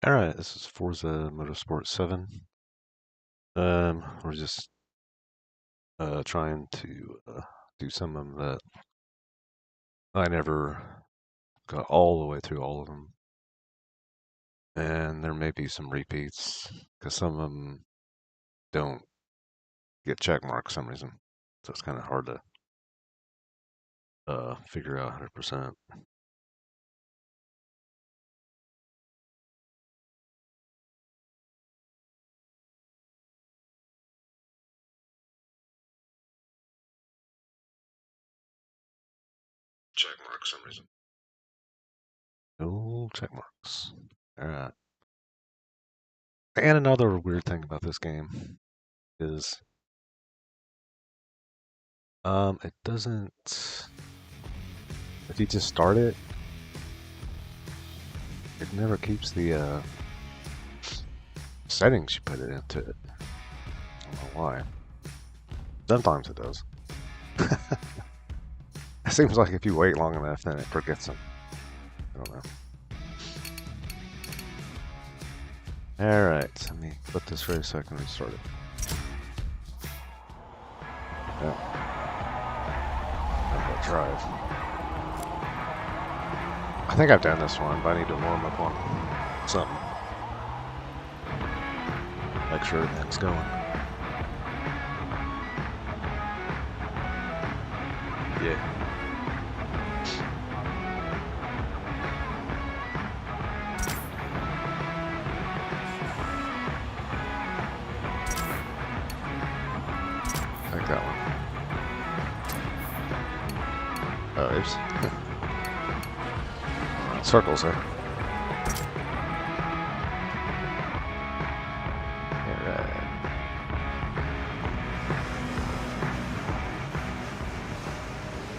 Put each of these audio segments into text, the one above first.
Alright, this is Forza Motorsport 7. We're just trying to do some of them that I never got all the way through all of them. And there may be some repeats, because some of them don't get check marks for some reason. So it's kind of hard to figure out 100%. Check marks for some reason. No check marks. Alright. And another weird thing about this game is it doesn't, if you just start it, it never keeps the settings you put it into it. I don't know why. Sometimes it does. It seems like if you wait long enough, then it forgets them. I don't know. Alright, let me put this race so I can restart it. Yeah. I'm gonna drive. I think I've done this one, but I need to warm up on something. Make sure everything's going. Yeah. Like that one. Oh, oops. Circles there. Alright.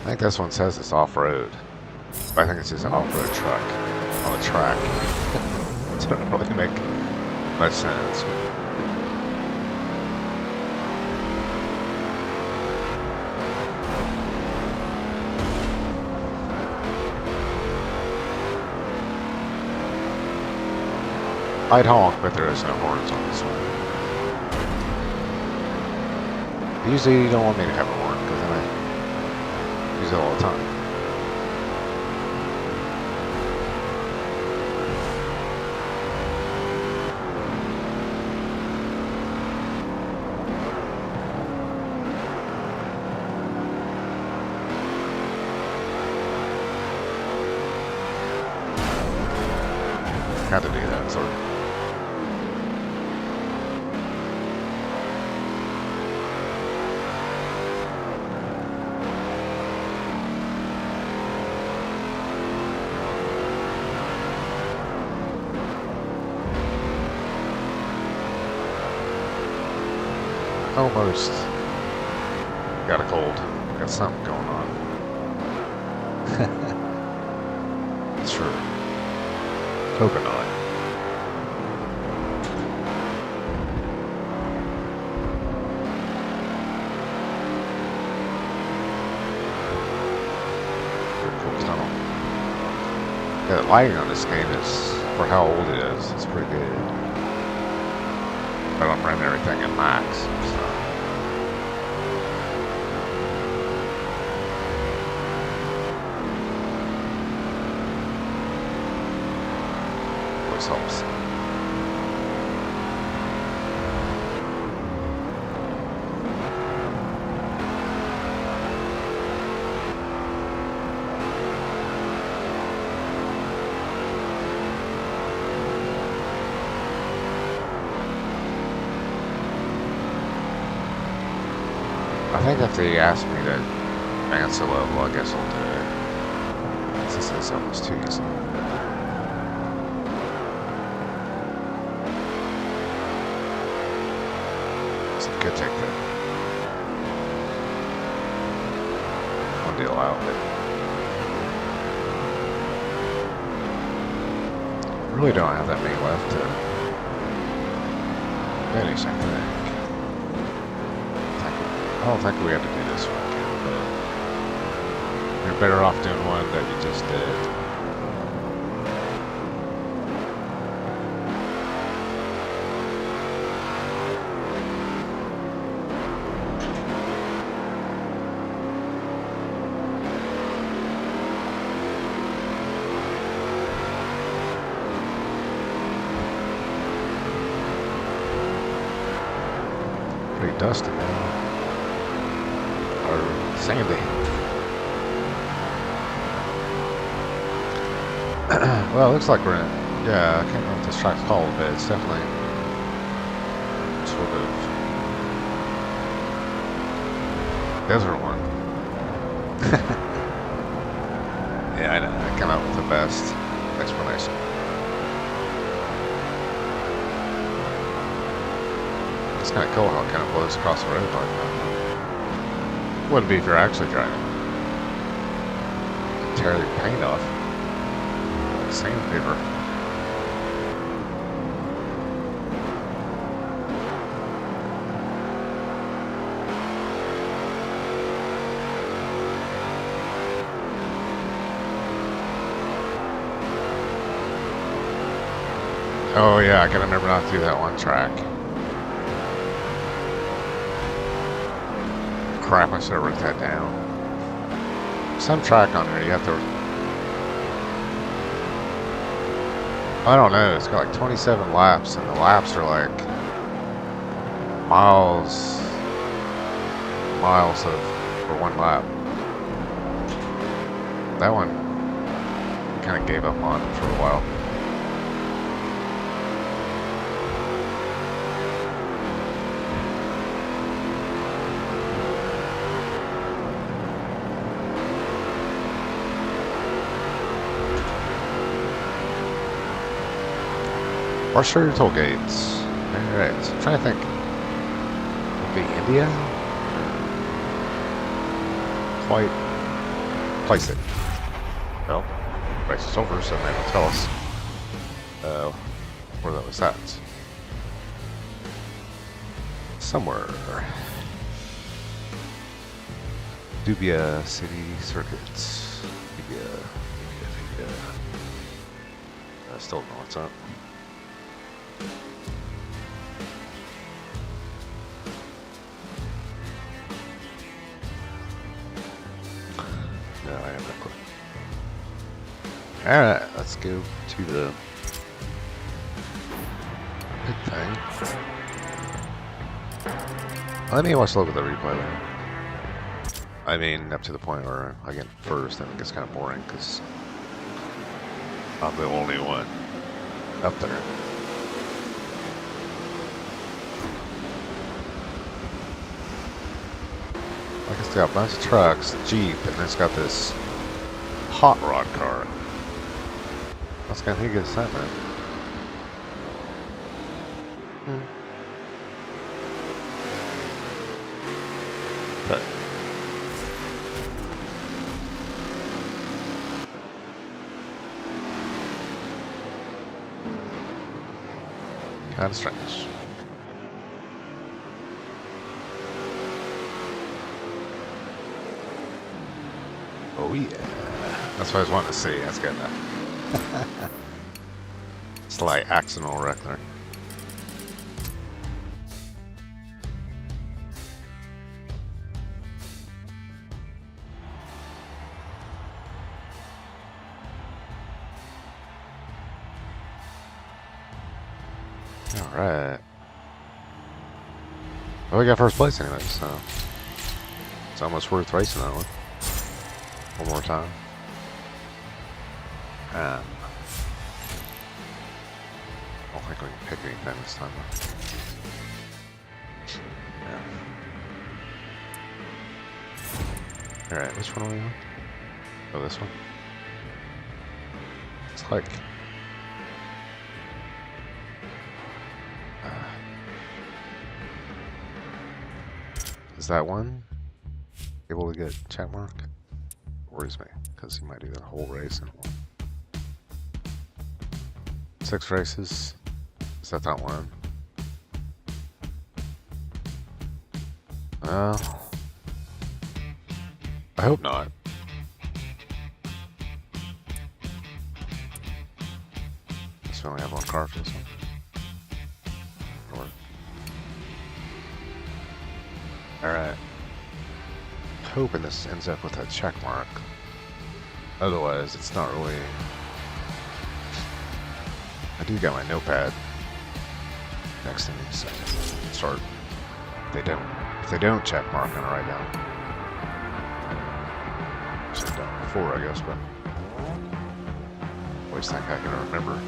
I think this one says it's off-road. But I think it's just an off-road truck on a track. It doesn't really make much sense. I'd honk, but there is no horns on this one. Usually you don't want me to have a horn, because then I use it all the time. Had to do that, sort of. Almost got a cold. Got something going on. Sure. Coconut. Pretty cool tunnel. Yeah, the lighting on this game is, for how old it is, it's pretty good. But I'm running everything at max, so. Always helps. I think if they ask me to advance a level, I guess I'll do it. Since this almost too easy. So I could take the one deal out, but really don't have that many left to finish, I think. I don't think we have to do this one again, but you're better off doing one that you just did. dusty now. Or sandy. Well, it looks like we're in, yeah, I can't remember what this track's called, but it's definitely sort of desert one. Yeah, I know, I came up with the best explanation. It's kind of cool how it kind of blows across the road like that. Wouldn't be if you're actually driving. Tear your paint off. Like sandpaper. Oh yeah, I gotta remember not to do that one track. Crap, I should have wrote that down. Some track on there, you have to... I don't know, it's got like 27 laps, and the laps are like miles of for one lap. That one, I kind of gave up on for a while. Where's your toll gates? Alright, so I'm trying to think. Would it be India? Quite place it. Well, race is over, so maybe it'll tell us where that was at. Somewhere. Dubia City Circuits. Dubia. I still don't know what's up. No, I have no clue. Alright, let's go to the big thing. Let me watch a little bit of the replay there. I mean, up to the point where I get first, and it gets kind of boring because I'm the only one up there. Like it's got a bunch of trucks, a Jeep, and then it's got this hot rod car. That's kind of think it's that, man. But kind of strange. Oh yeah, that's what I was wanting to see. That's good enough. Slight accidental wreck there. All right. Well, we got first place anyway, so it's almost worth racing that one. One more time. I don't think we can pick anything this time. Yeah. Alright, which one are we on? Oh, this one? It's like... is that one able to get checkmark? Worries me, because he might do the whole race in one. 6 races. Is that one? Well, I hope not. Guess we only have one car for this one. Alright. Hoping this ends up with a check mark. Otherwise, it's not really... I do got my notepad next to me, so I can start If they don't check mark, I'm gonna write down. I've done it before, I guess, but always think I can remember.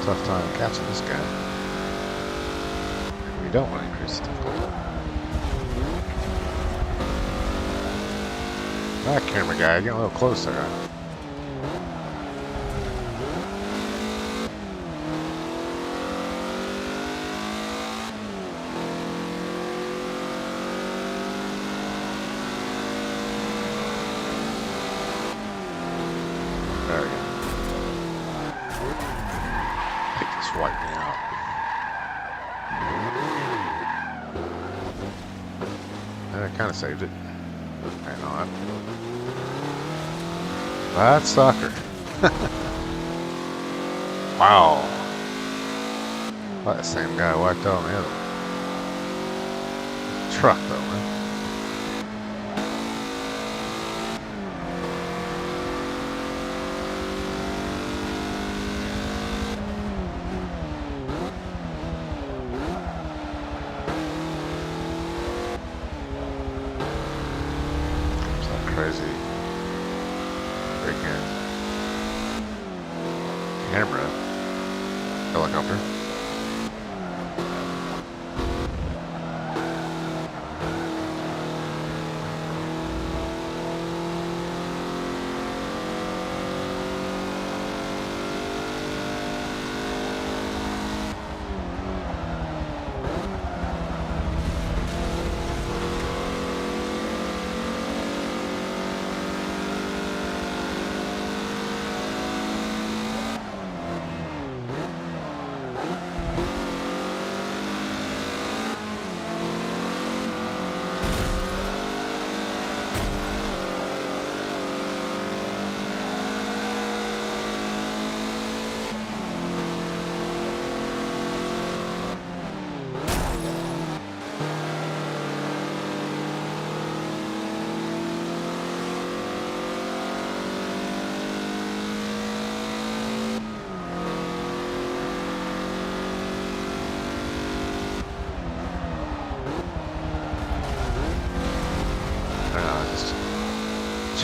Tough time catching this guy. We don't want to increase the difficulty. That camera guy, getting a little closer. Huh? There we go. Wipe me out. I kind of saved it. Hang on. That sucker. Wow. That same guy wiped out on the other truck, though, man. Crazy freaking camera helicopter.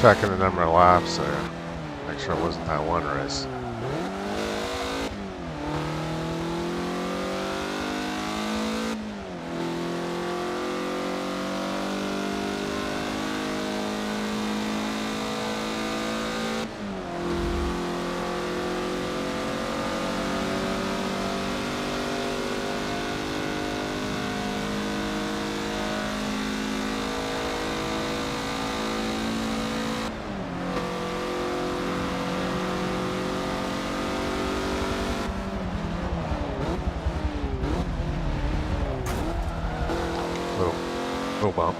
Checking the number of laps there. Make sure it wasn't that one race. Little bump.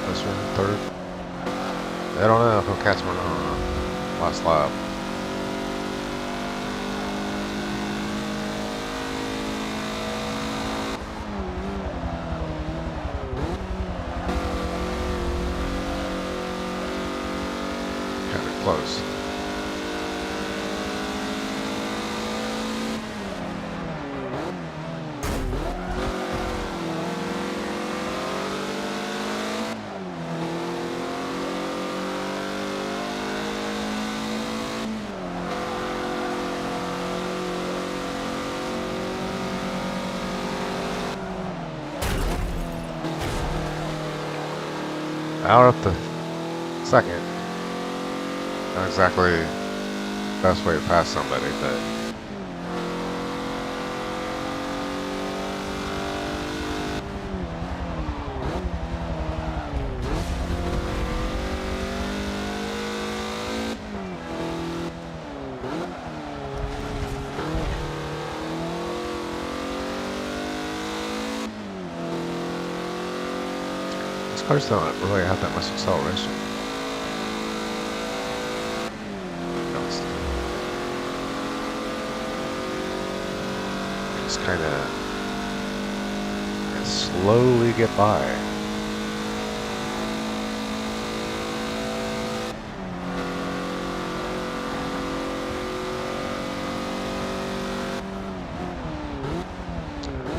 This one, third. I don't know if he'll catch him or not. Last lap. Close. Out at the second. Not exactly the best way to pass somebody, but these cars don't really have that much acceleration. Just kind of slowly get by.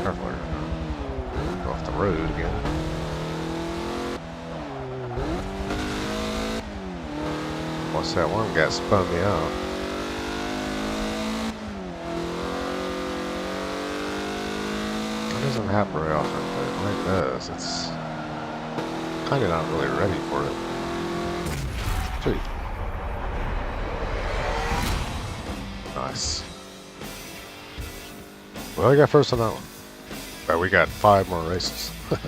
Careful, go off the road again. Once that one guy spun me out. It doesn't happen very often, but when it does, it's kind of not really ready for it. Sweet. Nice. Well, I got first on that one. But we got 5 more races. Then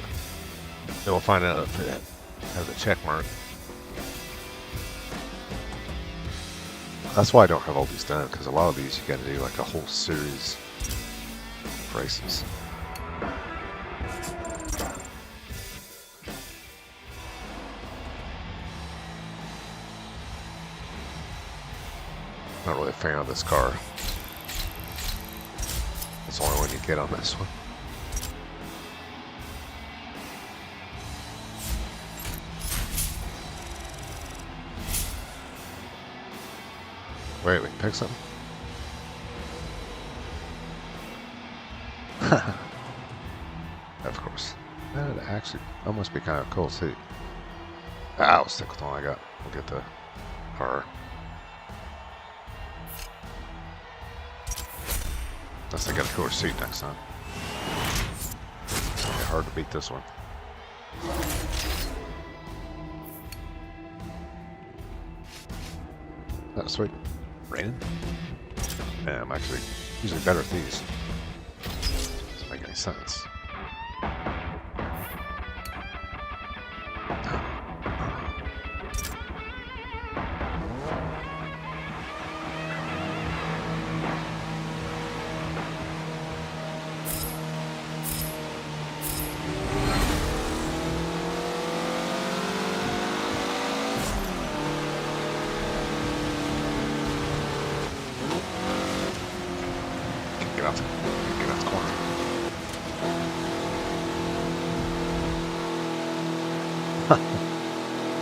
we'll find out if it has a check mark. That's why I don't have all these done, because a lot of these you got to do like a whole series of races. Not really a fan of this car. That's the only one you get on this one. Wait, we can pick something? Of course. That actually must be kind of cool too. I'll stick with the one I got. We'll get the car. Unless I get a cooler seat next time. It's gonna be hard to beat this one. Oh, sweet. Raining? Yeah, I'm actually usually better at these. Doesn't make any sense. Get out the corner.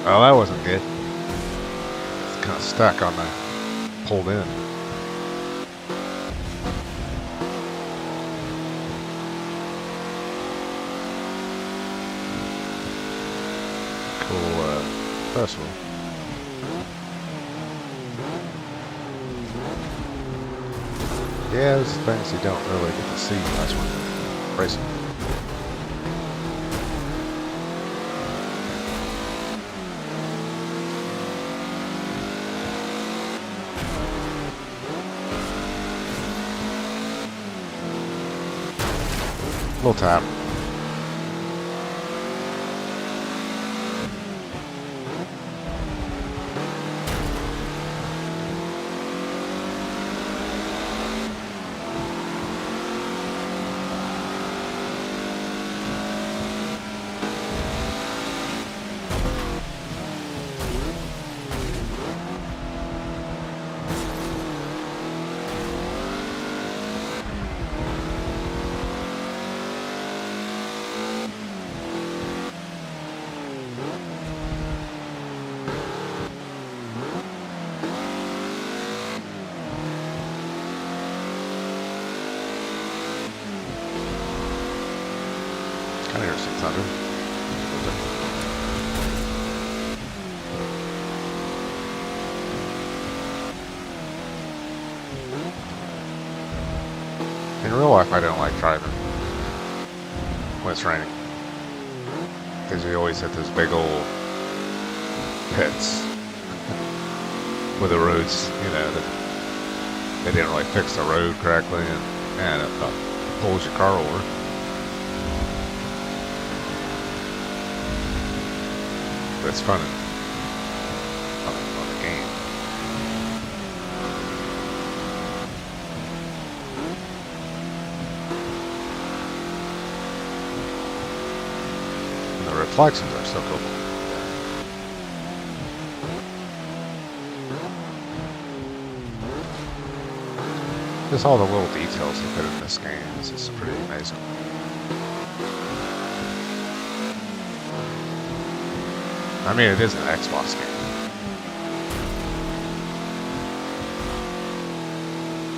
Well, that wasn't good. It's kind of stuck on the pulled in. Cool festival. Yeah, there's things you don't really get to see much when you're racing. Little tap. Kind of hear 600. In real life, I don't like driving when it's raining, because you always hit those big old pits with the roads, you know, that they didn't really fix the road correctly, and it pulls your car over. But it's fun on the game. And the reflections are so cool. Just all the little details they put in this game is just pretty amazing. I mean, it is an Xbox game.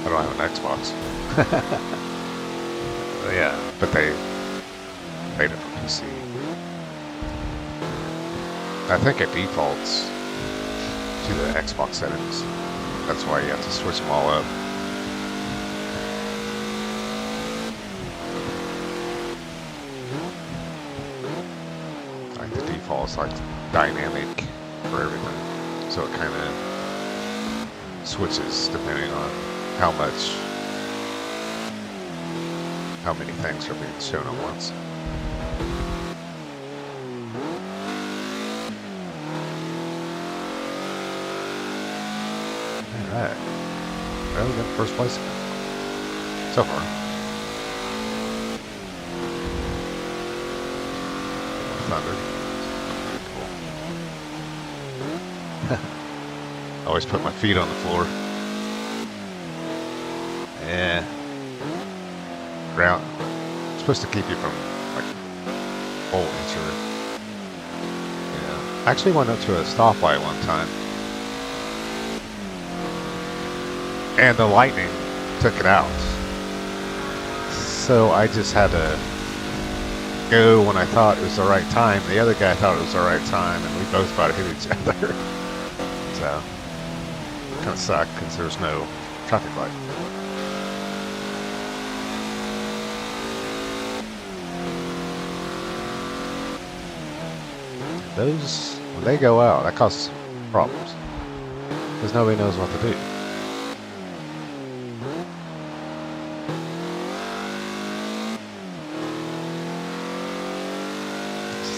I don't have an Xbox. Yeah, but they made it for PC. I think it defaults to the Xbox settings. That's why you have to switch them all up. Like the default is like dynamic for everything, so it kind of switches depending on how many things are being shown at once. Alright, well, we got first place again so far. Thunder. I always put my feet on the floor. Yeah. Ground. It's supposed to keep you from like voltage or. Yeah. I actually went up to a stoplight one time, and the lightning took it out. So I just had to go when I thought it was the right time. The other guy thought it was the right time, and we both about to hit each other. So, kind of sucked because there's no traffic light. Those, when they go out, that causes problems because nobody knows what to do.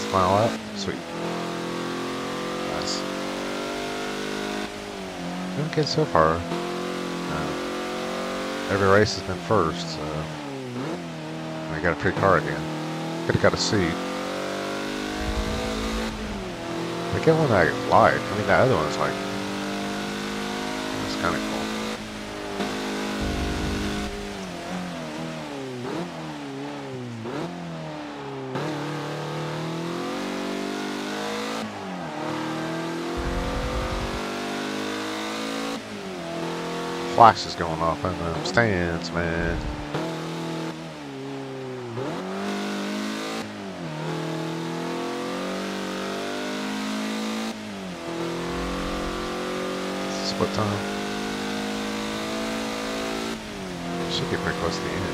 Smile out, sweet. Nice. Doing good so far. Every race has been first, so I got a pretty car again. Could have got a seat. I get one that I like. I mean, the other one's like, it's kind of cool. Flash is going off in the stands, man. Split time. Should get pretty close to the end.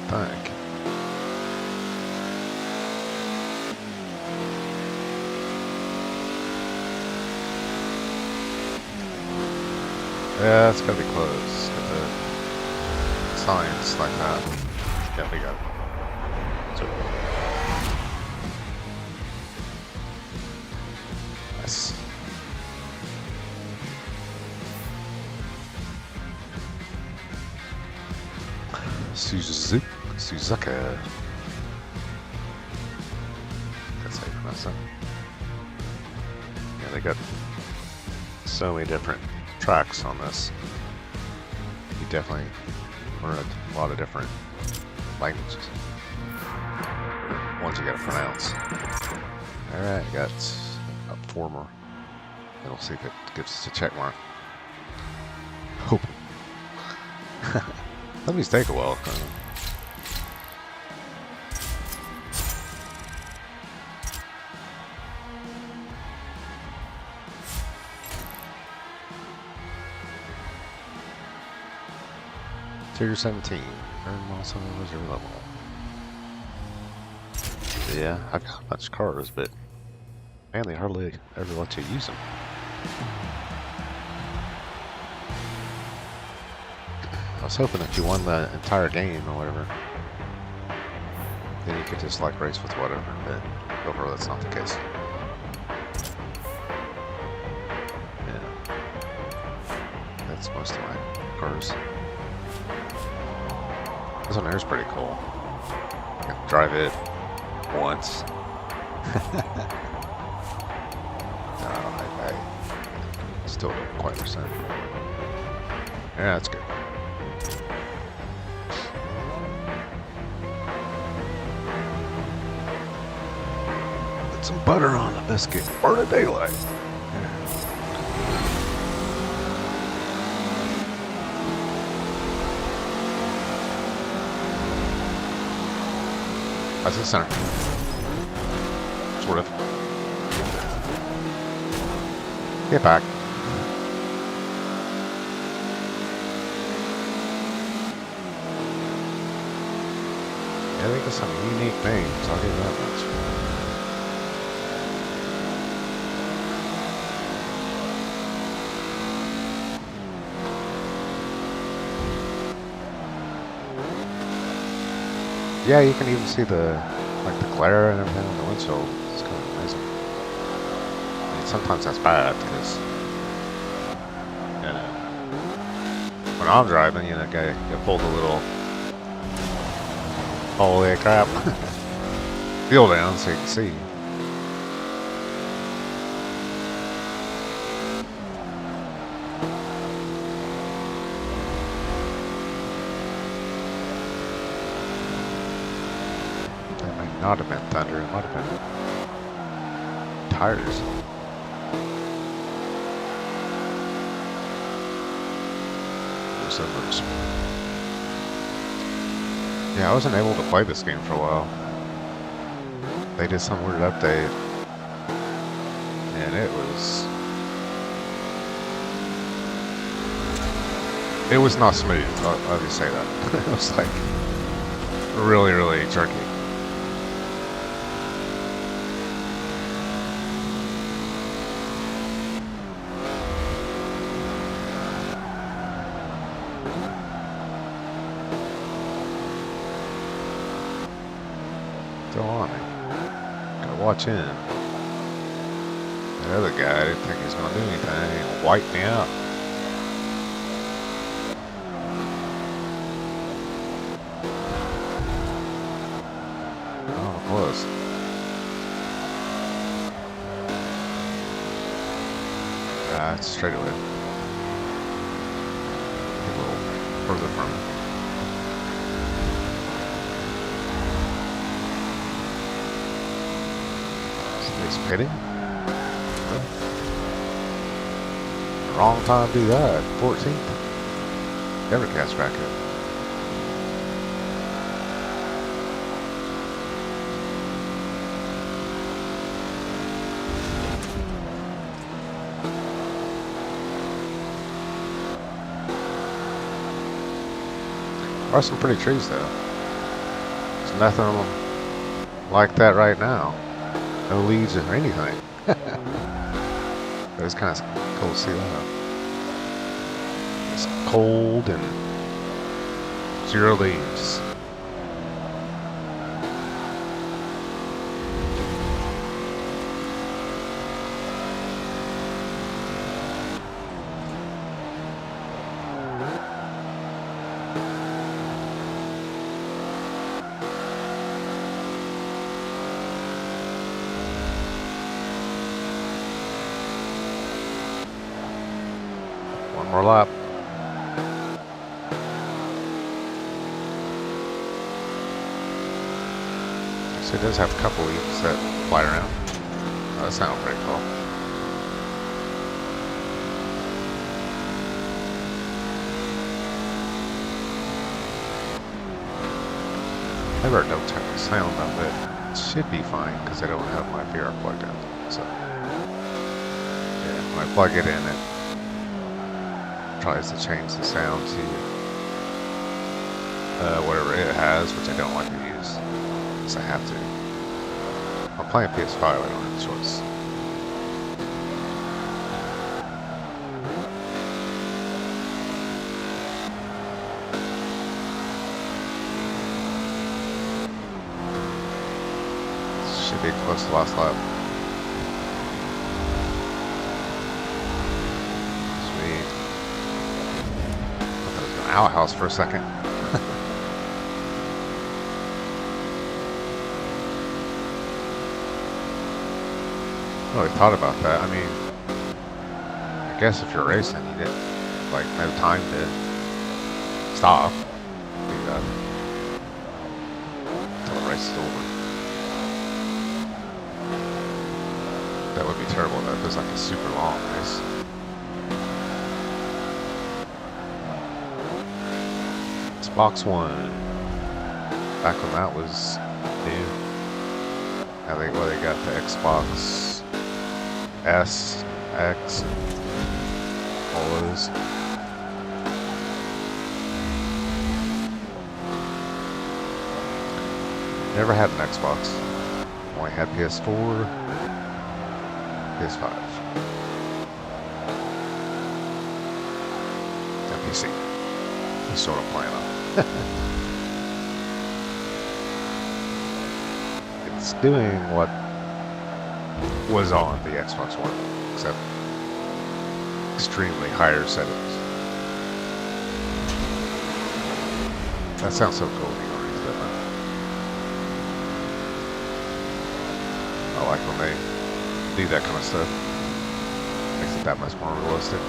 Think. Yeah, it's gotta be close. Get the signs like that. Yeah, we got it. Nice. Suzuka. That's how you pronounce that. Yeah, they got so many different tracks on this. You definitely learn a lot of different languages. Ones you gotta pronounce. Alright, got four more. And we'll see if it gives us a check mark. Hope. Let me take a while. Tier 17. Earn milestone was your level. Yeah, I've got a bunch of cars, but man, they hardly ever let you use them. I was hoping if you won the entire game or whatever, then you could just like race with whatever, but overall that's not the case. Yeah. That's most of my cars. This one here is pretty cool. I can drive it once. No, I still don't quite understand. Yeah, that's good. Put some butter on the biscuit. Burn a daylight. That's the center. Sort of. Get back. Yeah, they got some unique names, I'll give you that much. Yeah, you can even see the glare and everything on the windshield. It's kind of amazing. I mean, sometimes that's bad because, you know, when I'm driving, you pull the little, holy crap, wheel down so you can see. Not have been thunder, it might have been tires. Yeah, I wasn't able to play this game for a while. They did some weird update, and it was not smooth. I'll just say that. It was like really, really jerky. Still on me. Gotta watch in. The other guy, I didn't think he was gonna do anything. He wiped me out. Oh, it was. It's straight away. A little further from it. He's pitting. Wrong time to do that. 14th. Never catch back up. There are some pretty trees though. There's nothing like that right now. No leaves or anything. But it's kind of cool to see that. It's cold and 0 leaves. One more lap. So it does have a couple leaves that fly around. Oh, that sounds pretty cool. I better don't turn the sound up, but it should be fine because I don't have my VR plugged in. So yeah, when I plug it in, it tries to change the sound to whatever it has, which I don't like to use, because I have to. I'm playing PS5, I don't have a choice. Should be close to the last lap. Sweet. I thought it was an outhouse for a second. Really thought about that. I mean, I guess if you're racing, you didn't, like, no time to stop. Do that until the race is over. That would be terrible though, if it was like a super long race. Xbox One. Back when that was new. Now they got the Xbox S, X, all those. Never had an Xbox. Only had PS4, PS5, and PC. That's what I'm playing on. It's doing what was on the Xbox One, except extremely higher settings. That sounds so cool, doesn't it? I like when they do that kind of stuff. Makes it that much more realistic.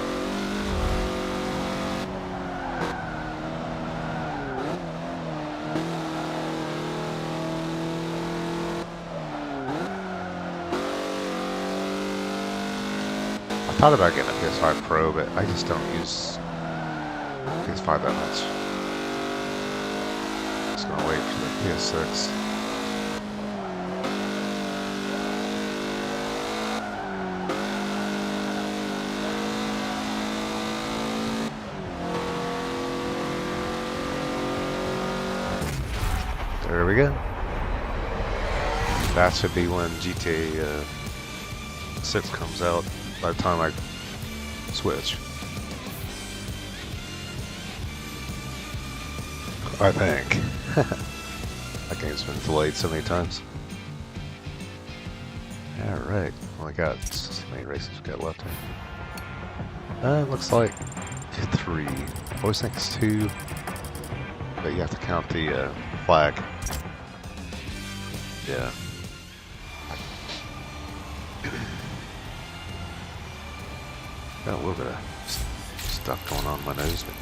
I thought about getting a PS5 Pro, but I just don't use PS5 that much. Just gonna wait for the PS6. There we go. That should be when GTA 6 comes out by the time I switch. I think. That game's been delayed so many times. Alright, only got so many races we got left here. Looks like 3. I always think it's 2, but you have to count the flag. Yeah. Got a little bit of stuff going on in my nose, but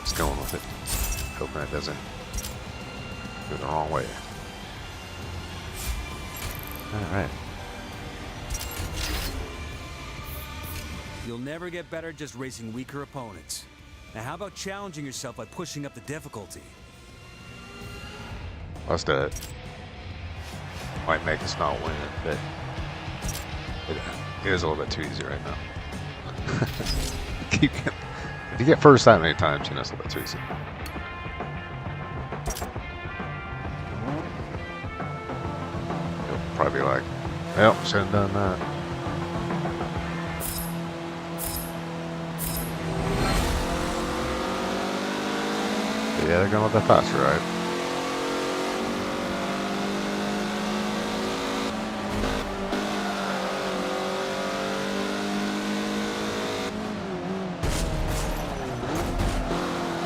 just going with it. Hoping it doesn't go the wrong way. Alright. You'll never get better just racing weaker opponents. Now how about challenging yourself by pushing up the difficulty? Let's do it. Might make us not win it, but it is a little bit too easy right now. If you get first that many times, you know it's a little bit too easy. You'll probably be like, well, should have done that. But yeah, they're going a little bit faster, right?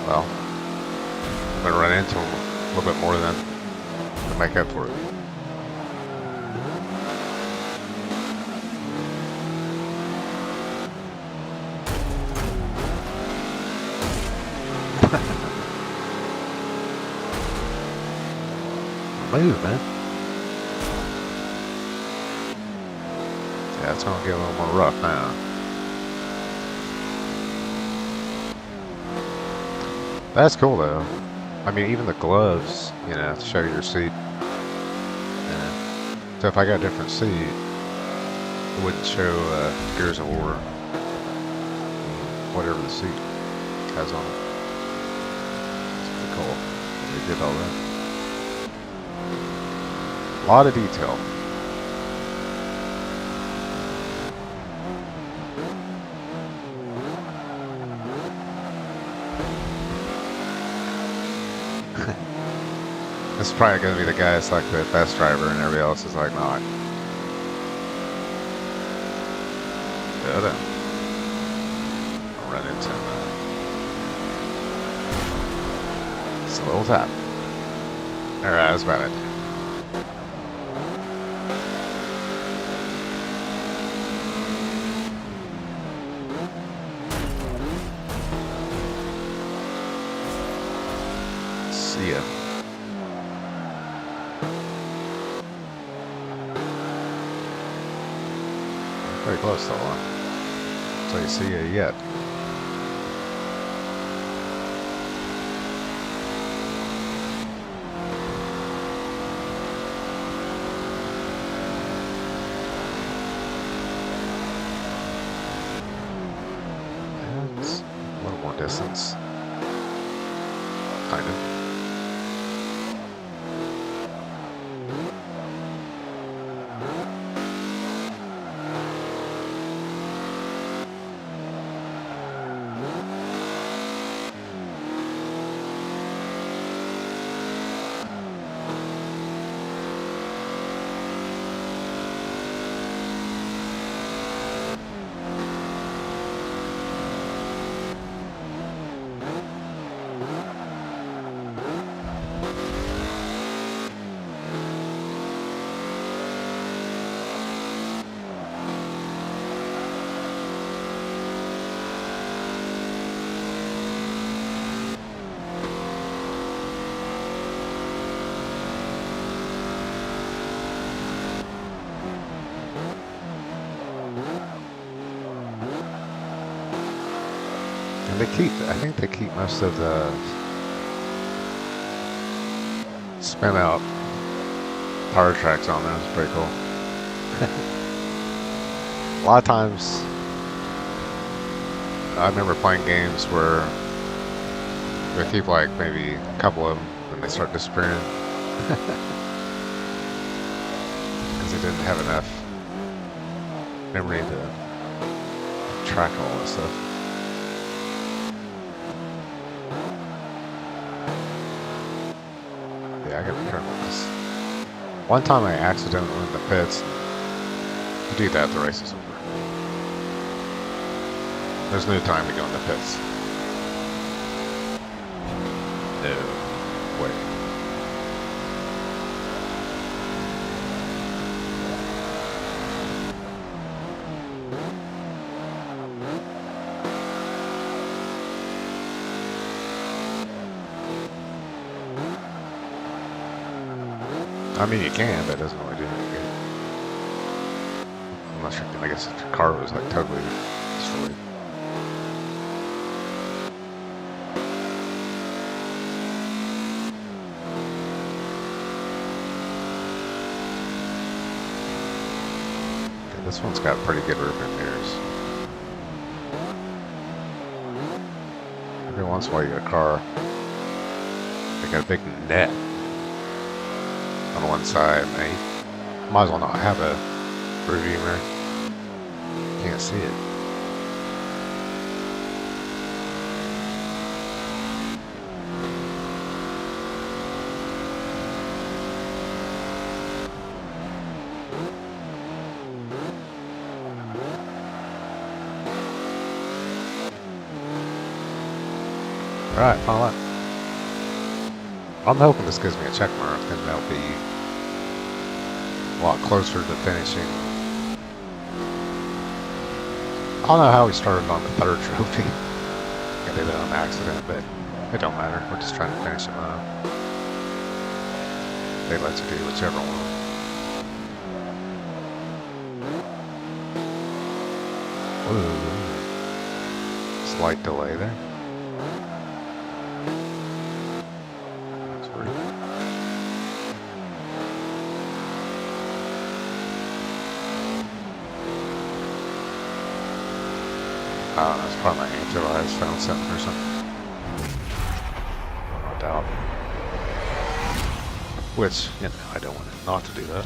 Well, I'm going to run into him a little bit more than to make up for it. Move, man. Yeah, it's going to get a little more rough now. That's cool though. I mean, even the gloves, you know, to show your seat. Yeah. So if I got a different seat, it wouldn't show Gears of War, whatever the seat has on it. It's pretty cool. They did all that. A lot of detail. This is probably going to be the guy that's like the best driver, and everybody else is like not. Good. I'll run into him. Just a little tap. Alright, that's about it. See ya. Very close though, huh? So you see ya yet. And a little more distance. Kind of. And I think they keep most of the spin out power tracks on there. It's pretty cool. A lot of times, I remember playing games where they keep like maybe a couple of them and they start disappearing. Because they didn't have enough memory to track all this stuff. I gotta be careful with this. One time I accidentally went in the pits. You do that, the race is over. There's no time to go in the pits. No way. I mean, you can, but it doesn't really do anything good. Unless you're, I guess if your car was like totally destroyed. Okay, this one's got pretty good rearview mirrors. Every once in a while you get a car, they got a big net on one side, and you might as well not have a rearview mirror. You can't see it. Alright, final lap. I'm hoping this gives me a check mark, and that'll be a lot closer to finishing. I don't know how we started on the third trophy. I did it on accident, but it don't matter. We're just trying to finish them up. They let you do whichever one. Ooh. Slight delay there. That's probably my angel eyes found something or something. No doubt. Which, you know, I don't want it not to do that.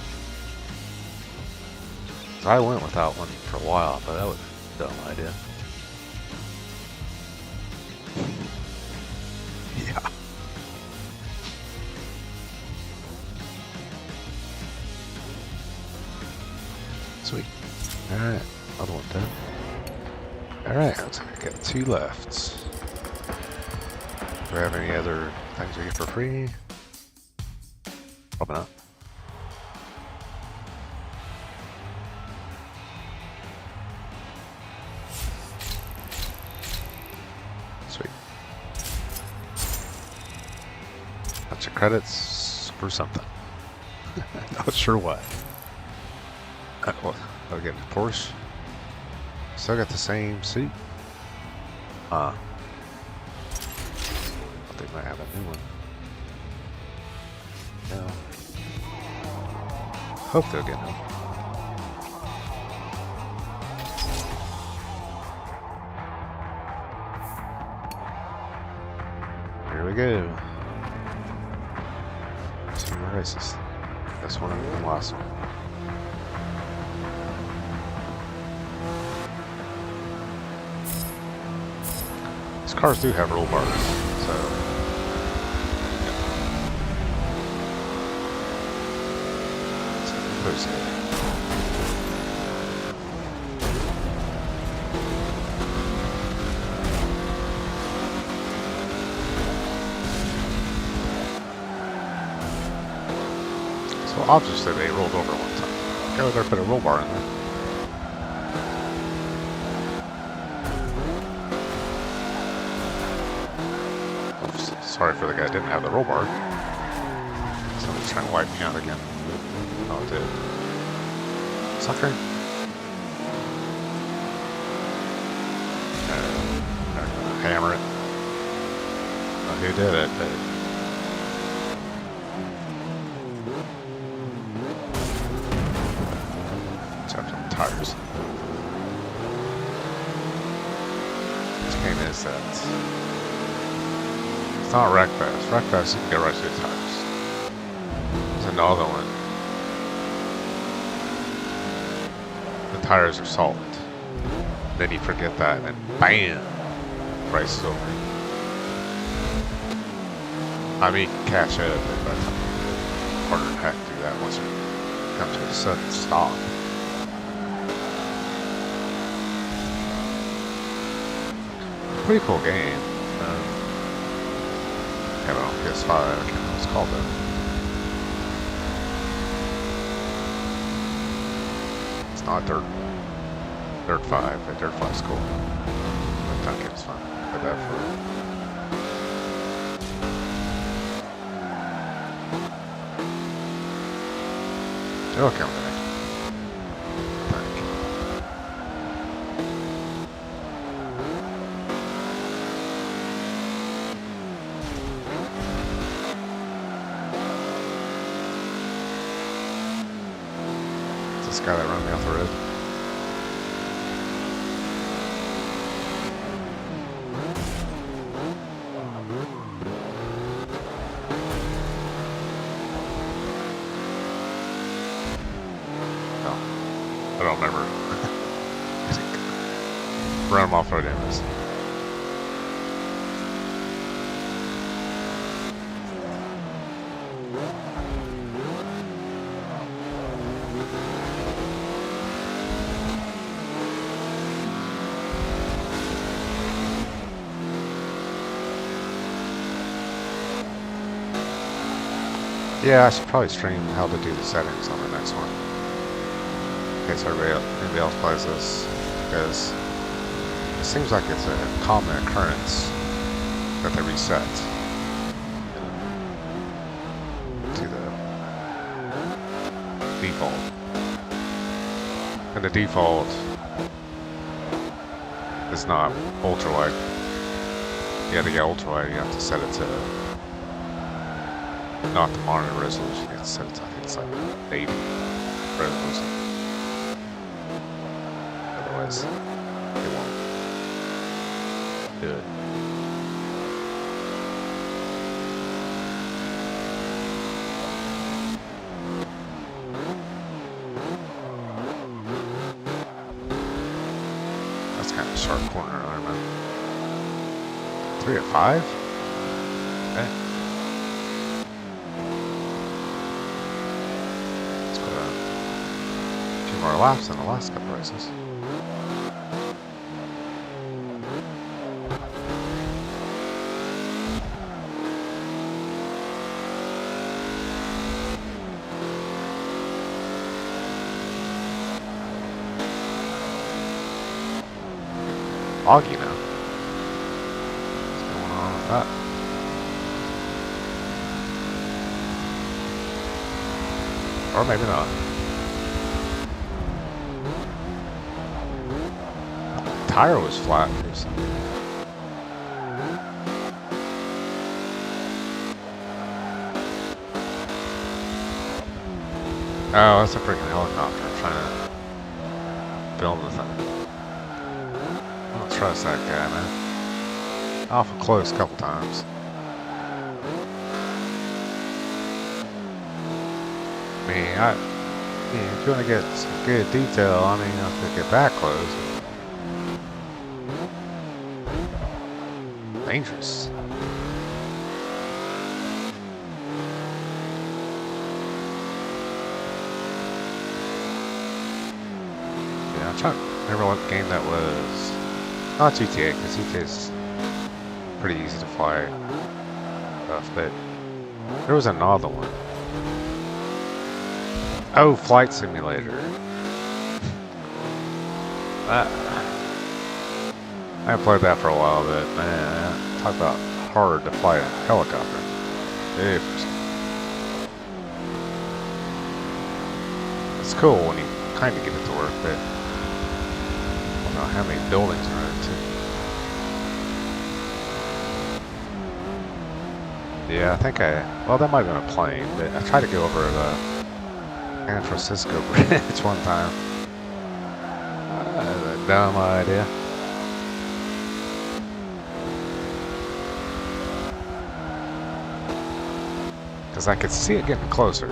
I went without one for a while, but that was a dumb idea. Yeah. Sweet. Alright, another one done. Alright, let's get 2 left. Do we have any other things we get for free? Probably not. Sweet. Bunch of credits for something. Not sure what. I'll get a Porsche. Still got the same seat. I think they might have a new one. No. Hope they'll get them. Here we go. 2 more races. This one and the last one. These cars do have roll bars, so it's good. So obviously they rolled over one time. Go there, put a roll bar in there. Sorry for the guy who didn't have the roll bar. Somebody's trying to wipe me out again. Oh, it did. Sucker. They're gonna hammer it. Oh, who did it? Check on the tires. Which game is that? It's not Wreckfest. Wreckfest, you can get right to the tires. There's another one. The tires are solid. Then you forget that, and then BAM! Race is over. I mean, you can catch up, but by the time you get it, harder than heck to do that once you come to a sudden stop. Pretty cool game. I don't know, PS5, I can't remember what it's called though. It's not Dirt 5, but Dirt 5's cool. That game's fun. Played that for it'll count the next one. This guy that ran me off the road. No, I don't remember. Ran him off the road anyways. Yeah, I should probably stream how to do the settings on the next one. In case anybody else plays this. Because it seems like it's a common occurrence that they reset to the default. And the default is not ultra wide. Yeah, to get ultra wide, you have to set it to not the monitor resolution. You have to set it to, I think it's like 80 resolution. Otherwise, it won't do it. kind of a sharp corner. I don't know. 3 at 5? Okay. Let's go a few more laps than the last couple races. Foggy now. What's going on with that? Or maybe not. The tire was flat for some reason. Oh, that's a freaking helicopter trying to film the thing. I don't trust that guy, man. Awful close a couple times. I mean, if you want to get some good detail, I mean, you have to get back close. Dangerous. Yeah, I'm trying to remember what game that was. Not GTA, because GTA's pretty easy to fly stuff, but there was another one. Oh, Flight Simulator. I haven't played that for a while, but man, talk about hard to fly a helicopter. It's cool when you kind of get it to work, but I don't know how many buildings are into. Yeah, I think well, that might have been a plane, but I tried to go over the San Francisco Bridge one time. That's a dumb idea. Because I could see it getting closer.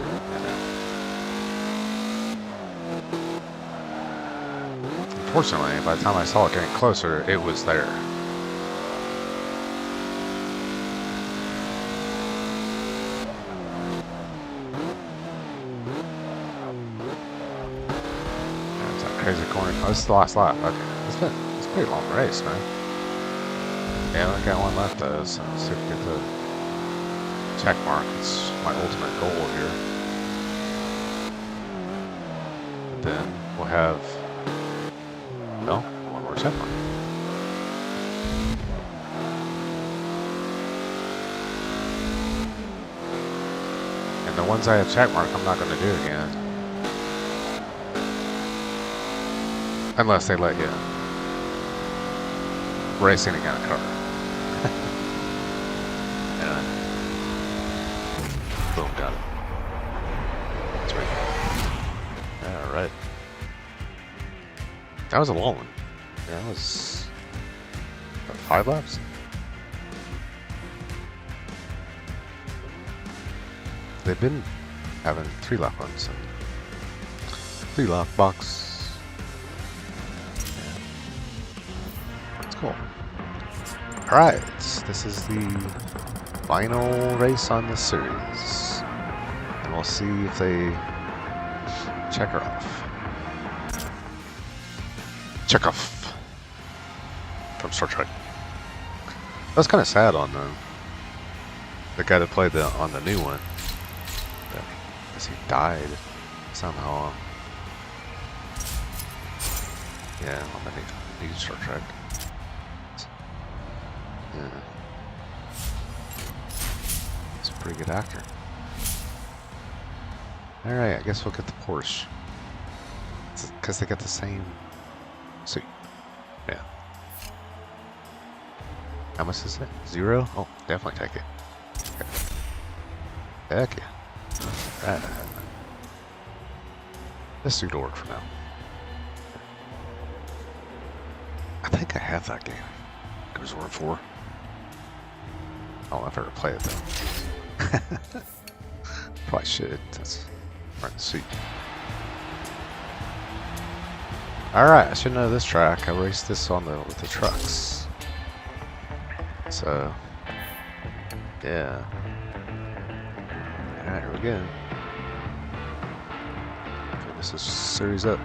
Unfortunately, by the time I saw it getting closer, it was there. Crazy corner. Oh, this is the last lap. Okay. It's a pretty long race, man. Yeah, I got one left though, so let's see if we get the check mark. It's my ultimate goal here. And then we'll have, no, one more check mark. And the ones I have check mark, I'm not going to do again. Unless they let you race any kind of car. Yeah. Boom, got it. That's right. Alright. That was a long one. Yeah, that was about 5 laps. They've been having 3-lap runs and 3-lap box. Cool. Alright, this is the final race on the series. And we'll see if they check her off. Check off. From Star Trek. That's kind of sad on the guy that played on the new one. I guess he died somehow. Yeah, on the new Star Trek. Yeah. He's a pretty good actor. Alright, I guess we'll get the Porsche. Because they got the same suit. Yeah. How much is it? 0? Oh, definitely take it. Heck yeah. This suit will work for now. I think I have that game. Resort 4. Oh, I've ever played it though. Probably should. That's right in the seat. Alright, I should know this track. I raced this on with the trucks. So, yeah. Alright, here we go. Okay, this is series up.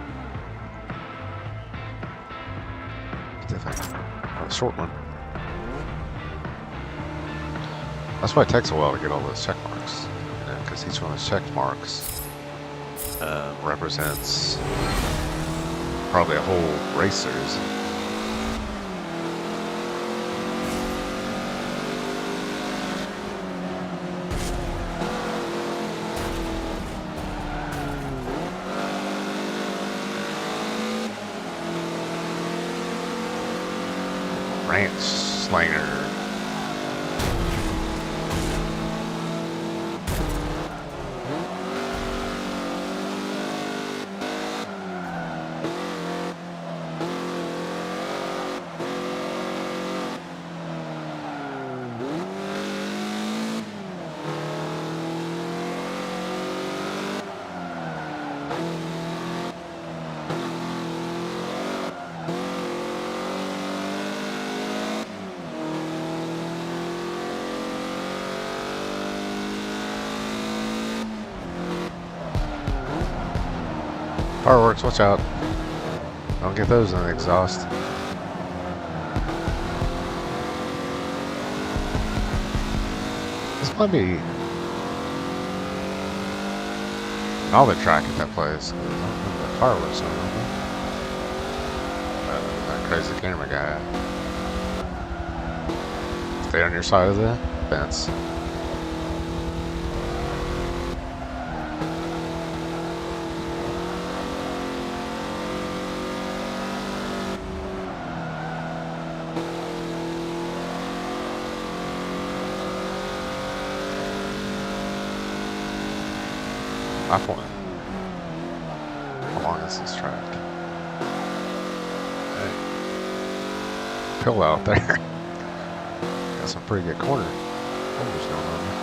Definitely not a short one. That's why it takes a while to get all those check marks. You know, because each one of those check marks represents probably a whole race series. Ranch Slanger. Fireworks, watch out. Don't get those in the exhaust. This might be another track at that place. I don't remember the fireworks on that crazy camera guy. Stay on your side of the fence. Lap one. How long is this track? Hey. Pill out there. Got some pretty good corners going on there.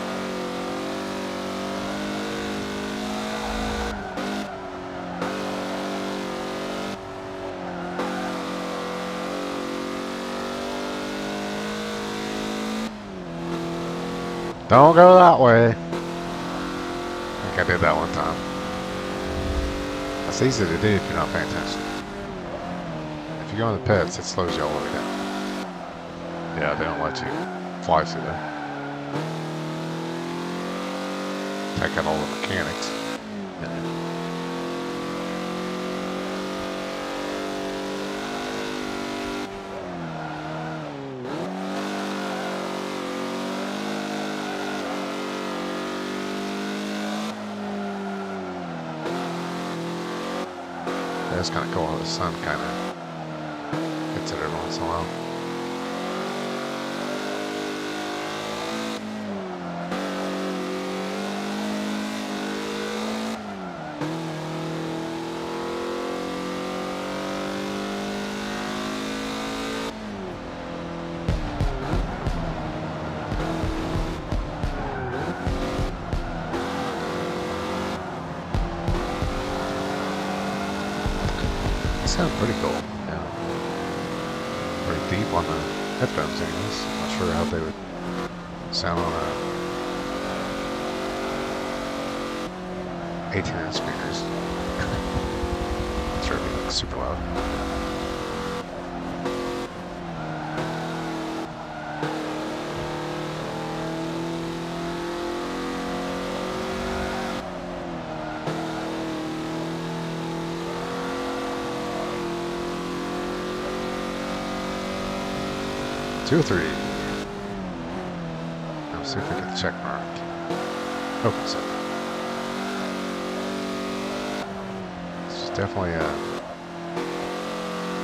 Don't go that way. I did that one time. That's easy to do if you're not paying attention. If you go in the pits, it slows you all the way down. Yeah, they don't let you fly through there. Take out all the mechanics. It's kind of cool how the sun kind of hits it every once in a while. Sounds pretty cool, yeah. Pretty deep on the headphones anyways. I'm not sure how they would sound on a 18-inch speakers. I'm sure it'd be like super loud. Two or three. Now see if we get the check mark. Open set. This is definitely a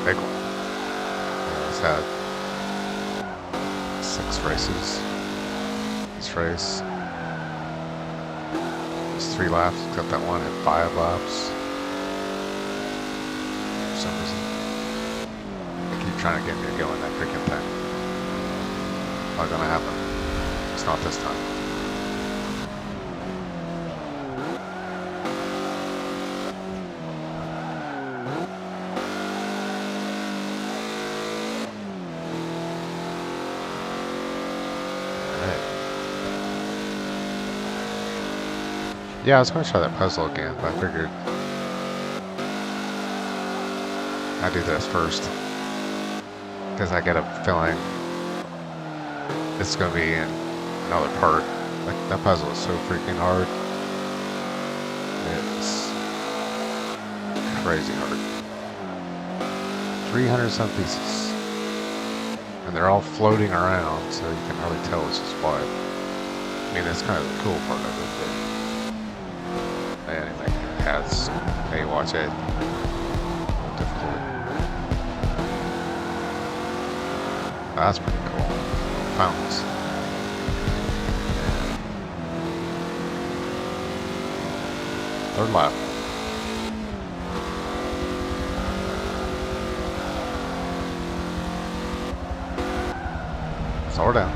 big one. It's had 6 races. This race is 3 laps, except that one had 5 laps. For some reason. They keep trying to get me to go in that freaking thing. Not gonna happen. It's not this time. Yeah, I was going to try that puzzle again, but I figured I'd do this first. Because I get a feeling it's going to be in another part. Like, that puzzle is so freaking hard. It's crazy hard. 300 some pieces. And they're all floating around, so you can hardly tell which is what. I mean, that's kind of the cool part of it, but anyway, it has, hey, watch it. Difficult. Oh, that's pretty cool. Fountains. Third lap. Slow her down.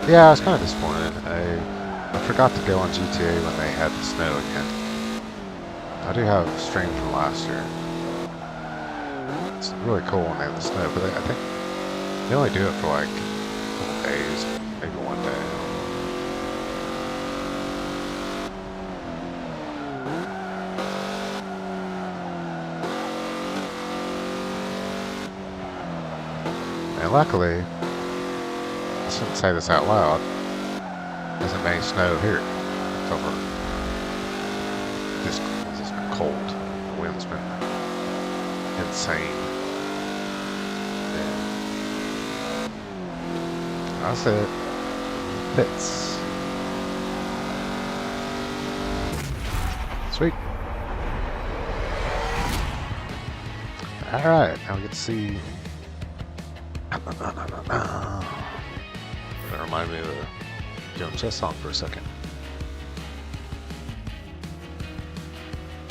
Yeah, I was kind of disappointed. I forgot to go on GTA when they had the snow again. I do have streams from last year. It's really cool when they have the snow, but I think they only do it for like a couple days, maybe one day. And luckily, I shouldn't say this out loud, there's not any snow here. It's over. It's just been cold. The wind's been insane. And that's it. Fits. Sweet. Alright, now we get to see. That reminded me of the Young Chess song for a second.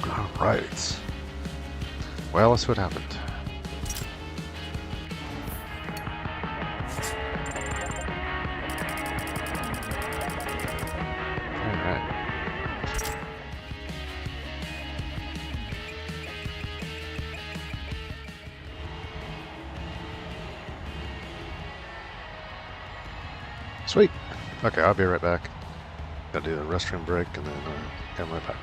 Alright. Well, let's see what happened. Alright. Sweet. Okay, I'll be right back. Gotta do a restroom break and then come right back.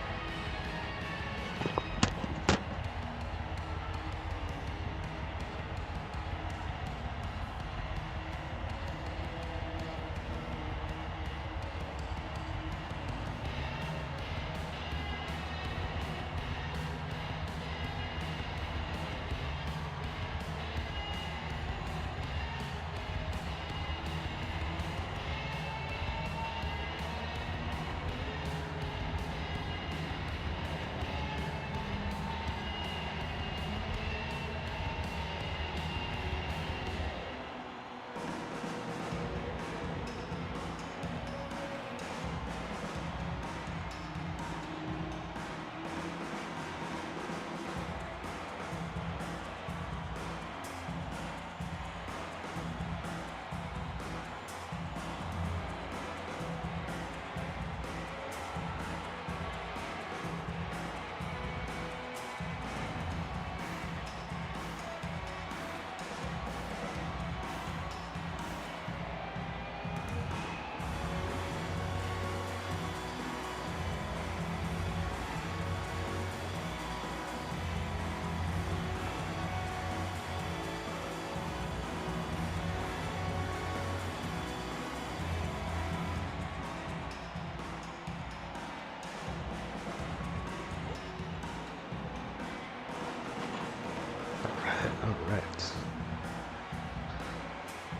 Alright.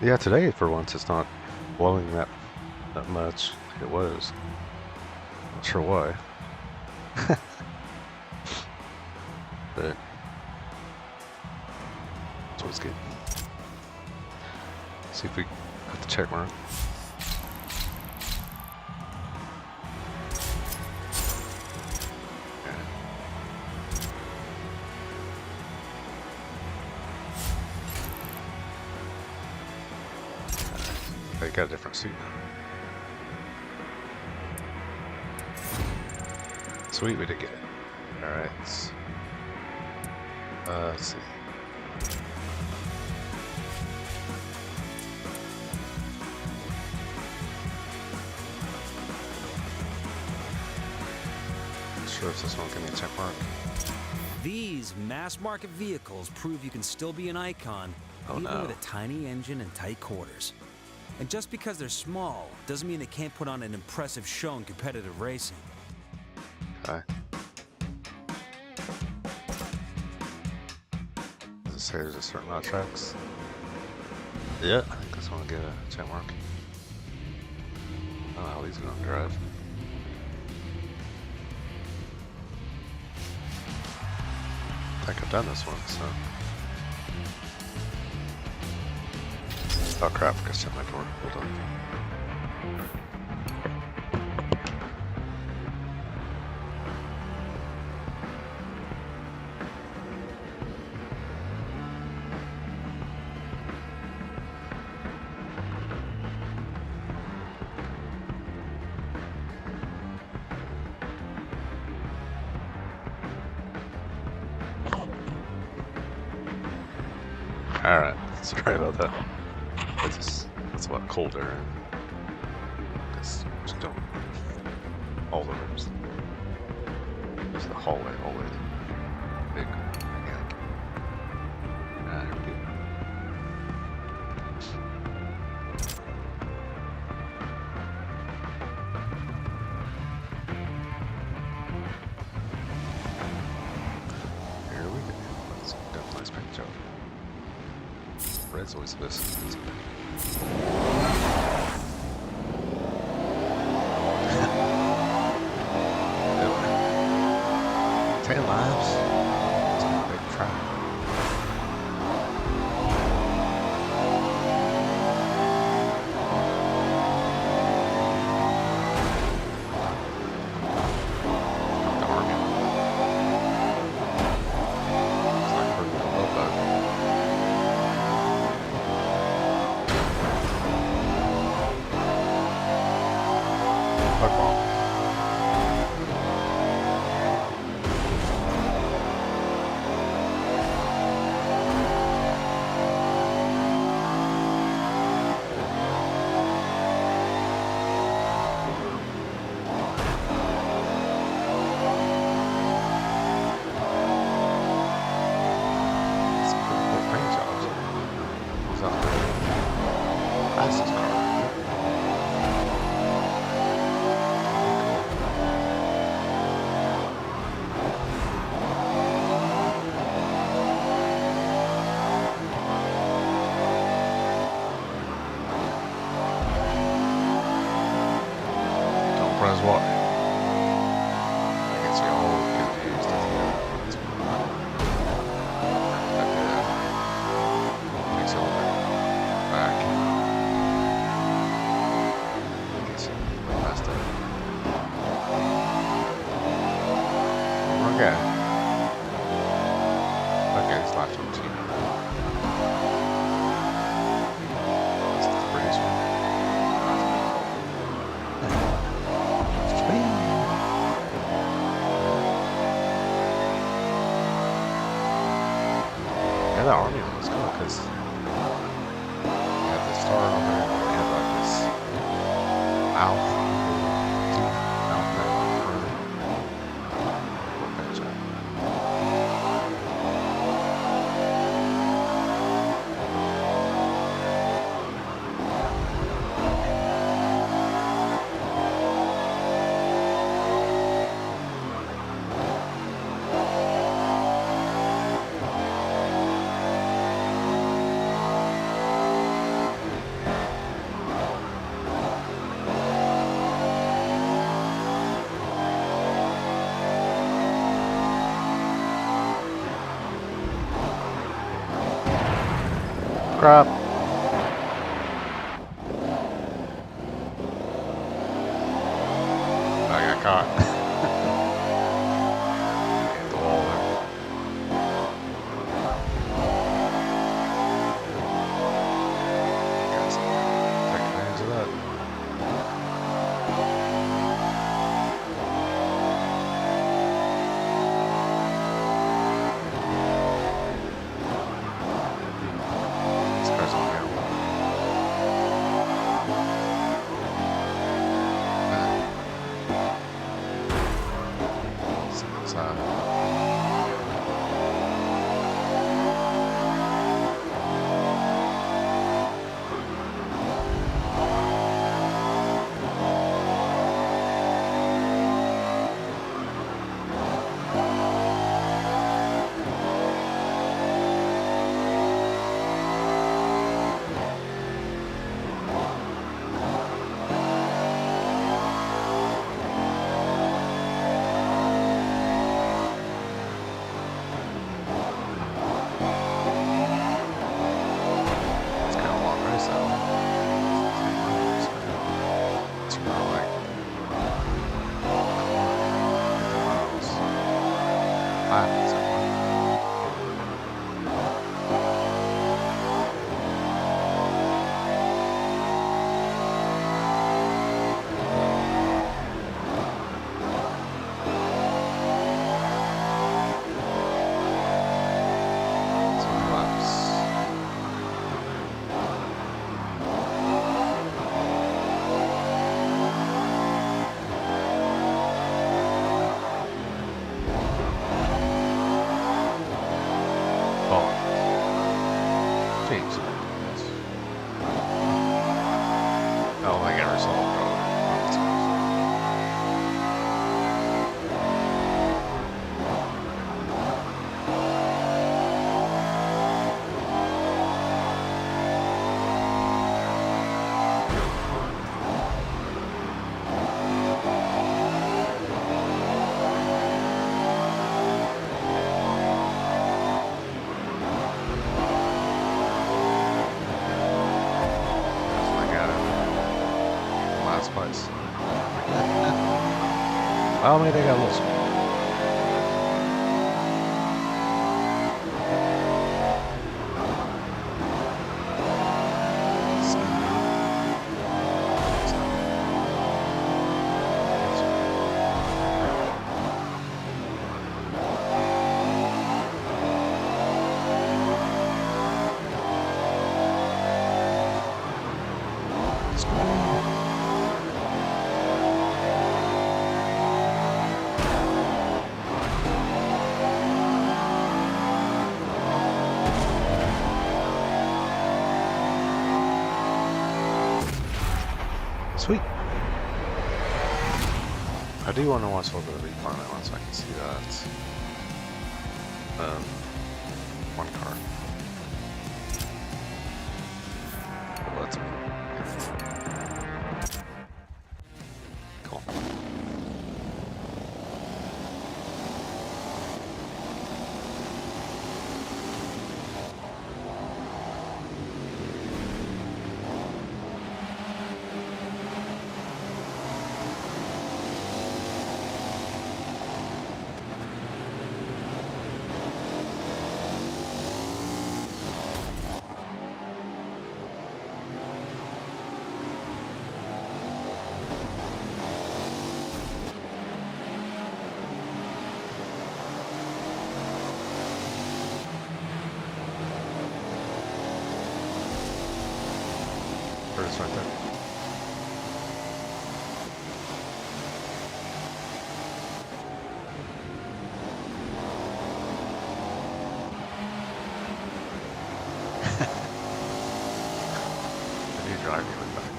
Yeah, today for once it's not blowing that much. It was. Not sure why. But it's always good. See if we got the check mark. They got a different suit now. Sweet, we did get it. Alright. Let's see. sure if this one will give me a check mark. These mass-market vehicles prove you can still be an icon, Oh, even no. with a tiny engine and tight quarters. And just because they're small doesn't mean they can't put on an impressive show in competitive racing. Okay. Does it say there's a certain amount of tracks? Yeah, I think this one will get a check mark. I don't know how these are gonna drive. I think I've done this one, so. Oh crap, I shut my door. Hold on. Alright, sorry about that. It's a lot colder and just don't all the rooms. Just the hallway. Big mechanic. Here we go. Here we go. Let's get a nice paint job. Red's always the best. 10 laps. It's a big track. The army. It's like hurting the low bug. Bug bomb. Fastest car. Don't press Y. I get you all confused at the end. That's what takes over. Back. Gets you messed up. Okay. Okay, this last one too. This is the British one. Yeah, the army one was cool because they had the star on there and they had like this mouth. Mouth that paint job. Crap. I got caught. Hit the wall there. Guys, take advantage of that. This car's on here. lap so far. Some laps. Oh, James. Oh, I never saw it. I got it. Last place. Oh, maybe they got a little small. Sweet. I do want to watch a little bit of recon now so I can see that. One car. Well, that's cool. It's right there. If you drive, you look back.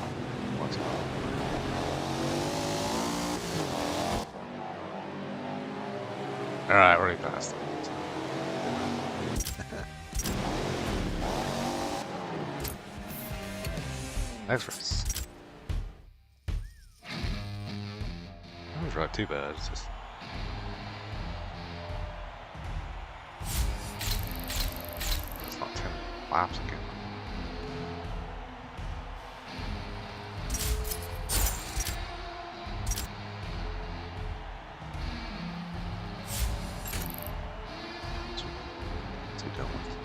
What's going on? Alright, we're already past it. Next race. I don't drive too bad, it's just... It's not 10 laps again. Too done with.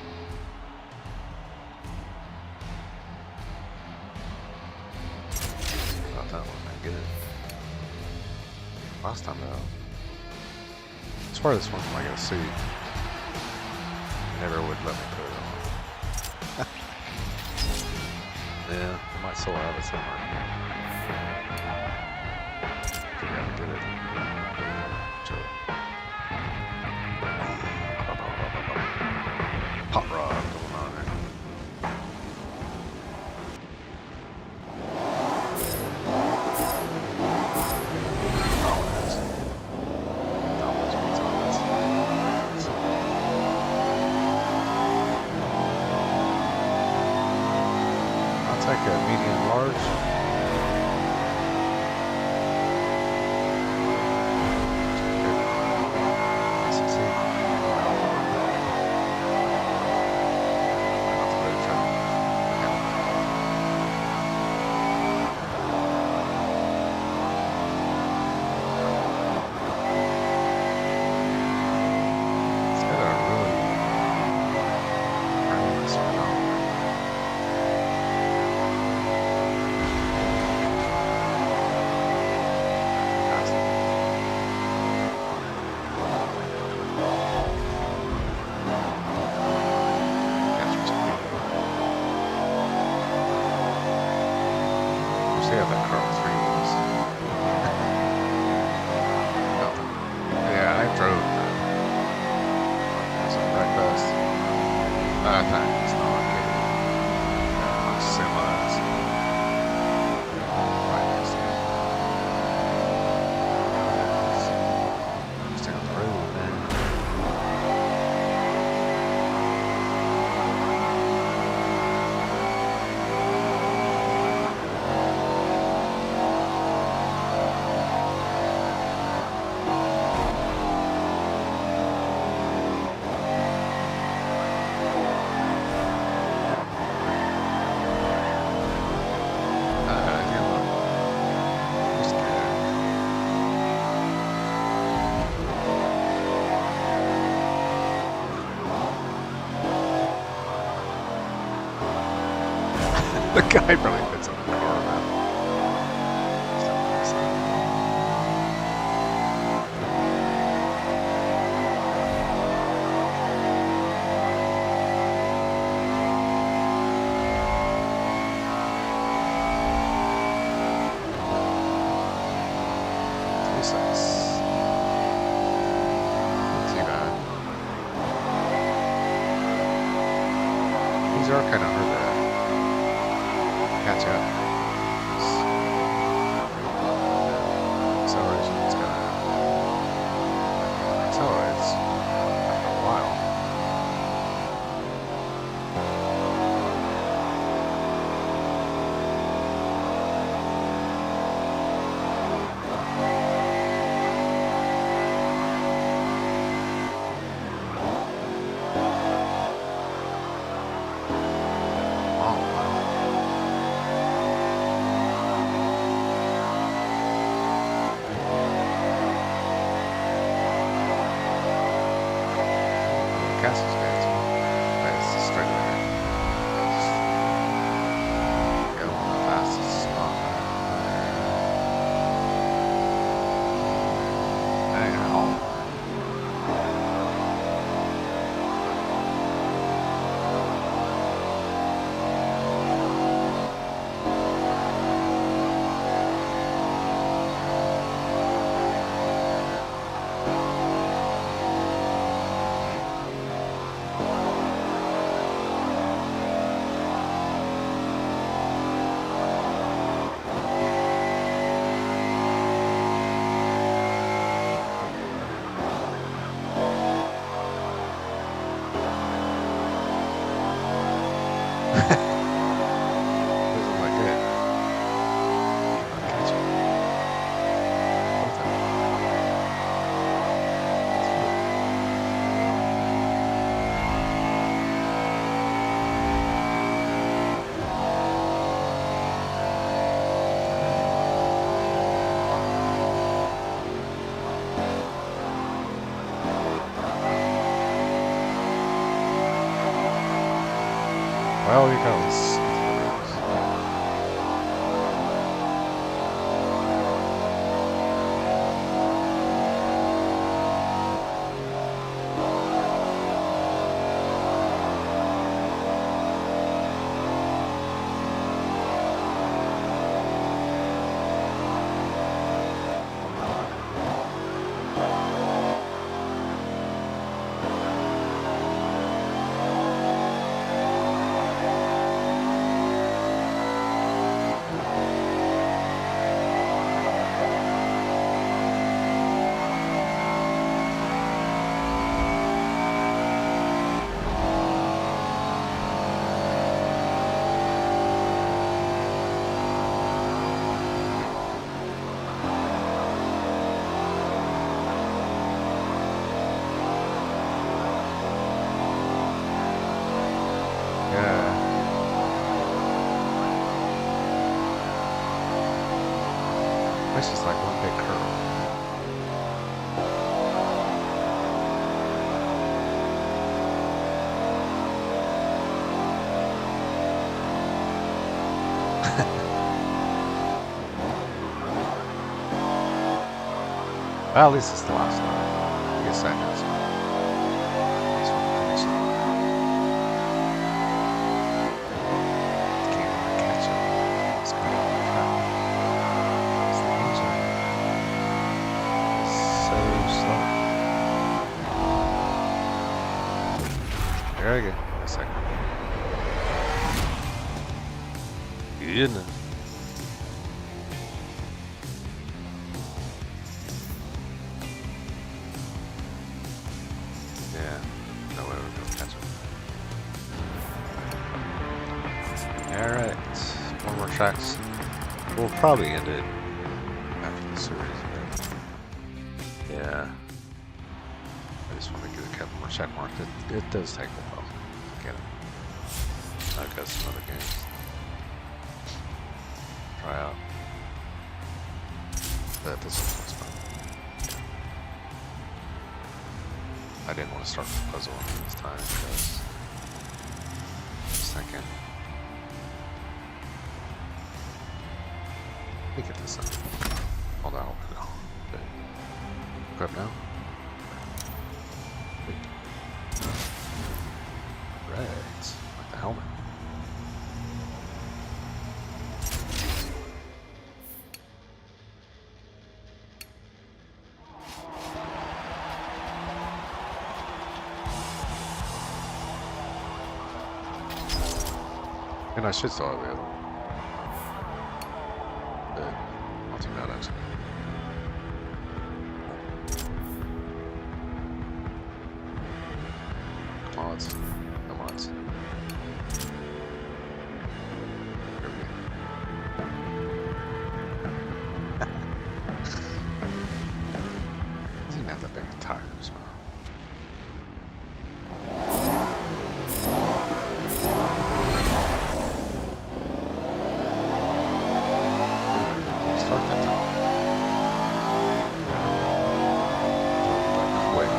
Thought that wasn't good. Last time though. As far as this one, I gotta see. Never would let me put it on. Yeah, I might still have it somewhere. Figure out to get it. Chill. Hot rod going on there. I'll take a medium large. He probably fits in the car, man. These are kind of hard to catch up. Acceleration is kind of accelerates after a while. Castle's fancy. Nice, straight there. Go on the fastest spot. Ow. Well, he goes. It's just like one big curve. Well, at least it's the last one. I guess that is. This one finished. Can't even catch it. It's going on the track. It's the engine. It's so slow. There I go. A second. Goodness. Yeah, no way we're gonna catch him. Alright, one more tracks. We'll probably end it after the series, but yeah. I just want to get a couple more check marks. It does take a while to get it. I've got some other games. Try out. But this one was fun. I didn't want to start the puzzle this time because I was thinking Let me get this up. Hold on. No. Okay. Hook up now. Right. Like the helmet. And I should still have the other one. But not too bad, actually. Mods. No mods. There we go. Doesn't even have that big of tires, man. Start that time. Quick.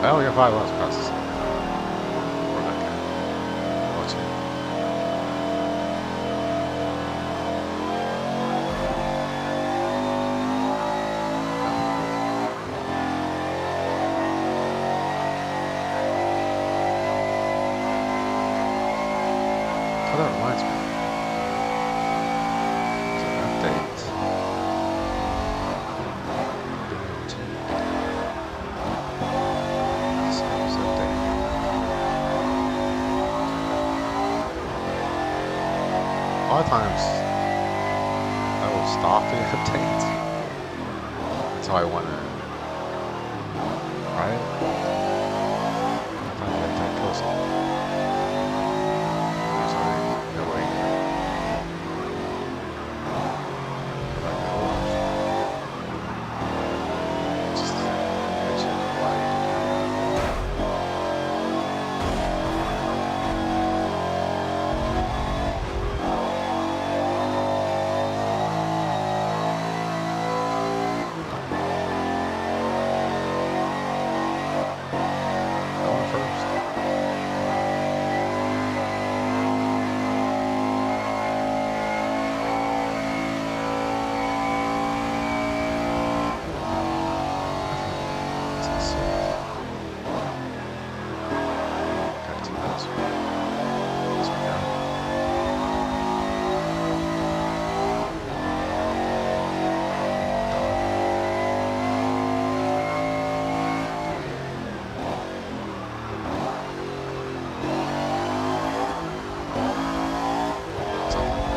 Well, we got 5 laps across this. We're back in. Watch it. Oh, that reminds me. There's an update. Series update. A lot of times I will stop the update until I want to try it. Sometimes I try to kill something. There's already no way to like the orange. Just catch it light. Going first. That's it. Got 2 minutes. Yes, we got it. Something.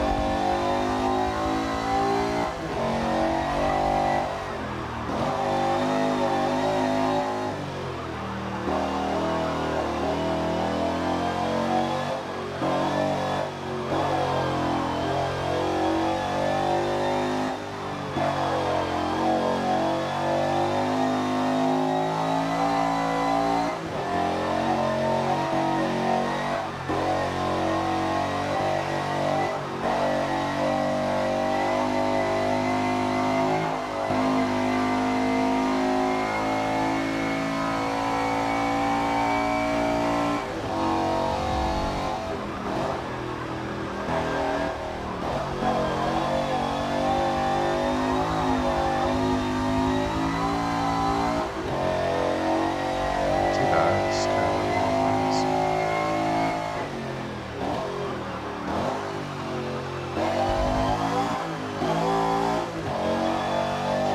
Too bad. It's kind of a long race.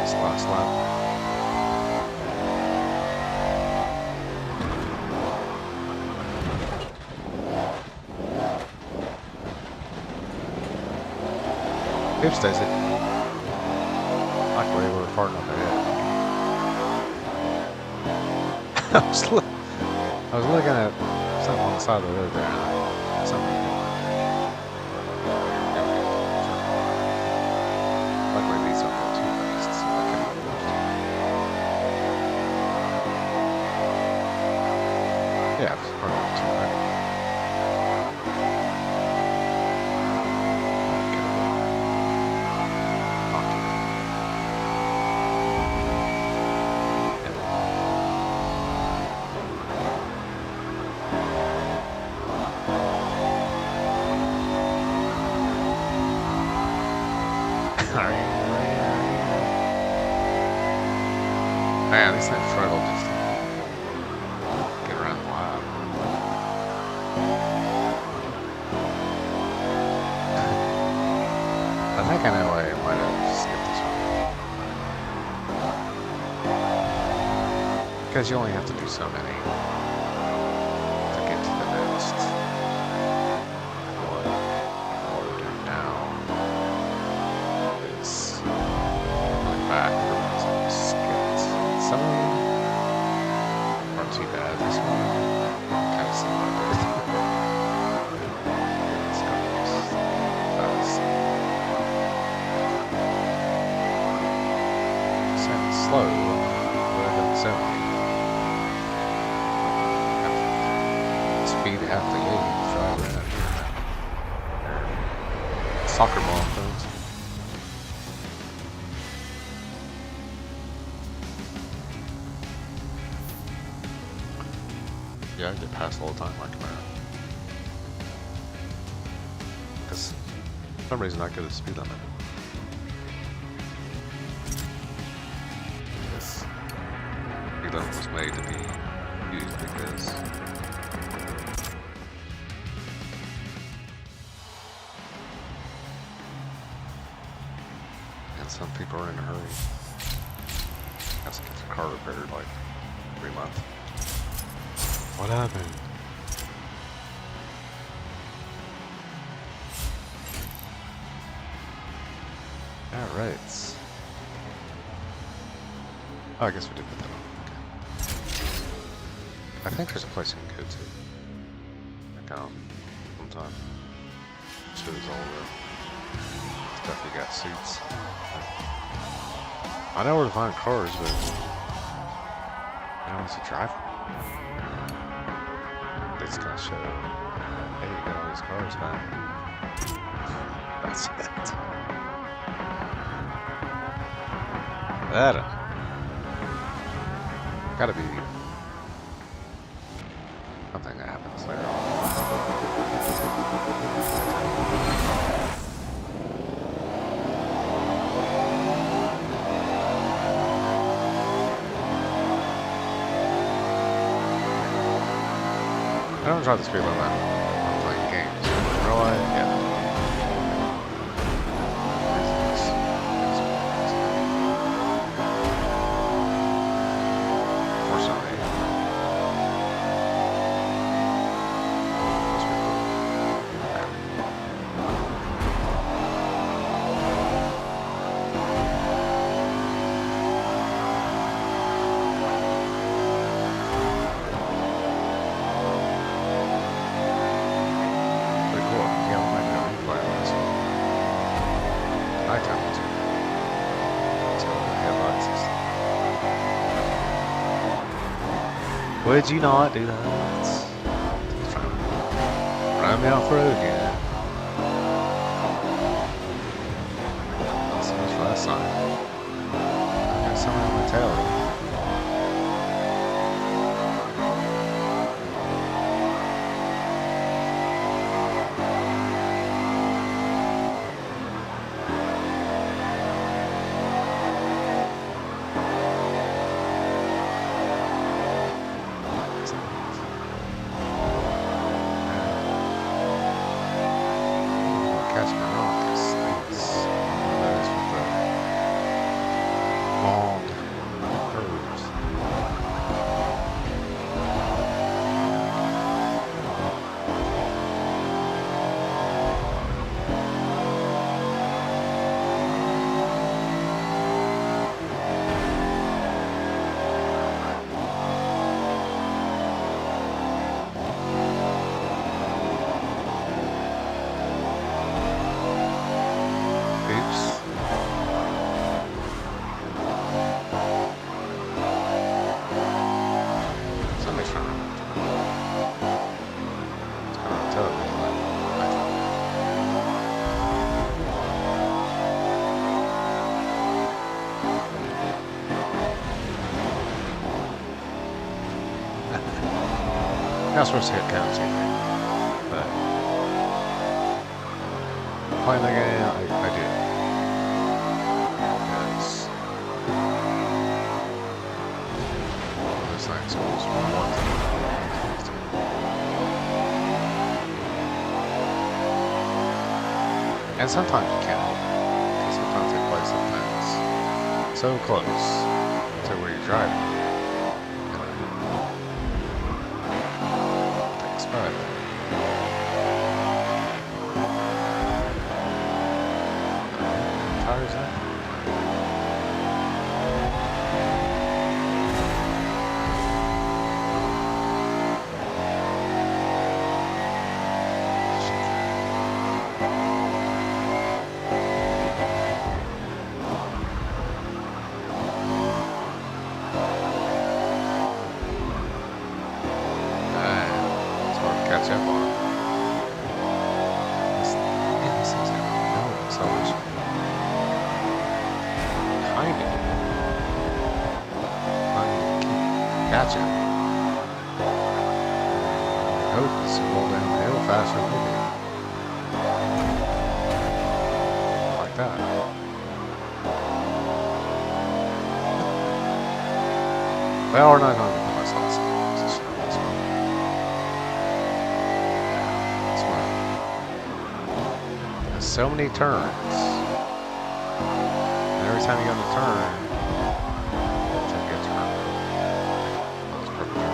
This last lap. Here stays it. Like where we were farting up ahead. I was looking at something on the side of the road there. And something was going on there. There we go. Circle line. Luckily, these don't go too fast, so I can move. Yeah, it's probably too high. Man, these things struggle just to get around the line. I think I know why I might have skipped this one. Because you only have to do so many to get to the next one. What we're doing now is going back for the ones that we skipped. Some of them aren't too bad. This one kind of similar. It's got this fast. Sounds slow, but it doesn't sound like speed half the game. Drive around here. Soccer ball things. Yeah, I get past all the time like that. Because for some reason I get a speed limit. This speed limit was made to be used because some people are in a hurry. Has to get their car repaired like every month. What happened? Alright. Oh, I guess we did put that on. Okay. I think there's a place you can go to. Check out sometime. Shows all the stuff you got, suits. I know where to find cars, but I don't want to drive them. They just kind of show, hey, you got all these cars now. That's it. That gotta be something that happens later on. I don't drive the speed limit when I'm playing games. Really? Yeah. Fortunately. That's pretty cool. Would you not do that? He's trying to run me off road again. Not so much last time. I got something on my tail. Catch my rock. It's one of those with the not supposed to hit count anything, but playing the game, I did. Because this thing goes from one to the next. And sometimes you can't help it, because sometimes they play some things so close to where you're driving. Takes five. Tires in. Catch up on. This seems to have no acceleration. Kind of. Keep catching. I hope it's roll down the hill faster than we do. Like that. Well, we're not going to become a sauce. So many turns. And every time you go to turn, take a turn. That was perfect.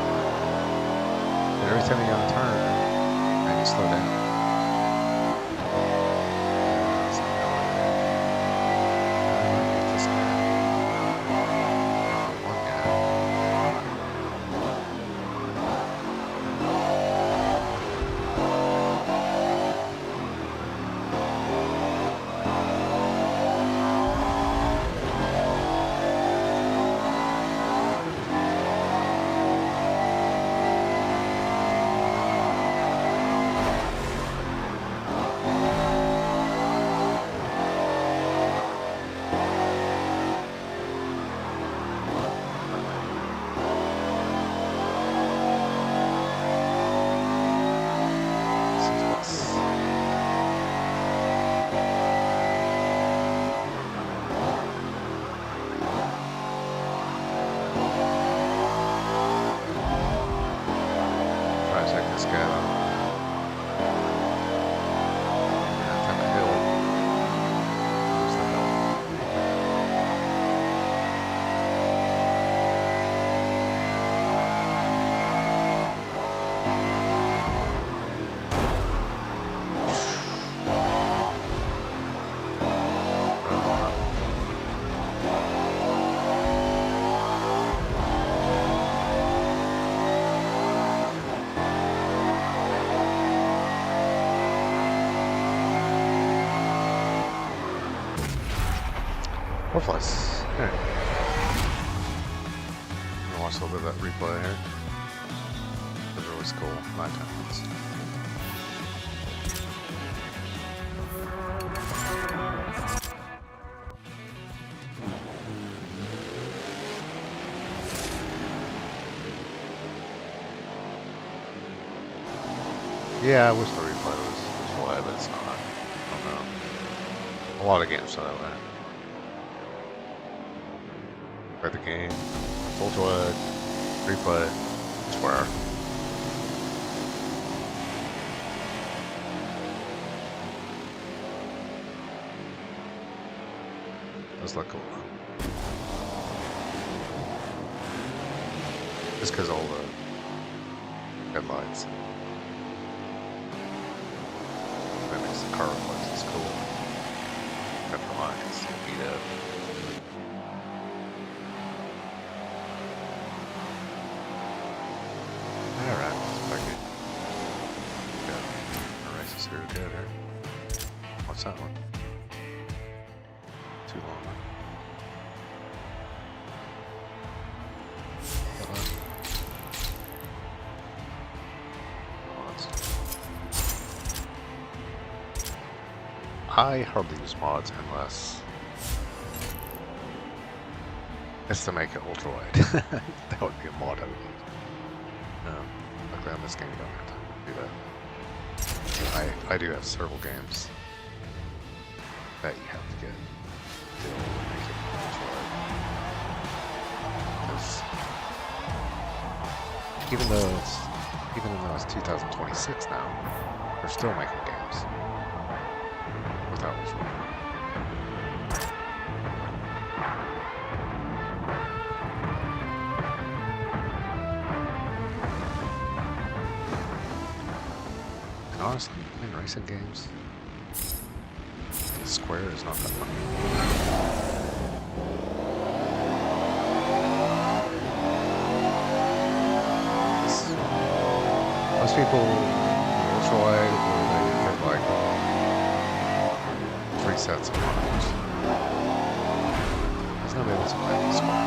And every time you go to turn, and you slow down. This guy. One guy. This guy on that type of hill. There's the hill. Worthless. Alright. I'm gonna watch a little bit of that replay here. It was always cool. 9 times. Yeah, I wish the replay was live, but it's not. I don't know. A lot of games are that way. Play the game, full wide, replay, swear. Does look cool. Just because all the headlights. That makes the car reflexes cool. Except for mine, it's beat up. Alright, let's back it. Got a race is here to go here. What's that one? Too long. I hardly use mods unless it's to make it ultra wide. That would be a mod I would use. Luckily on this game you don't have to do that. I do have several games that you have to get to make it enjoyable. Because even though it's 2026 now, they're still making games without this rule. And honestly, playing racing games, Square is not that fun. Most people enjoy it or they get like 3 sets of models. There's nobody wants to play this Square.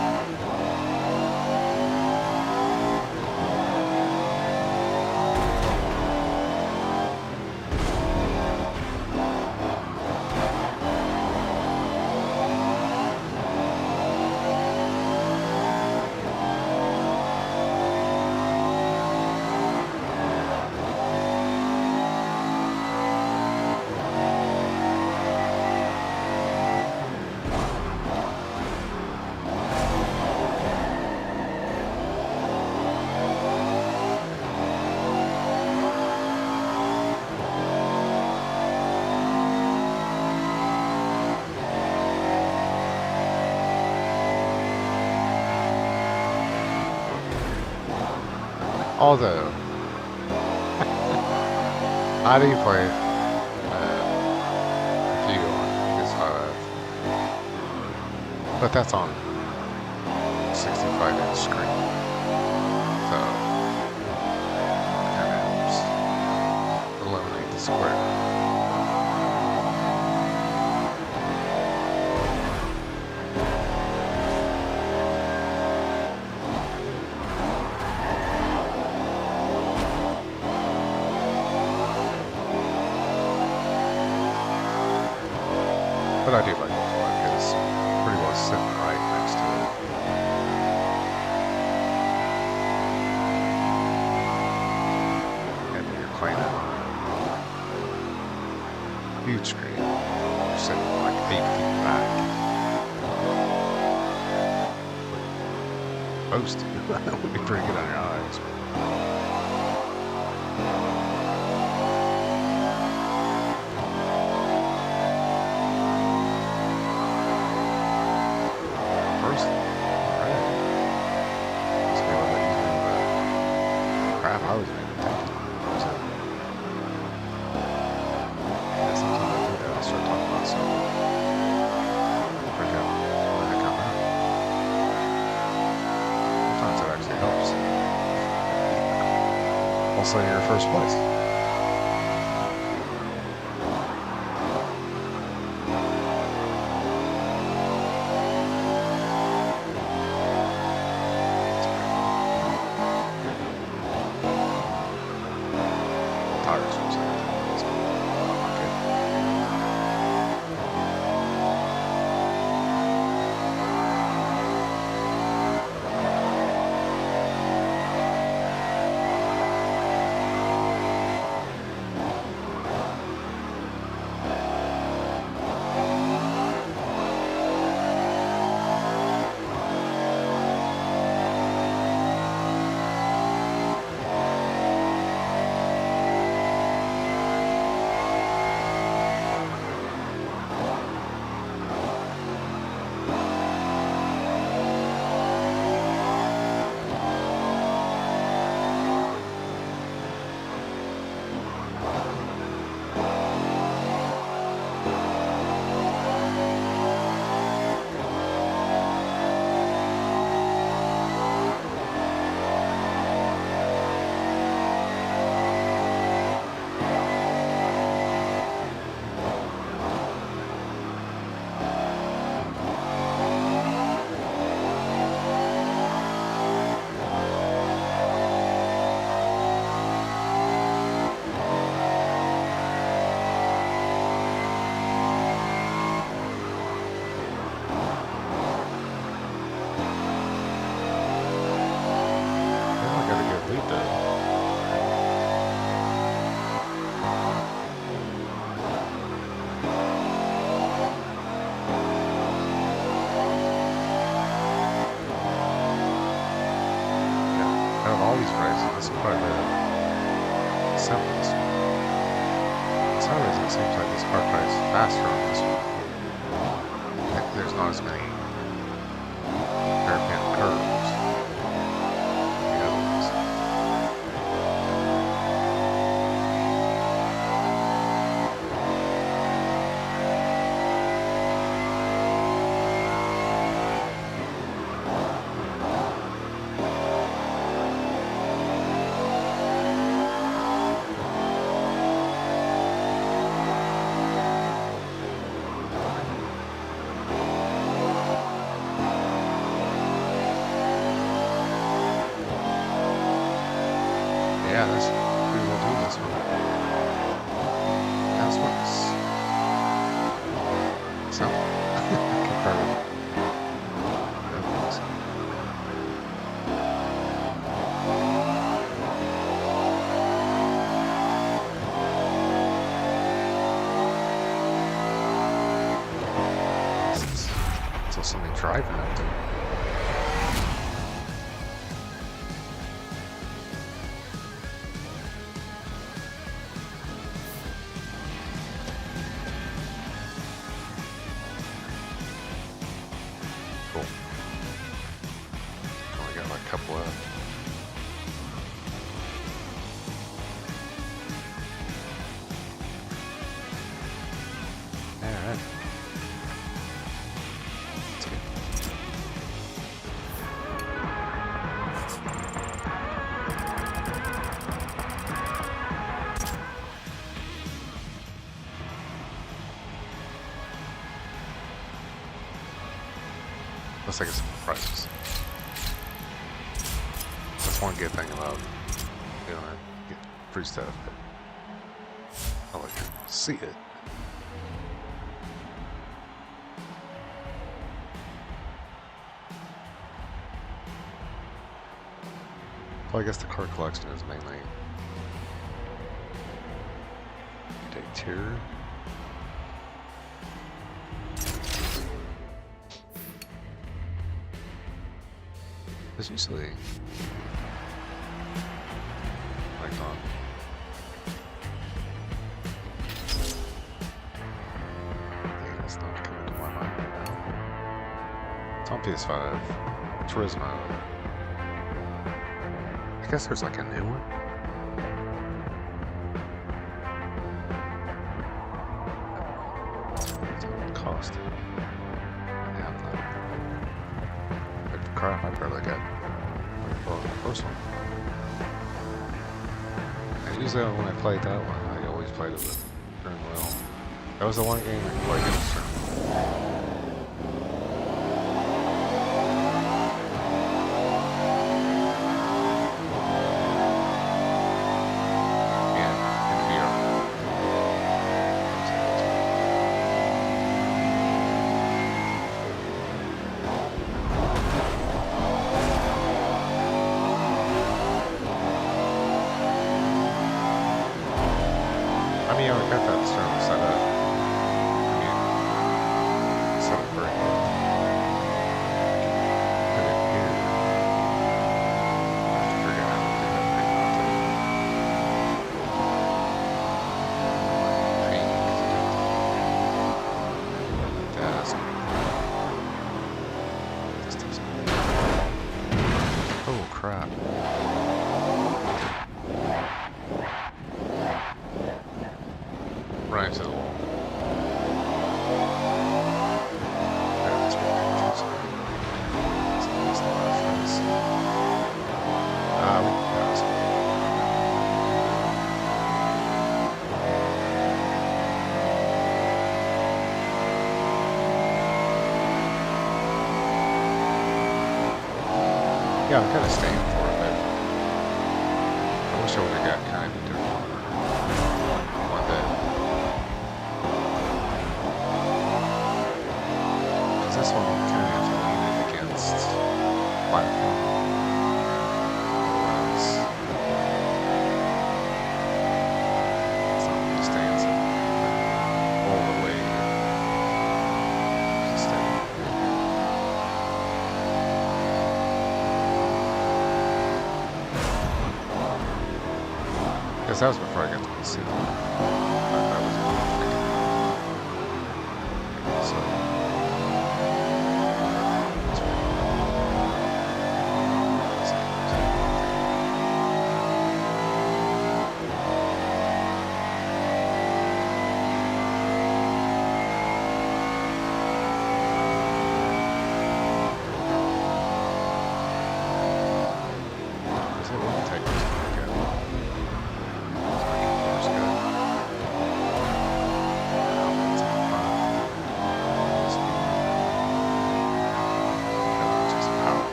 Although, how do you play if you go on PS5? But that's on 65-inch screen, so kind of helps eliminate the square. But I do like it because it's pretty well sitting right next to it. And when you're playing it on a huge screen, you're sitting like 8 feet back. Most that would be pretty good on your eyes. Crap, I was even thinking. So, yeah, sometimes I do that. I start talking about something. Forget what the heck I'm at. Sometimes it actually helps. Also, you're first place. Tires or something. quite a bit of simplest one. For some reason, it seems like this car drives faster on this one. Like there's not as many hairpin curves. The other ones. Yeah, this we will do this one. This one's simple compared to the other ones. Until somebody driving up there. Cool. Only got like a couple left. Alright. Let's go. Let's take some prizes. That's one good thing about doing it. Get free stuff. I'll let you see it. Well, I guess the car collection is mainly day tier. There's usually like on it's not coming to my mind right now. It's on PS5. Turismo. I guess there's like a new one. What's it cost? Yeah, like the crap I barely got. Well, the first one. And usually when I played that one, I always played it with turn well. That was the one game I played it with turn. I mean, I got that stern set up. I mean, set up very well. Put it here. I have to figure out how to do that thing out there. Paint. Desk. This doesn't. Oh, crap. Right to the wall. That's what it's the last face. We can pass. Yeah, I'm kind of staying for it, but I wish I would have got kind of different one day. This one kind of have to lean it against platform. Otherwise, it's not going to stand all the way. Steady. Because that was before I got to PC. I was so.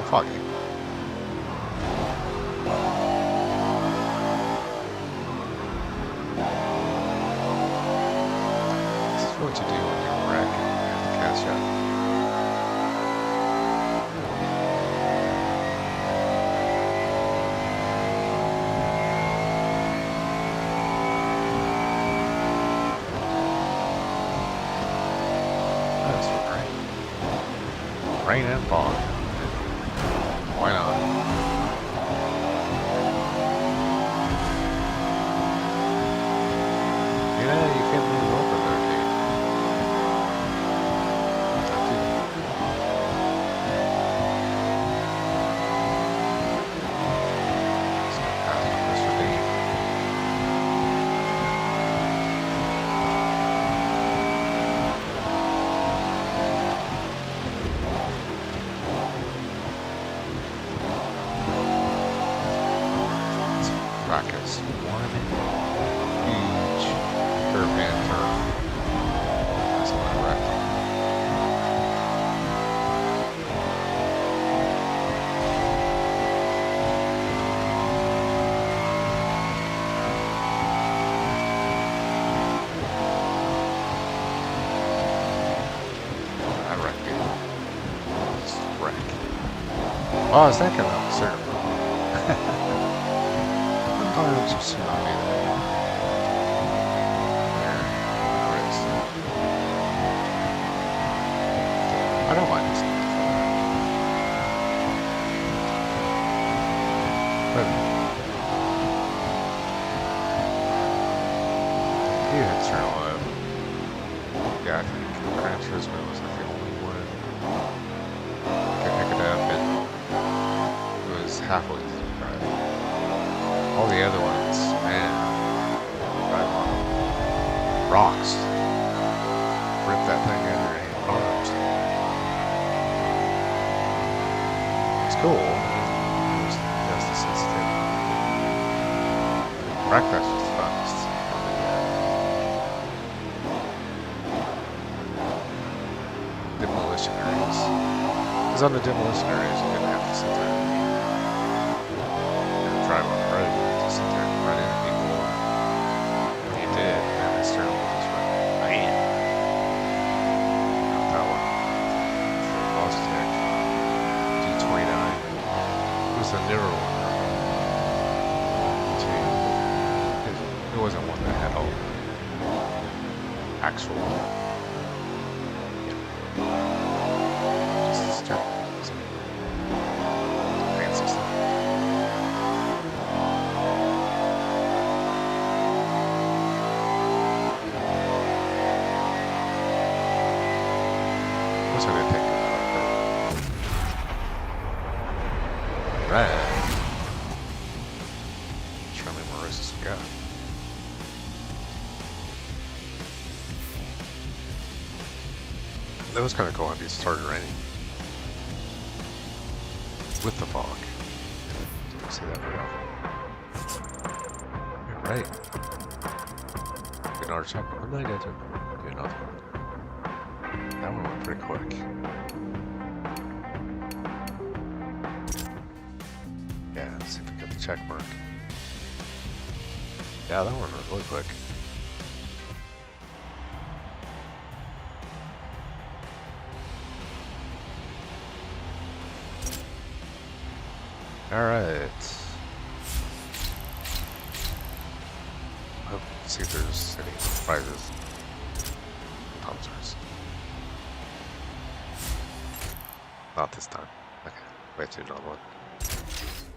Foggy. This is what you do when you're wreck and you have to catch up. That's for rain. Rain and fog. Why not? Yeah, you can't move over there, dude. Just gonna pass on Mr. D. Rockets. One huge curve and turn. That's a lot of wreck. I wrecked it. Just wreck. Oh, is that coming up? Sir. Sometimes you see not be there. There is. I don't mind this. But you had to turn on. Yeah, I think Gran Turismo was like the only one I could pick it up, and it was halfway through the drive. All the other ones, man, drive on rocks. Rip that thing out of your arms. It's cool. It's just the sensitivity. Practice was the funnest. Demolition areas. Because on the demolition areas, you didn't have to sit there and drive on the road. Sit there and run into people. When you did, man, this turn was just like, bam. Not that one. Logitech G29. It was a newer one. It wasn't one that had all actual. Just steering. Fancy stuff. What's I gonna take right. Show me more races we got. That was kind of cool after it started raining. With the fog. Don't see that very often. You're right. Good another check. What did I get to? Do another one. That one went pretty quick. Yeah, let's see if we get the check mark. Yeah, that one went really quick. Alright. See if there's any prizes. Concerts. Not this time. Okay, we have to do another one.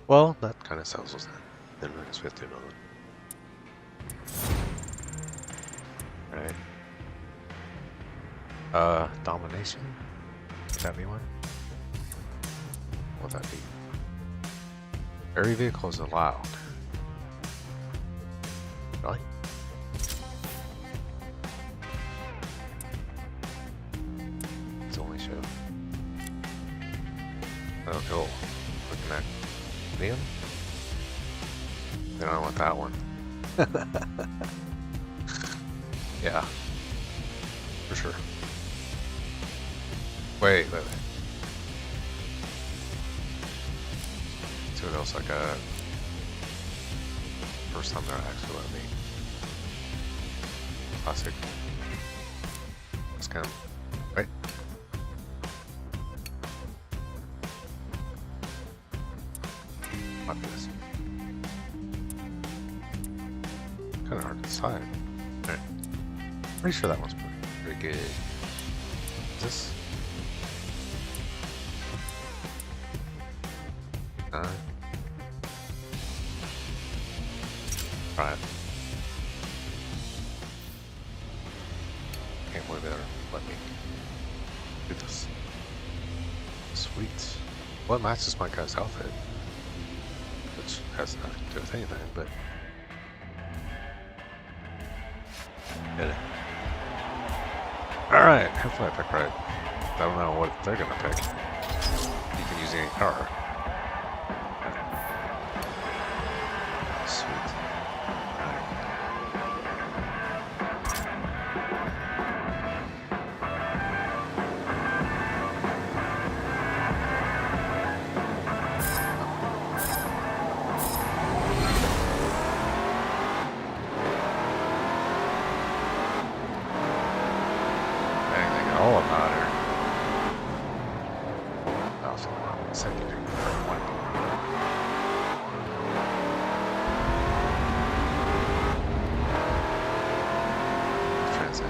Well, that kind of settles that. Then I guess we have to do another one. Alright. Domination? Would that be one? What would that be? Every vehicle is allowed. Really? It's only show. Oh, cool. Looking at Liam? Then I want that one. Yeah. For sure. Wait. See what else I got. First time they're actually let me. Classic. It's kind of. Wait. Like this. Kind of hard to decide. Alright. Pretty sure that one's pretty good. Is this? Try it. Can't believe they're letting me do this. Sweet. What matches my guy's outfit? Which has nothing to do with anything, but. Get it. Alright, hopefully I pick right. I don't know what they're gonna pick. You can use any car. Sweet. All about her. Also, secondary one. Transit.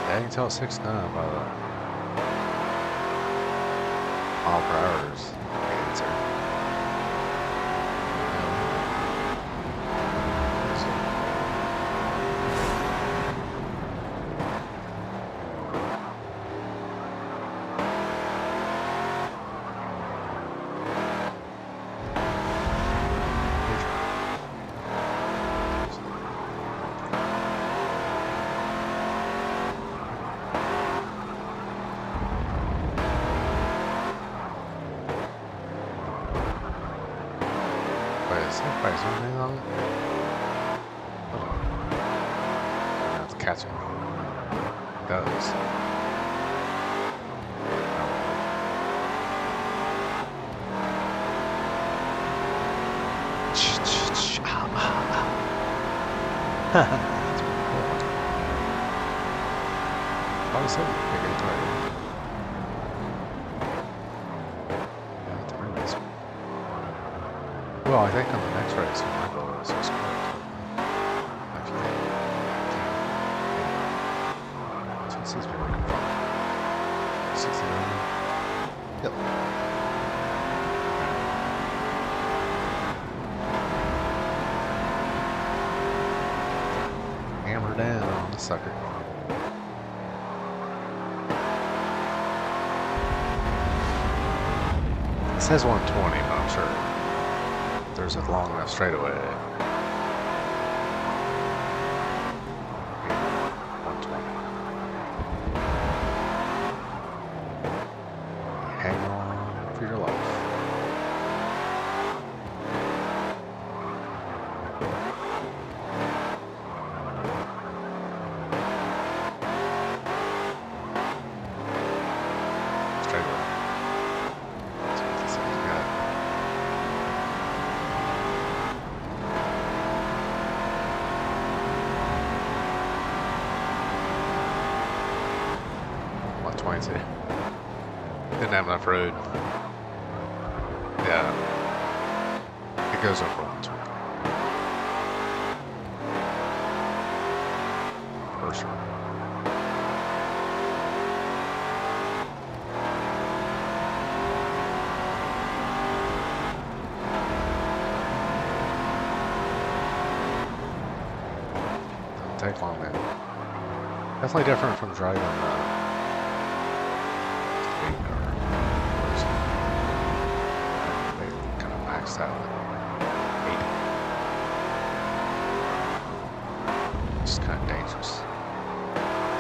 I can tell it's 6'9" by the mile per hour's answer. Is that price anything on it? Hold on. I have to catch it. It does. That's pretty cool. Like I said, you can get it. Yeah, that's pretty nice. Well, I think on the next race, we might go to 6 correct. If you can. So it seems to be working fine. 69. Yep. Hammer down on the sucker. It says 120, but I'm sure. there's a long enough straightaway. 120. Hang on for your life. Straightaway. That's what this thing's got. Didn't have enough road. Yeah. It goes over 120. For sure. Doesn't take long, man. Definitely different from driving maxed out at 80. It's kind of dangerous.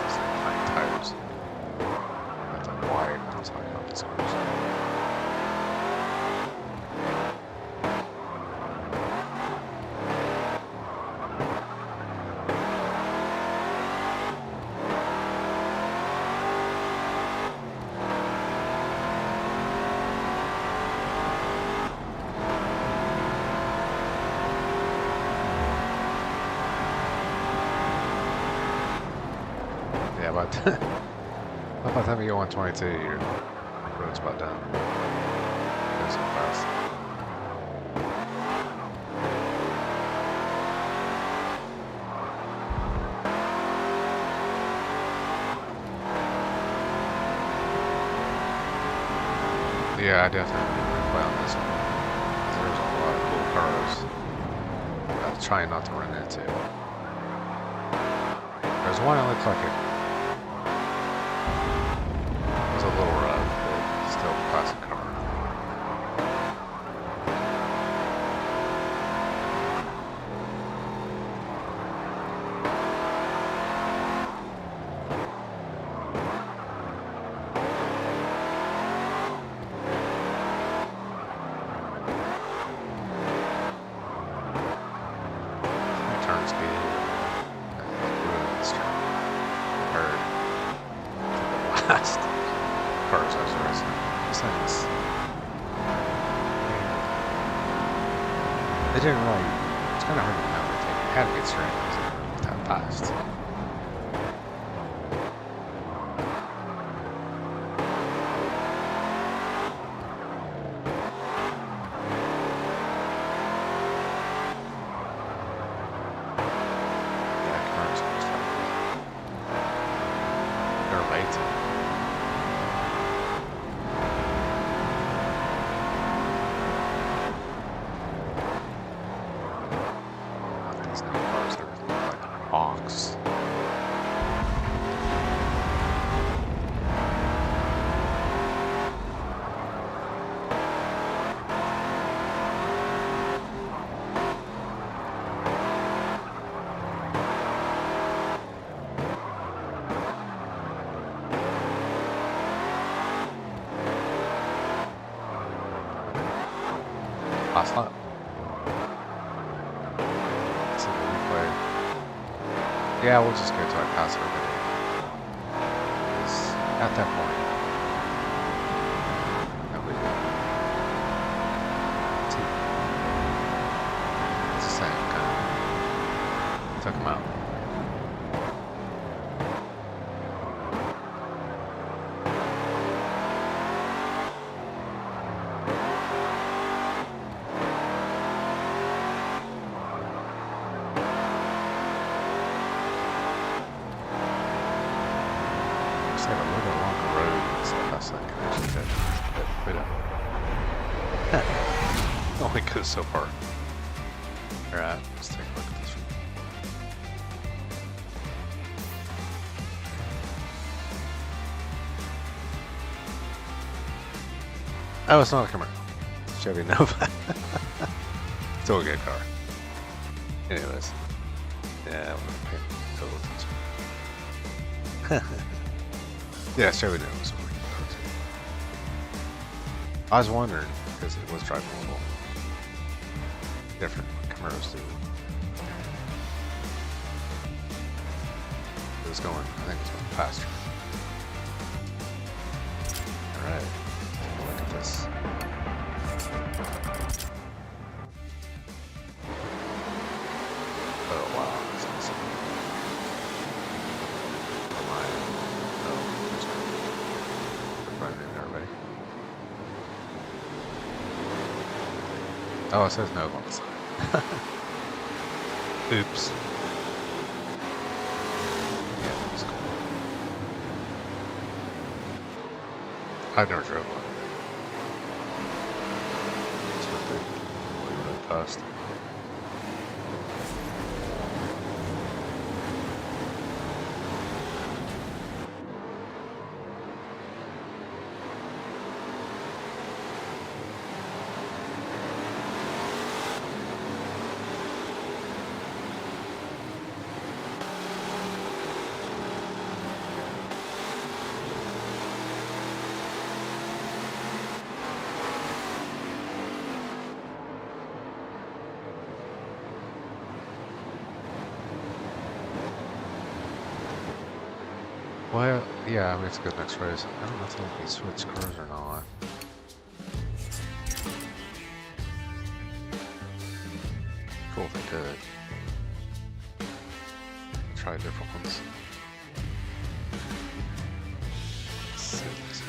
It's like flying tires. That's like wide. I'm talking about these cars. Yeah, but by the time you go 122, your road's about done. Goes so fast. Yeah, I definitely play on this one. There's a lot of cool cars. I'm trying not to run into. There's one that looks like it. It's a little rough, but still a classic car. Turn speed. Last cars I was racing. These things. They didn't really. It's kind of hard to know. They had to get straight because they didn't move that fast. Yeah, cars are just like they're late. These new cars are like hawks. Last lap. See the replay. Yeah, we'll just go to our pass everybody. Because at that point, nobody. It's the same kind of. Took him out. Just have a little bit longer road and stuff. That's like actually good. It only goes so far. Alright, let's take a look at this one. Oh, it's not a Camaro. Chevy Nova. Still a good car. Anyways. Yeah, I'm gonna pay total attention. Yeah, Chevy knew it was a working car too. I was wondering, because it was driving a little different than Camaros do. It was going, I think it was going faster. Alright, take a look at this. Oh wow, that's awesome. Oh my, oh, that's right. Put right in there already. Oh, it says no on the side. Oops. Yeah, that's cool. I've never drove one. It's really fast. Well, yeah, I mean, it's a good next race. I don't know if they switch cars or not. Cool if they did. Try different ones. Let's see what this guy.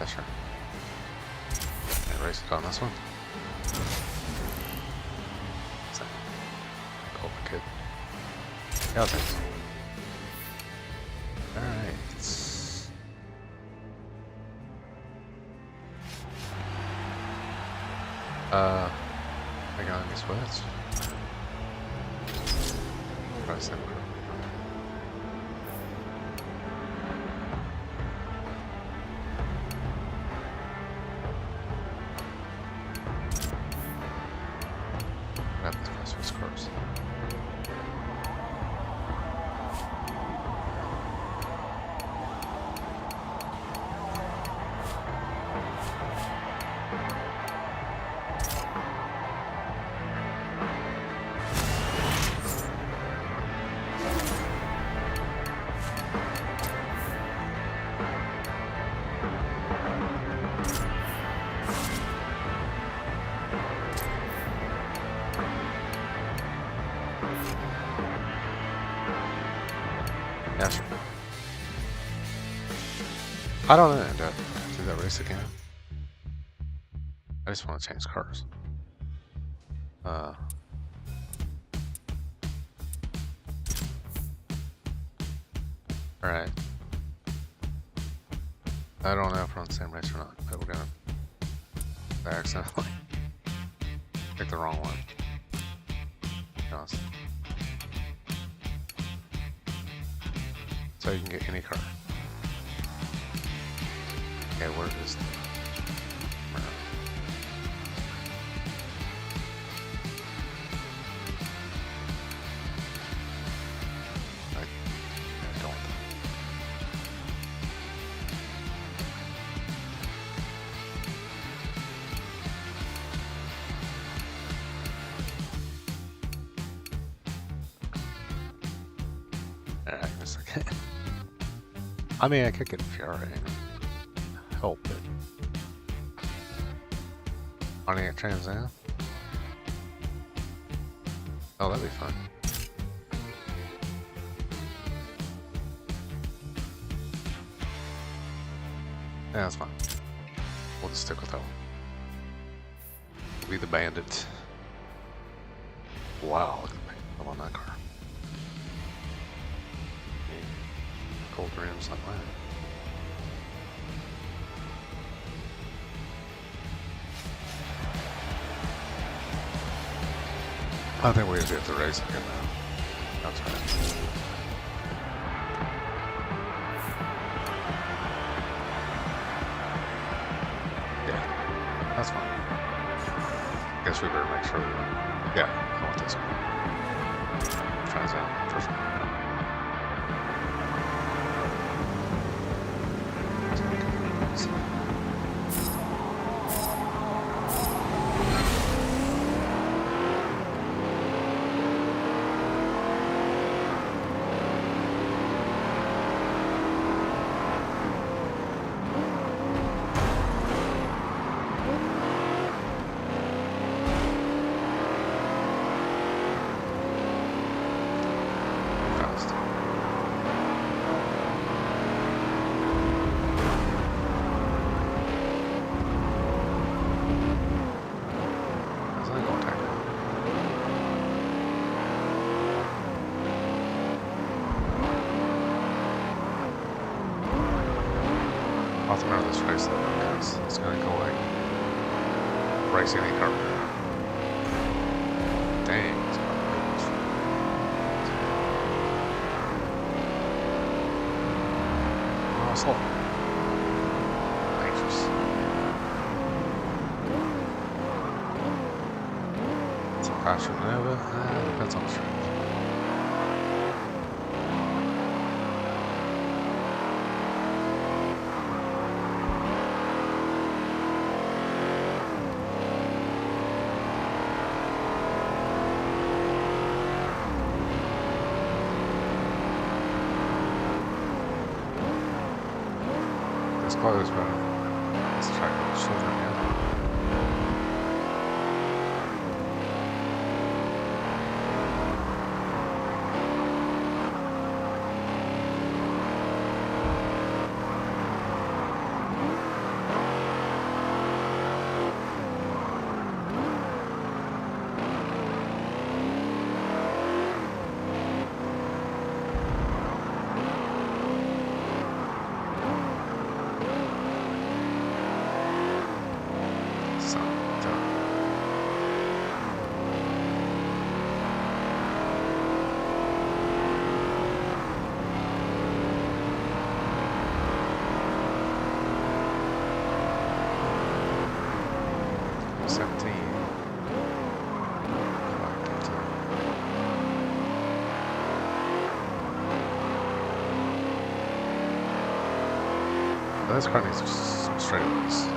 Yeah, sure. And race it on this one. So, cool, kid. Yeah, thanks. Alright. I got any sweats? Try to send it. Cars. Yeah, sure. I don't know. Do that race again. I just want to change cars. Alright. I don't know if we're on the same race or not, but we're gonna accidentally pick the wrong one. Honest. So you can get any car. Okay, where is the... I don't. Alright, a second. I mean, I could get a Ferrari and help it. Running a Trans Am? Oh, that'd be fun. Yeah, that's fine. We'll just stick with that one. Be the bandit. Wow, look at the paint on that car. Yeah. Gold rims like that. I think we have to race again now. That's right. Yeah, that's fine. Guess we better make sure we run. Yeah, I want this one. Tries out first one. I'll remember this race though, because it's gonna go like racing any car. Dang, it's about to go this. Oh, slow. Anxious. It's faster than ever. Depends on the stretch. Close, but let's try to go slower again. This car needs some straightaways.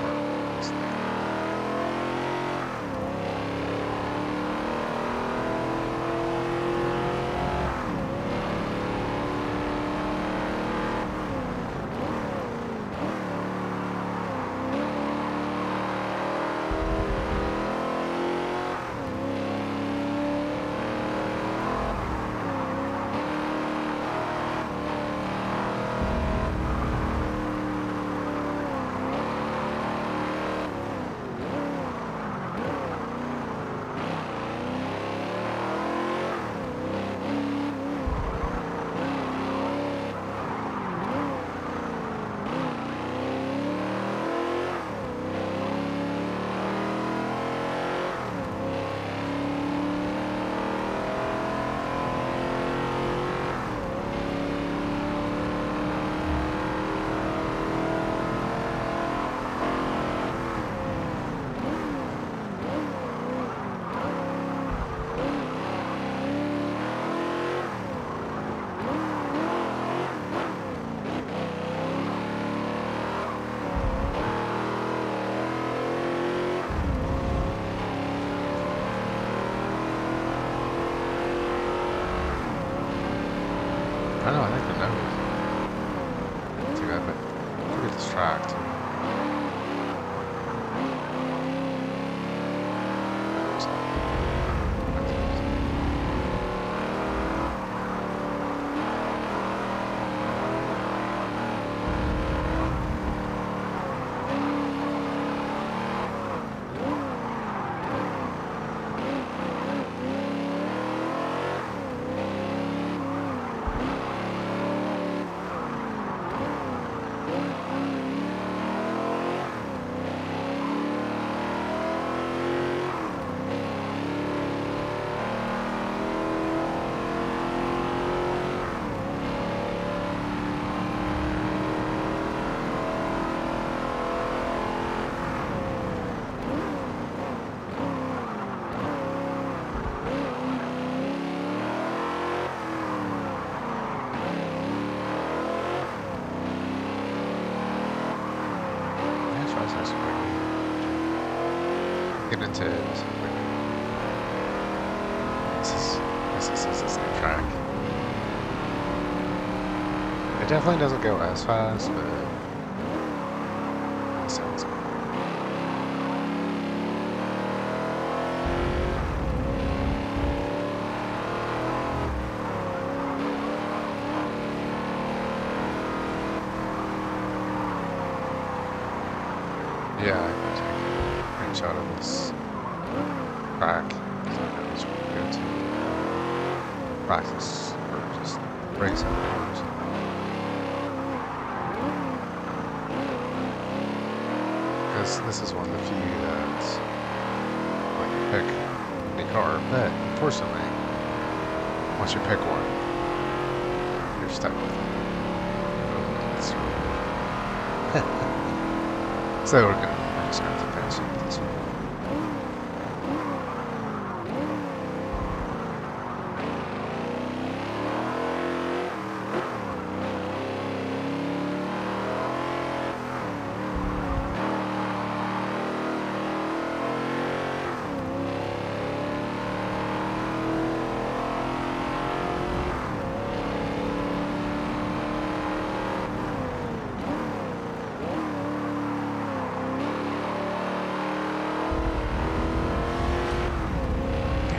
get into it. This is this new track. It definitely doesn't go as fast, but it sounds good. Yeah, I can take a screenshot of this track because I know it's really good to practice or just race on cars. Because this is one of the few that like you pick any car, but unfortunately, once you pick one, you're stuck with it. It's really so we're just going to finish it with this one.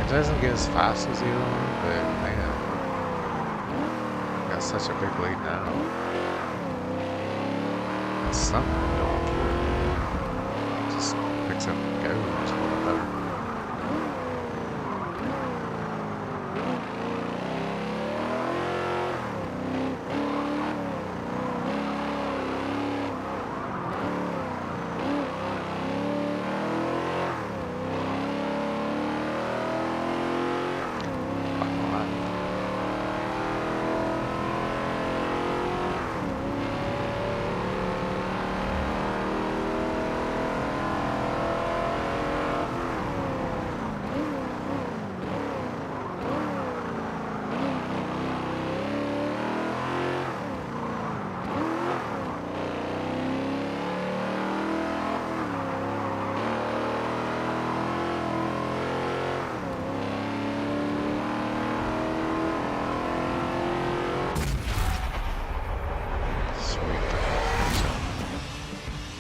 It doesn't get as fast as the other one, but man, got such a big lead now. It's something going for it. Just picks up and goes a little better.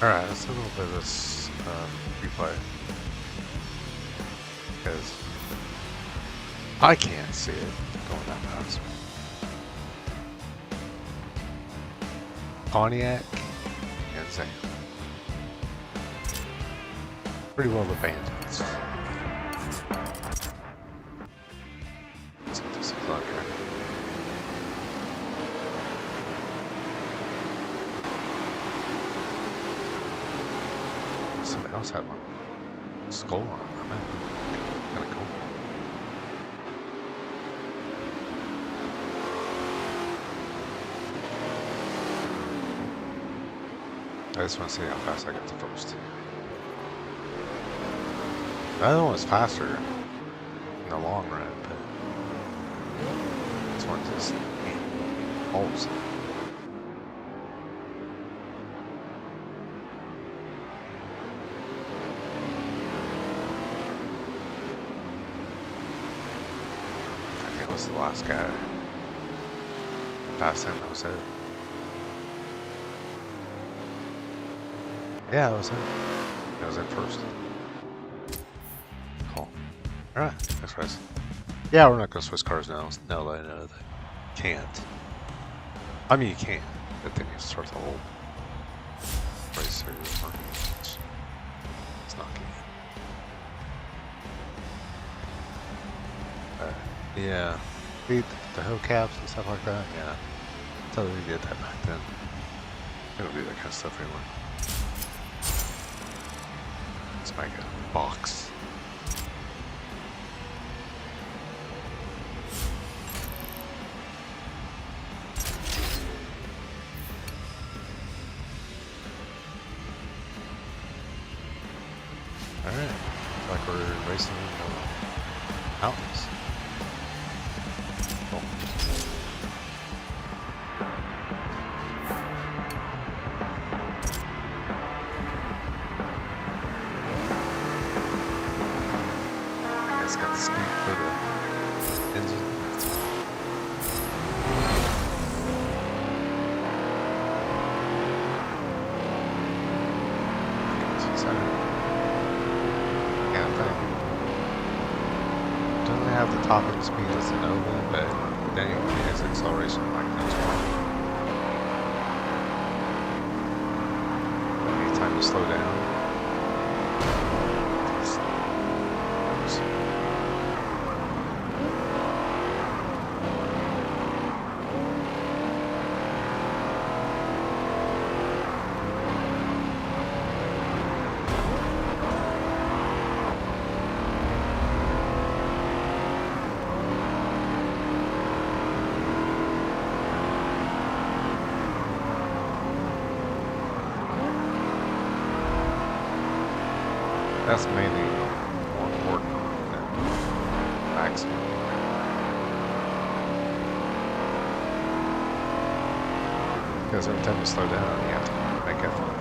Alright, let's do a little bit of this replay. Because I can't see it going that fast. Pontiac and Zane. Pretty well the bandits. Let's get this clock right. Somebody else had one skull on it, man. Kind of cool. I just want to see how fast I got the first two. The other one was faster in the long run, but this one just holds. Was the last guy. Past him, that was it. Yeah, that was it. That was it first. Cool. Alright, next race. Yeah, we're not going to switch cars now that I know that can't. I mean, you can, but then you start the whole race series. It's not good. Yeah, the hill caps and stuff like that, yeah. Totally did that back then. They don't do that kind of stuff anymore. Let's make a box. Alright, looks like we're racing in the mountains. Cool. it's got the scoop for the engine. Doesn't have the top end speed as the Nova, but dang, it has acceleration like no tomorrow. Anytime you slow down, that's mainly more important than maximum. Because every time you slow down, you have to make effort.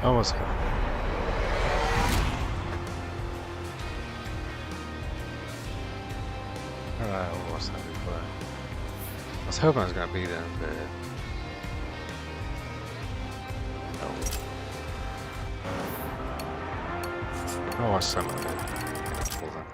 Almost got it. Alright, almost had it, but I was hoping I was gonna beat him, but no. I watched some of it. Hold on.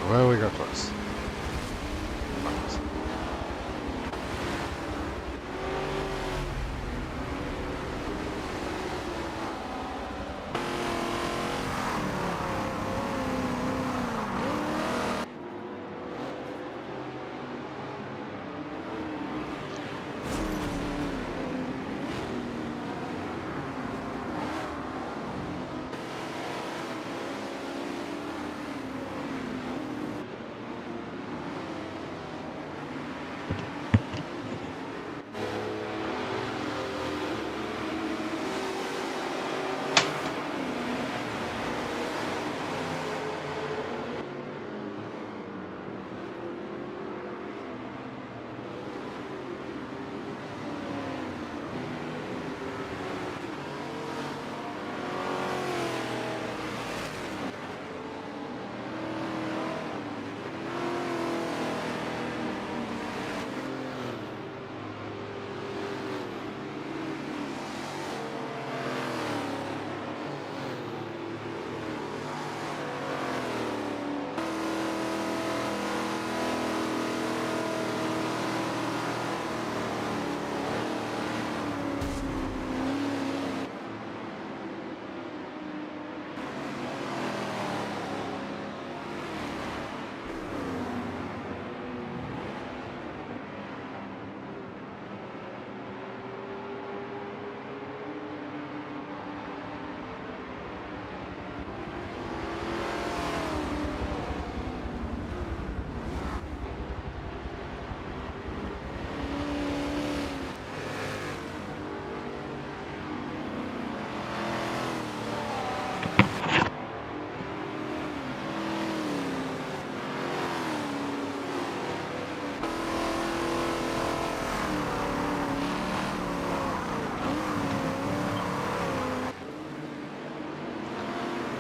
Well, we got close.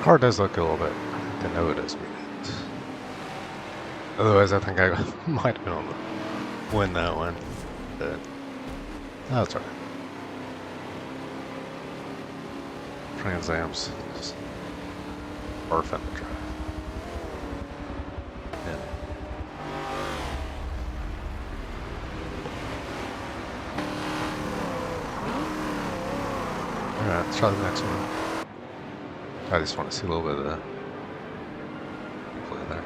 Car does look a little bit to know it is muted. Otherwise, I think I might have been able to win that one. But that's alright. Trans Am's just barfing to drive. Yeah. Alright, let's try the next one. I just want to see a little bit of the play there.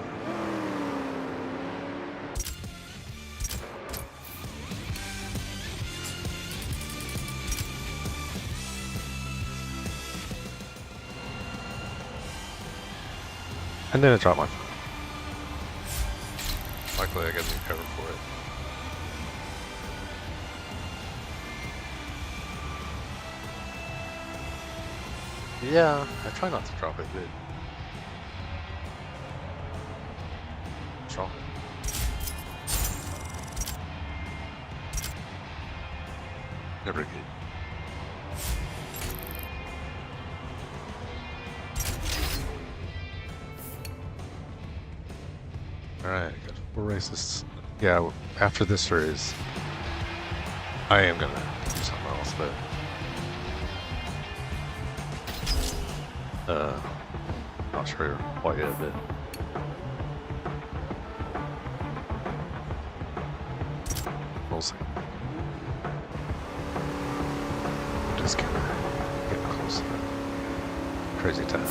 And then I dropped my phone. Luckily I got a new cover for it. Yeah, I try not to drop it, but drop it. Never good. Alright, I got 4 races. Yeah, after this race, I am gonna do something else, but not sure what yet, but we'll see. I'm just kind of getting close to that crazy time.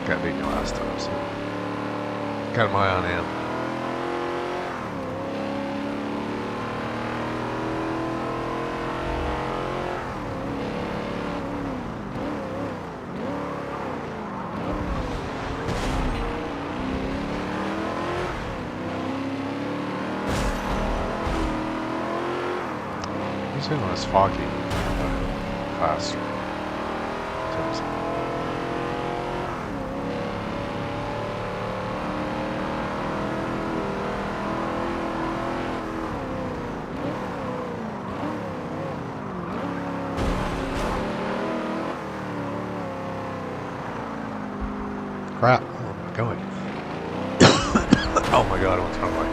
Got beat me last time, so got my eye on him. Usually when it's foggy, faster. Crap, where am I going? Oh my god, I went the wrong way.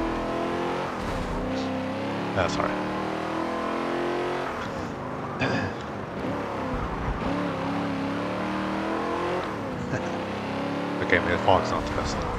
That's alright. Okay, maybe the fog's not the best thing.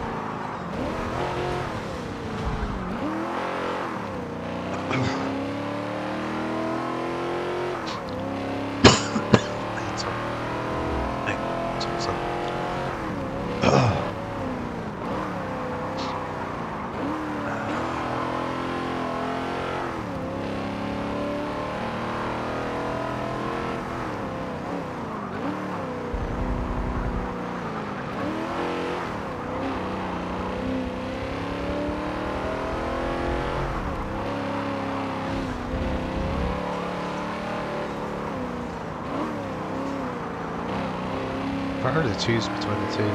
If I were to choose between the two,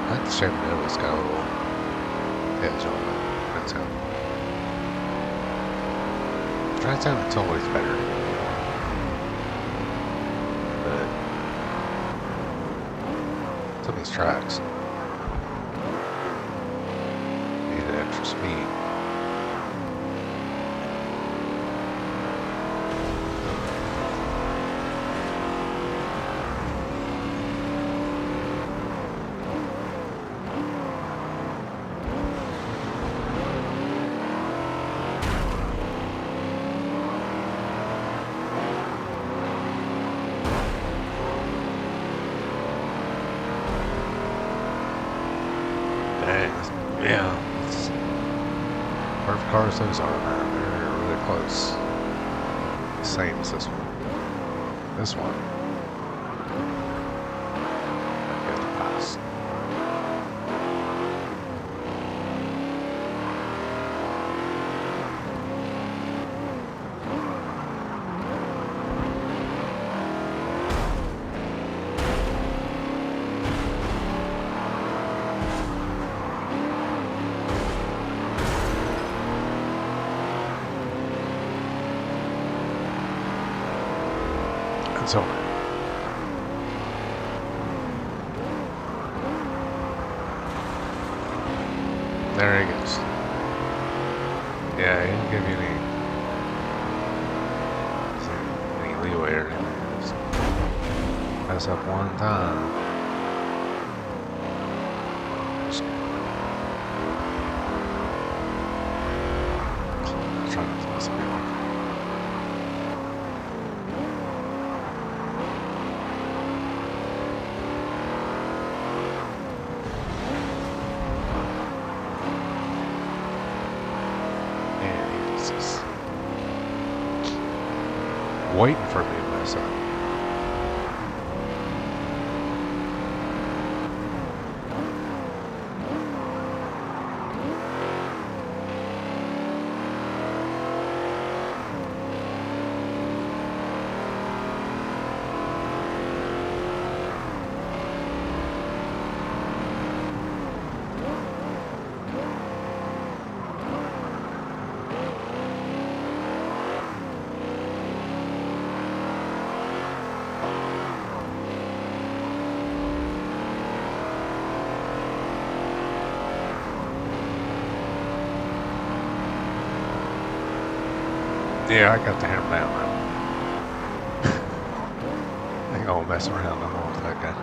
I think the Chevy Nova's got a little edge on the Trans-Am. Trans-Am is always better, but some of these tracks need that extra speed. Yeah, it's perfect cars those are, man. They're really close. Same as this one. This one, I get to pass. So, there he goes. Yeah, he didn't give you any leeway or anything. Just mess up one time. I'm trying to mess up your one. Waiting for me to mess up. Yeah, I got the hammer down now. I ain't gonna mess around no more with that guy.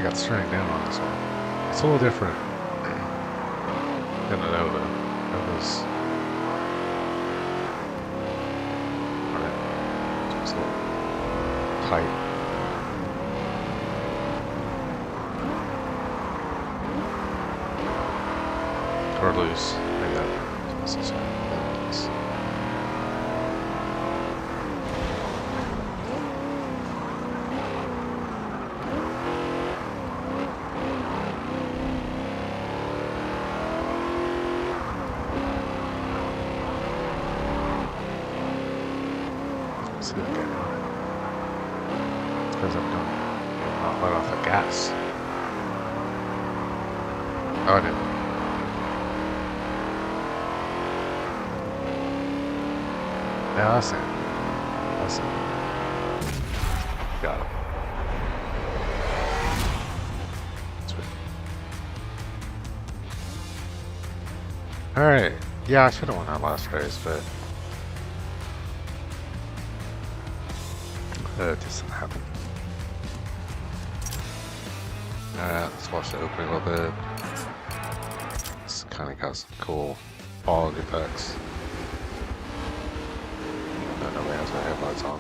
got steering down on this one. It's a little different than the Nova. Nova's it's a little tight. Or loose. Maybe that's this one. See that guy. It's because I'm not let off the gas. Oh, I didn't. Yeah, that's it. That's it. Got it. Sweet. Alright. Yeah, I should have won that last race, but it just didn't happen. Alright, let's watch the opening a little bit. It's kind of got some cool fog effects. Nobody has their headlights on.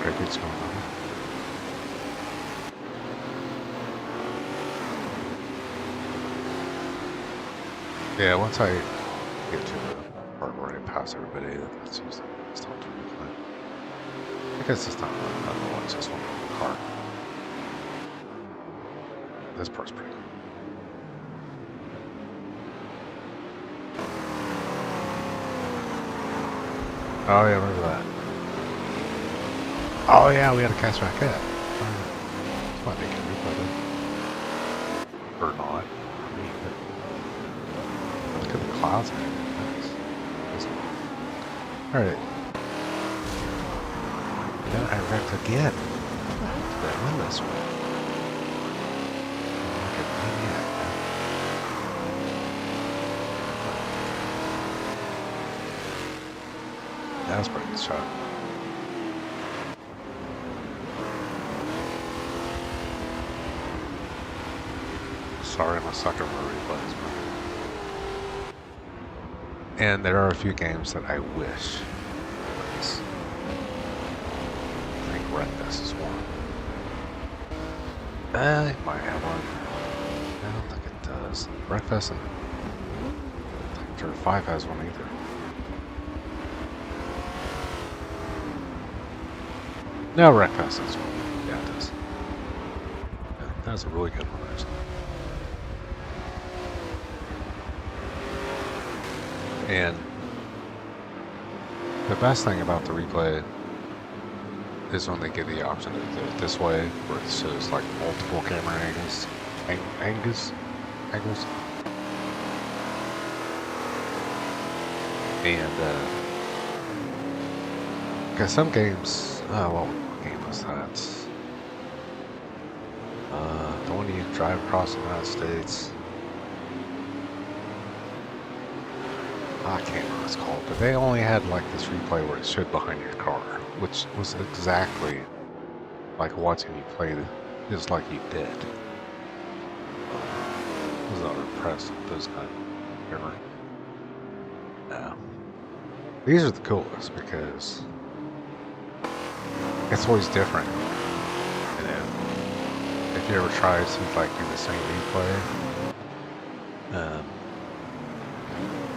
Crickets going on. Yeah, once I get to the part where I pass everybody, that's usually it's not too good. I guess it's not another one, it's just one car. This part's pretty cool. Oh yeah, remember that. Oh yeah, we had a catch back up. This might be good replay then. Or not. Look at the clouds, man. Alright. Then I wrecked again. Did I win this one? Like a maniac, man. That was a pretty good shot. Sorry, I'm a sucker for replays, man. And there are a few games that I wish was. I think Redfest is one. It might have one. I don't think it does. Redfest and I think Dirt 5 has one either. No, Redfest has one. Yeah, it does. Yeah, that's a really good one, actually. And the best thing about the replay is when they give the option to do it this way, where it shows like multiple camera angles. Angles? And, because some games, what game was that? The one you drive across the United States. I can't remember what it's called, but they only had like this replay where it showed behind your car, which was exactly like watching you play just like you did. I was not impressed with those kind of camera. No. These are the coolest because it's always different. You know, if you ever try to like do the same replay,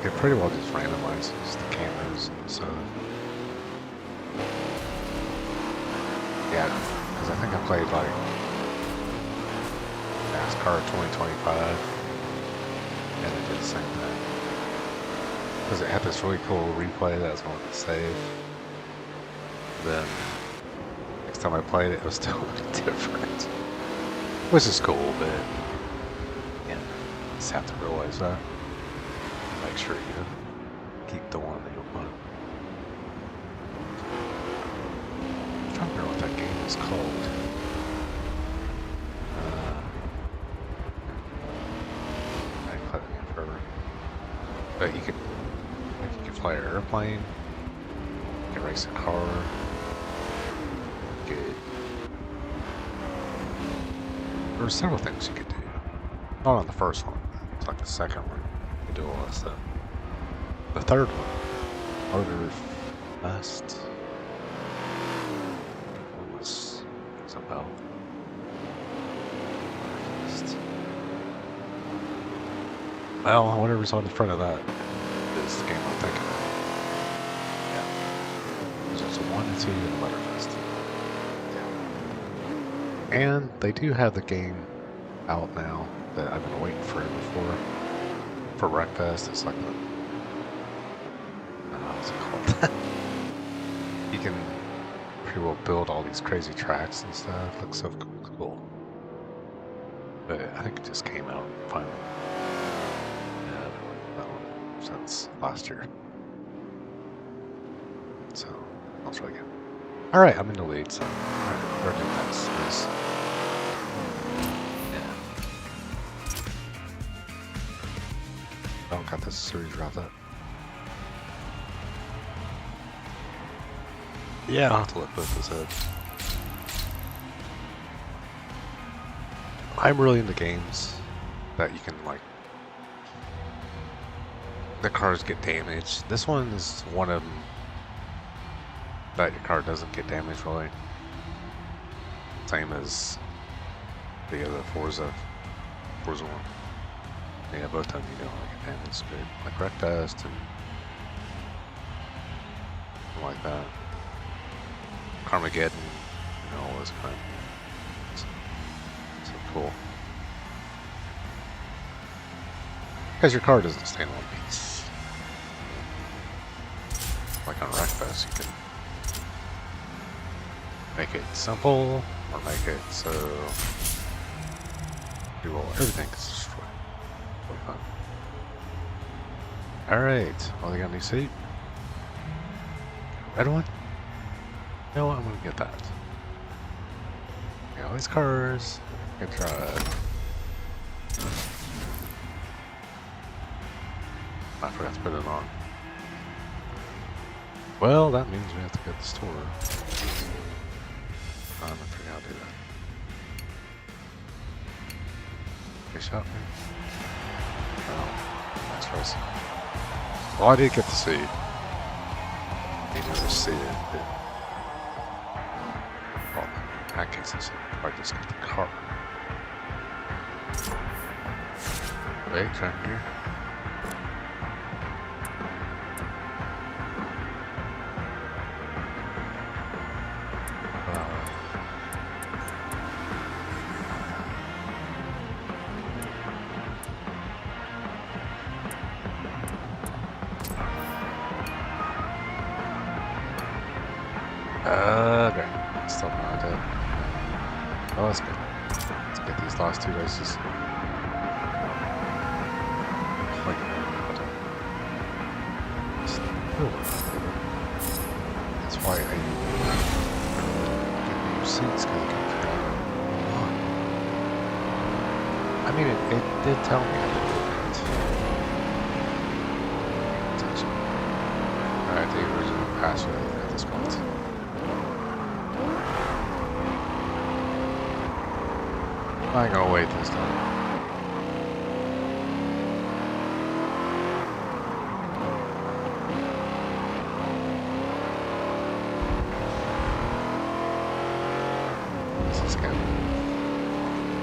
it pretty well just randomizes the cameras and stuff. Yeah, because I think I played like NASCAR 2025 and it did the same thing. Because it had this really cool replay that I was going to save. Then next time I played it, it was totally different. Which is cool, but yeah. just have to realize that. Make sure you keep the one that you want. I'm trying to remember what that game is called. I haven't played it in forever. But you can fly an airplane, you can race a car, you could, there were several things you could do. Not on the first one, it's like the second one. You could do all that stuff. The third one, Motor Fast, what was about? Well, whatever's on the front of that is the game I'm thinking of. Yeah. So it's a 1 and 2 in the Motorfest. Yeah. And they do have the game out now that I've been waiting forever for Wreckfest. It's like the, I don't know what's it called. You can pretty well build all these crazy tracks and stuff. Looks so cool. But I think it just came out finally. Since last year. So, that's really good. Alright, I'm in the lead, so we're doing that. Yeah. Oh, got this series wrapped up. Yeah, I'll have to look both this up. I'm really into games that you can, like, the cars get damaged. This one is one of them that your car doesn't get damaged really. Same as the other Forza one. Yeah, both of them you don't get damaged, but like Wreckfest and like that. Carmageddon, you know, all this kind of so cool. Because your car doesn't stay in one piece. Like on Wreckfest, you can make it simple or make it so everything is destroyed. Really fun. Alright, well, they got a new seat. Red one? You know what? I'm gonna get that. Got all these cars. Good drive. I forgot to put it on. Well, that means we have to go to the store. I forgot to do that. They shot me. Oh, nice race. Well, I did get to see. You never see it. Well, in that case, I just got the car. Wait, trying here. Okay. Still not dead. Oh, that's good. Let's get these last two races. That's why I get new seats, because I can figure out why. I mean, it did tell me I did it. Attention. Alright, the original password at this point. I ain't gonna wait this time. This is good.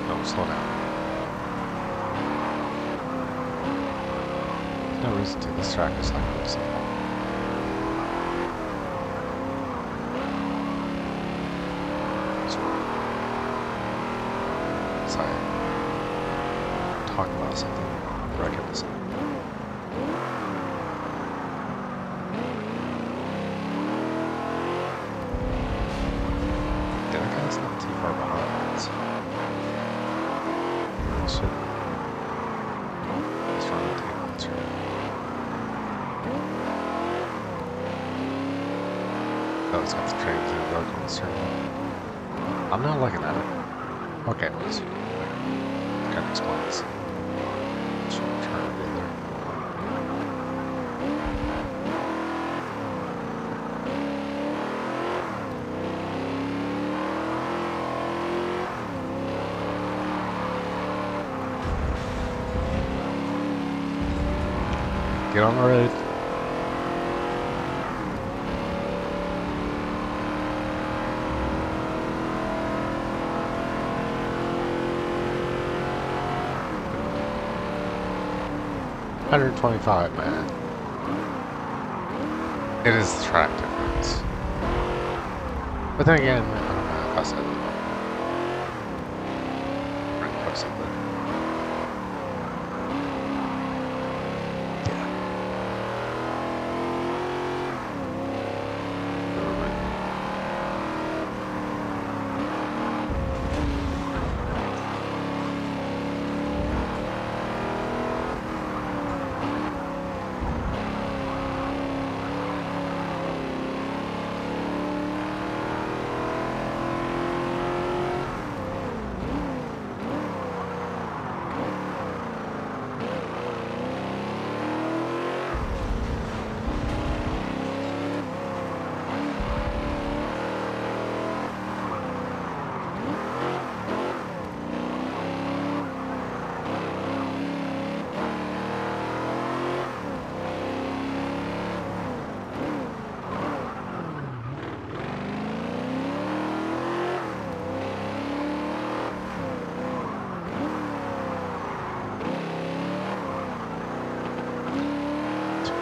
Don't slow down. There's no reason to. This track is like really simple. Talk about something reckless. Yeah, that guy's not too far behind. Shit. Oh, it's got the transient bug on the steering wheel. I'm not looking at it. Okay, let's see. Kind of explains. Short turn either. Get on the road. $125, man. It is the track difference. But then again, I don't know if I said it. Pretty close to it. Yeah.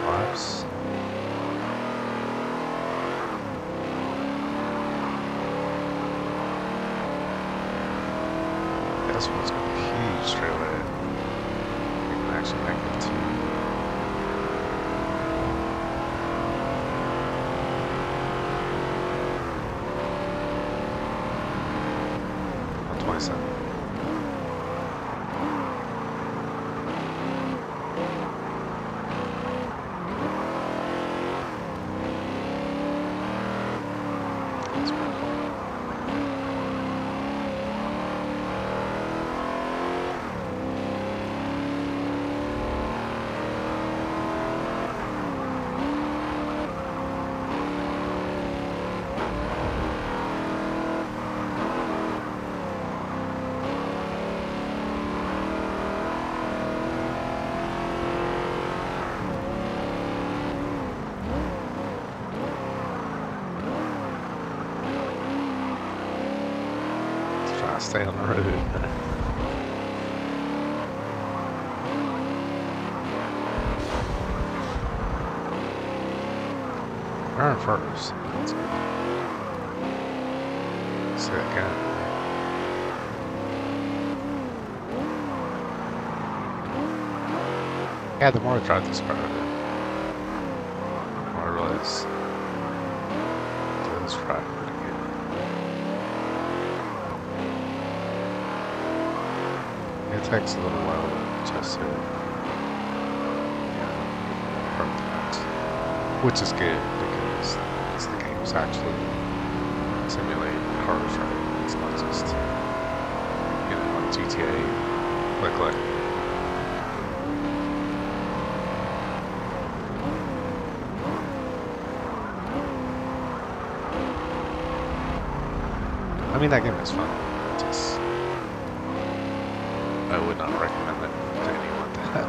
Laps. This one's gonna be huge straight away. We can actually make it to 127. That's pretty cool. Trying to stay on the road. We're in first. That's good. See that guy? Yeah, the more I drive this car, the more I realize it does drive pretty good. It takes a little while to adjust to from that, which is good because the game's actually simulating cars, right? It's not just like GTA, like. I mean, that game is fun. Just I would not recommend it to anyone that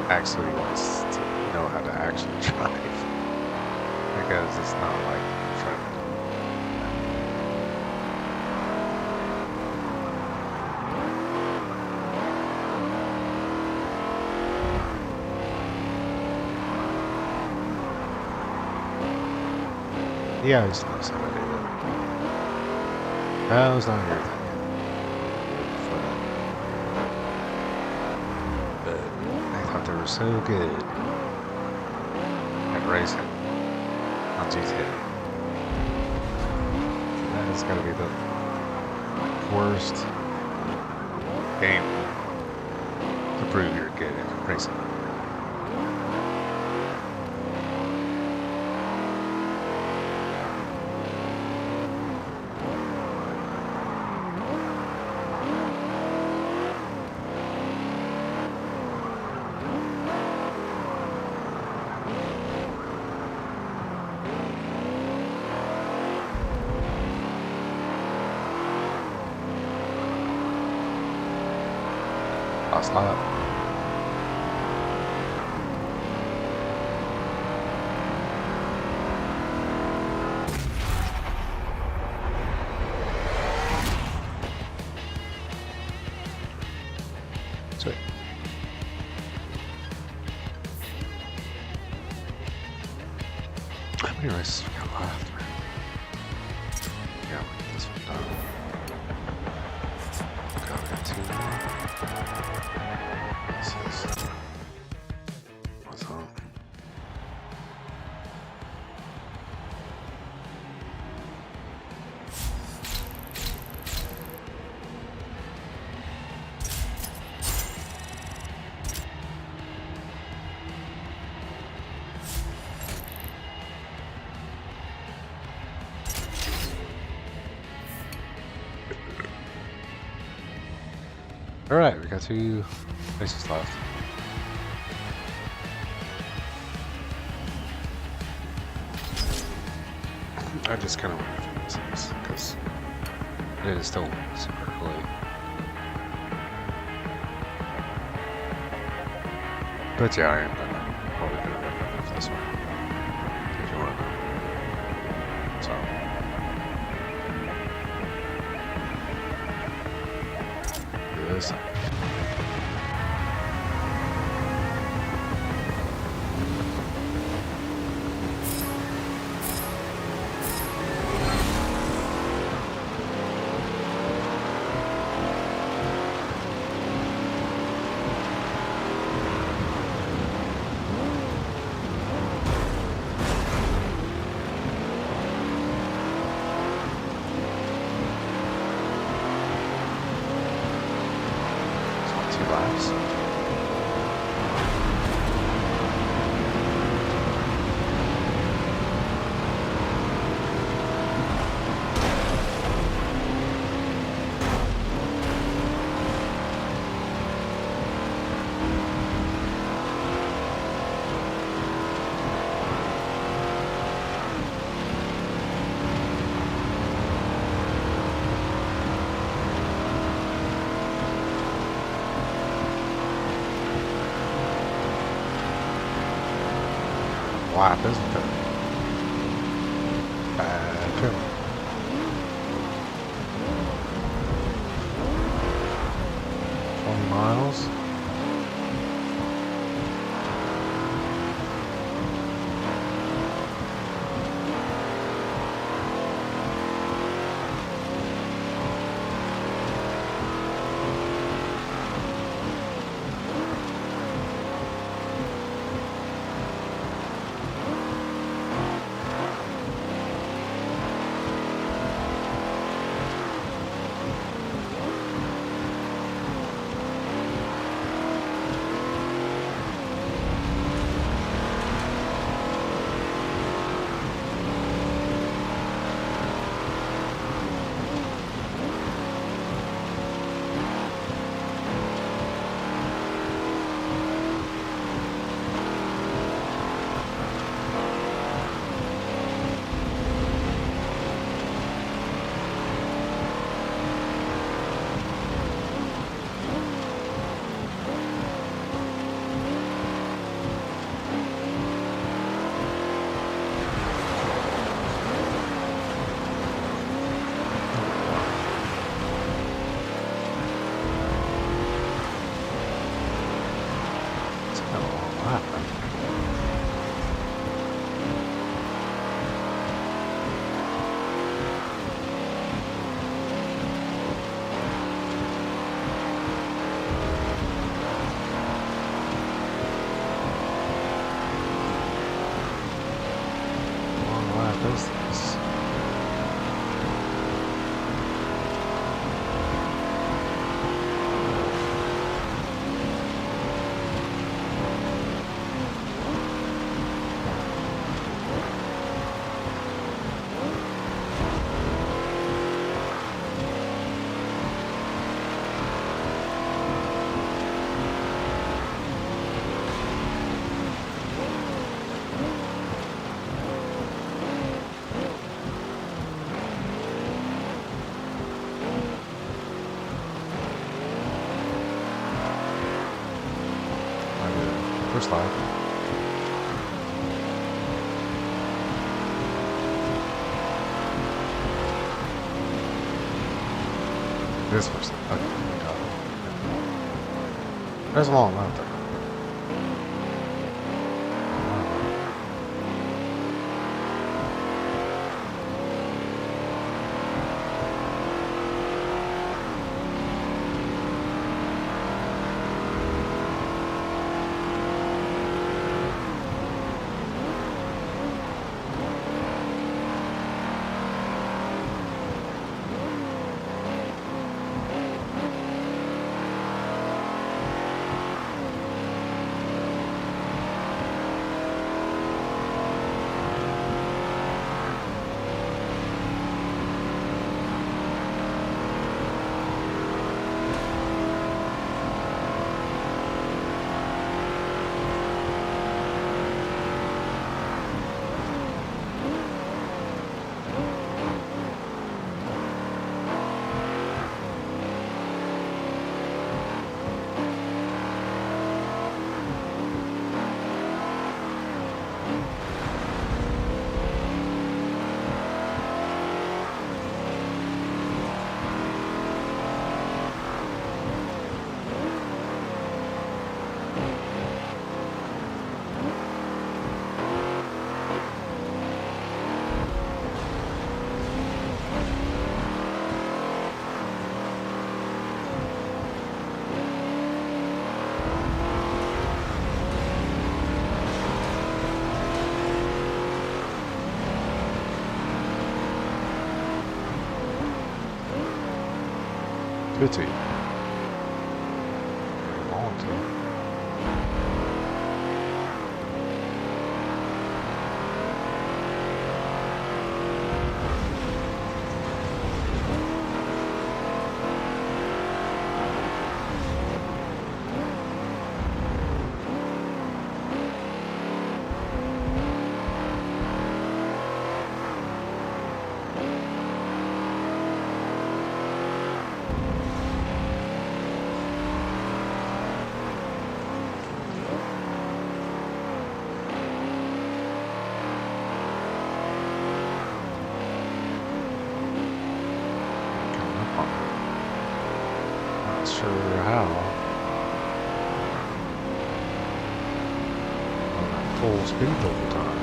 actually wants to know how to actually drive, because it's not like driving. Yeah, I just know somebody that. That was not your thing. But I thought they were so good at racing on GTA. That is going to be the worst game to prove you're good at racing. Last lap. Sweet. How many races we got left? Yeah, we'll get this one done. Okay, we got 2 more. This is... What's up? Alright, we got 2 races left. I just kind of want to finish this because it is still super early. But yeah, I am probably gonna recommend this one if you want to know. So this. Laps. Lap, isn't it? Bad feeling. Miles. first lap. This was the fucking top. There's a long lap there. Pity. Volunteer. Not sure how. I'm at full speed the whole time.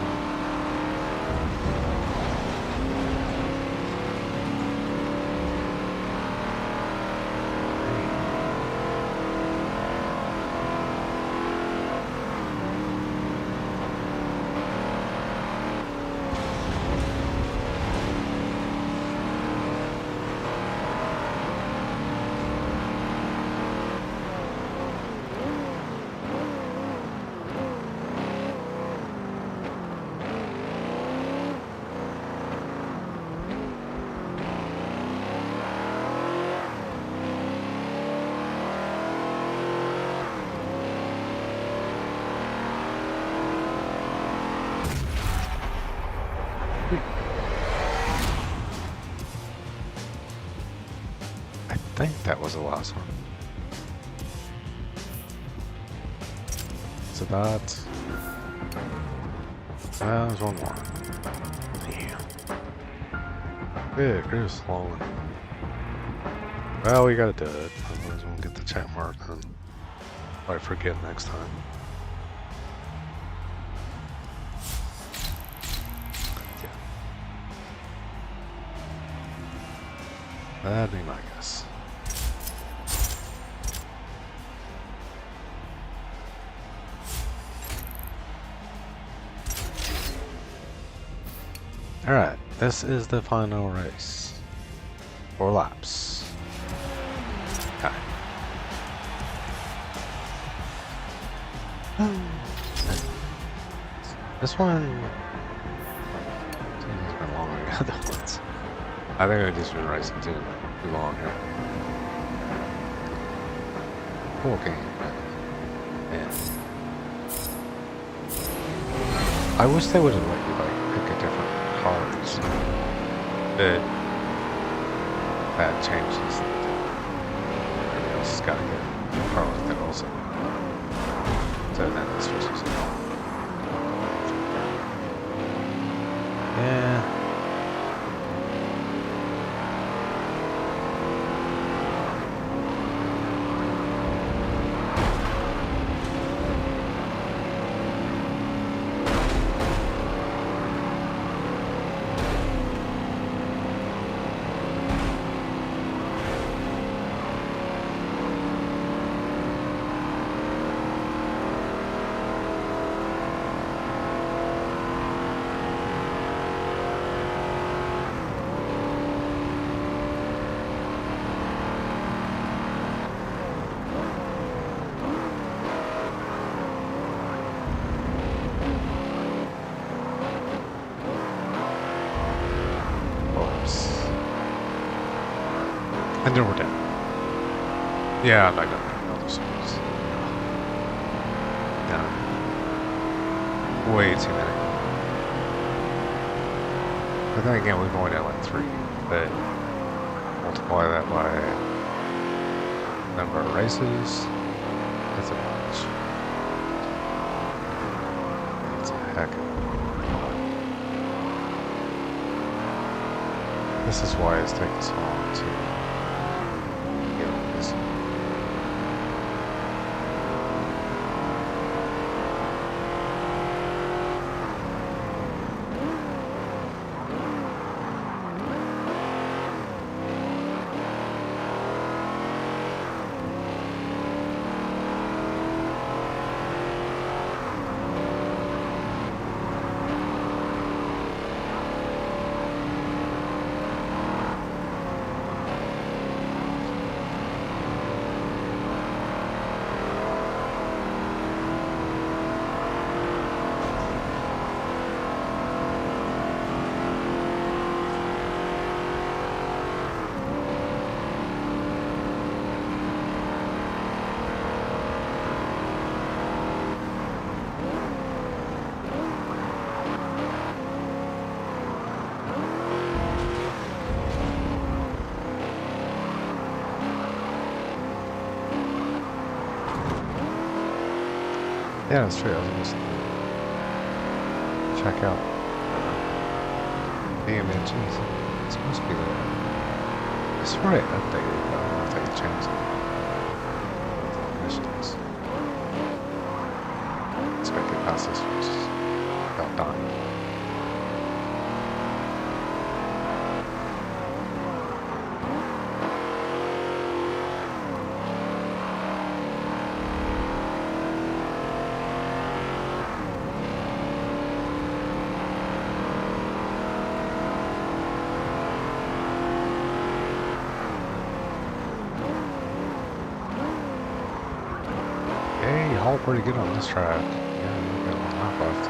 I think that was the last one. So that... there's one more. Damn. Yeah, Chris slowing. Well, we gotta do it. Otherwise we'll get the check mark and I forget next time. Yeah. That'd be my guess. Alright, this is the final race. 4 laps. Okay. This one has been longer than the other ones. I think I've just been racing too long here. Cool game, man. I wish they would have let you like pick a different cars. That changes. Everybody else has got to get a car like that also. So then it's just yeah. And then we're down. Yeah, I'm not gonna make another series. No. Way too many. But then again, we've only done like 3, but multiply that by number of races, that's a bunch. It's a heck of a lot. This is why it's taking so long to get on this. Yeah, that's true. I was just check out BMNGs. It's supposed to be there. It's right updated, but I don't know if they changed it. Missions. Expected past this was about dying. Hey, haul pretty good on this track. Yeah, we've got a lot left.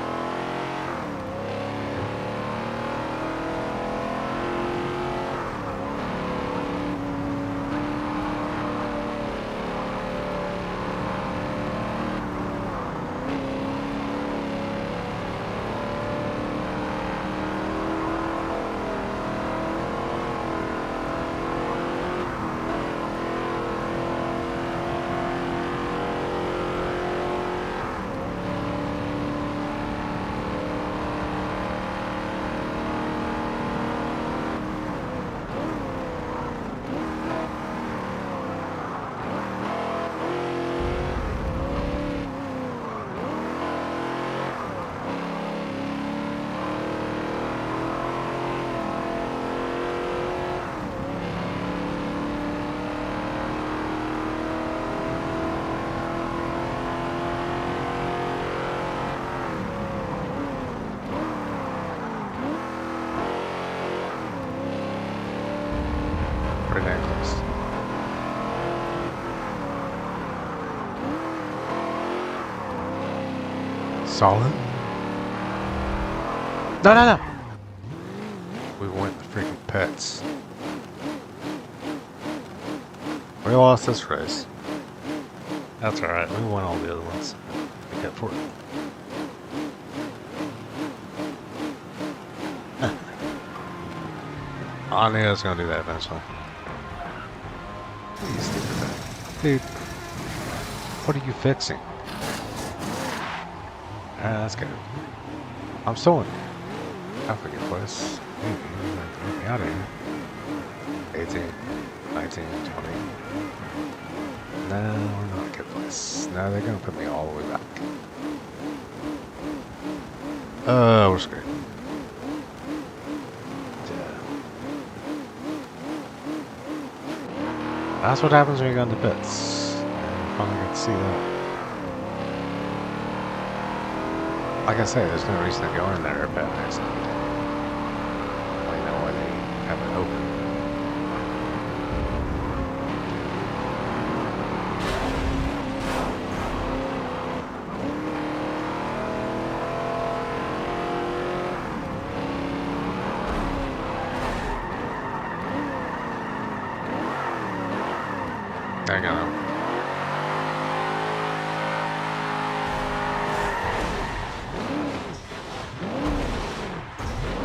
Pretty dang close. Solid? No, no, no! We went the freaking pets. We lost this race. That's alright, we won all the other ones. We kept for it. I knew I was gonna do that eventually. You stupid thing. Dude, what are you fixing? Alright, let's go. I'm still in half a good place. Maybe. Get me out of here. 18, 19, 20. No, we're not a good place. No, they're gonna put me all the way back. We're screwed. Yeah. That's what happens when you go into pits. I finally get to see that. Like I say, there's no reason to go in there if that accident. Well, you know why they have it open. I got him.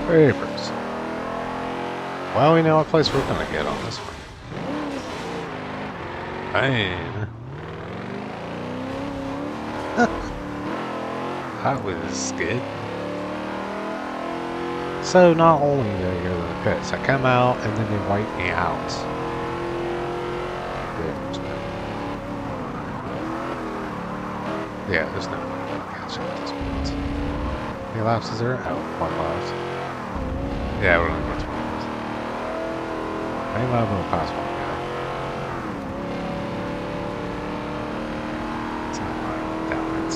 Papers. Well, we know what place we're gonna get on this one. Man. That was good. So not only do I go to the pits, I come out and then they wipe me out. Yeah, there's no way to catch up at this point. How many laps is there? Oh, one left. Yeah, we're only going 20 minutes. I think I'll go past one guy. It's not right down it.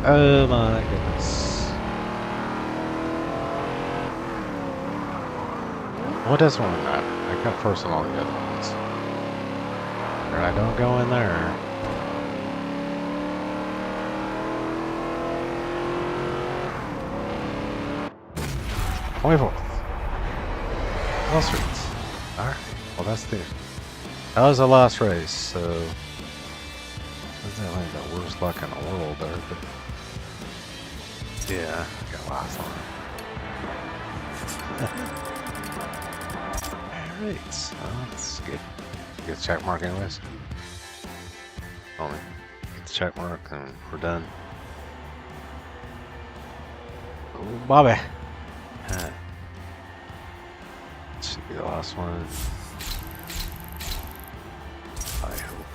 Oh my goodness. What does one matter? I got first on all the other ones. Or I don't go in there. Well, sweet. Alright. Well, that's the... That was the last race, so... That's not like the worst luck in the world there, but... Yeah, got last one. Alright, well, that's good. Get a check mark anyways. Only get the check mark and we're done. Oh, Bobby! Should be the last one. I hope.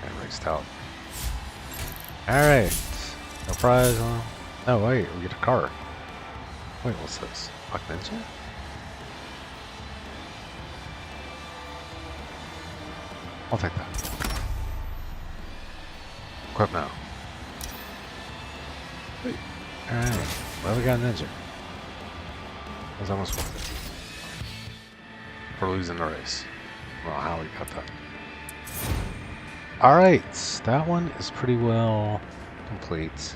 I raced out. Alright. No prize. No, wait, we get a car. Wait, what's this? Fuck Ninja? I'll take that. Equip now. Wait. Alright. Well, we got a Ninja. That was almost worth it. For losing the race. I don't know how we got that. Alright. That one is pretty well complete.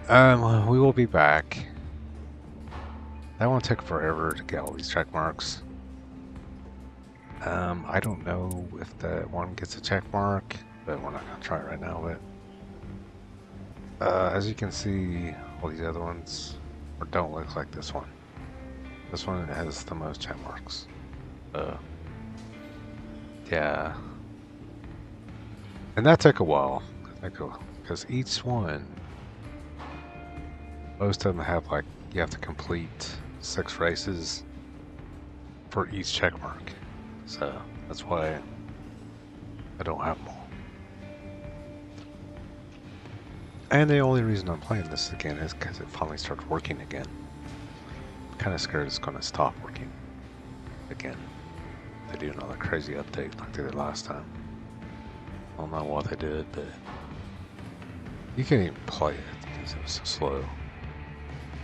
We will be back. That one took forever to get all these check marks. I don't know if that one gets a check mark, but we're not gonna try it right now. But as you can see, all these other ones don't look like this one. This one has the most check marks. Yeah, and that took a while. Because each one, most of them have like you have to complete 6 races for each check mark. So that's why I don't have them all. And the only reason I'm playing this again is because it finally starts working again. I'm kind of scared it's going to stop working again. They do another crazy update like they did last time. I don't know what they did, but you can't even play it because it was so slow.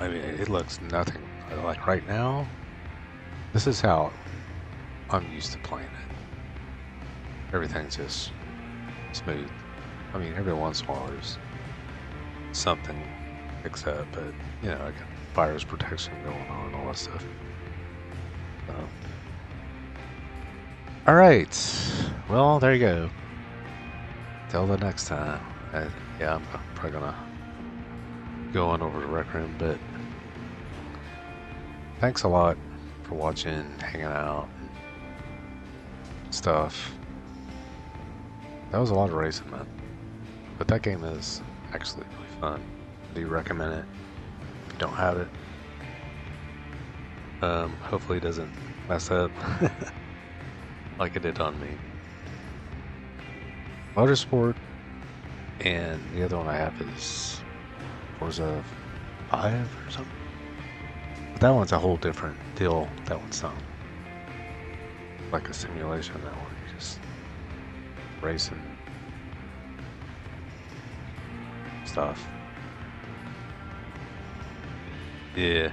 I mean, it looks nothing like right now. This is how I'm used to playing it. Everything's just smooth. I mean, every once in a while there's something except, but you know, I got virus protection going on, all that stuff. All right, well, there you go. Till the next time. Yeah, I'm probably gonna going over the rec room, but thanks a lot for watching, hanging out, and stuff. That was a lot of racing, man. But that game is actually really fun. I do recommend it if you don't have it. Hopefully it doesn't mess up like it did on me. Motorsport, and the other one I have is Forza 5 or something. But that one's a whole different deal. That one's not like a simulation. That one you just racing stuff. Yeah.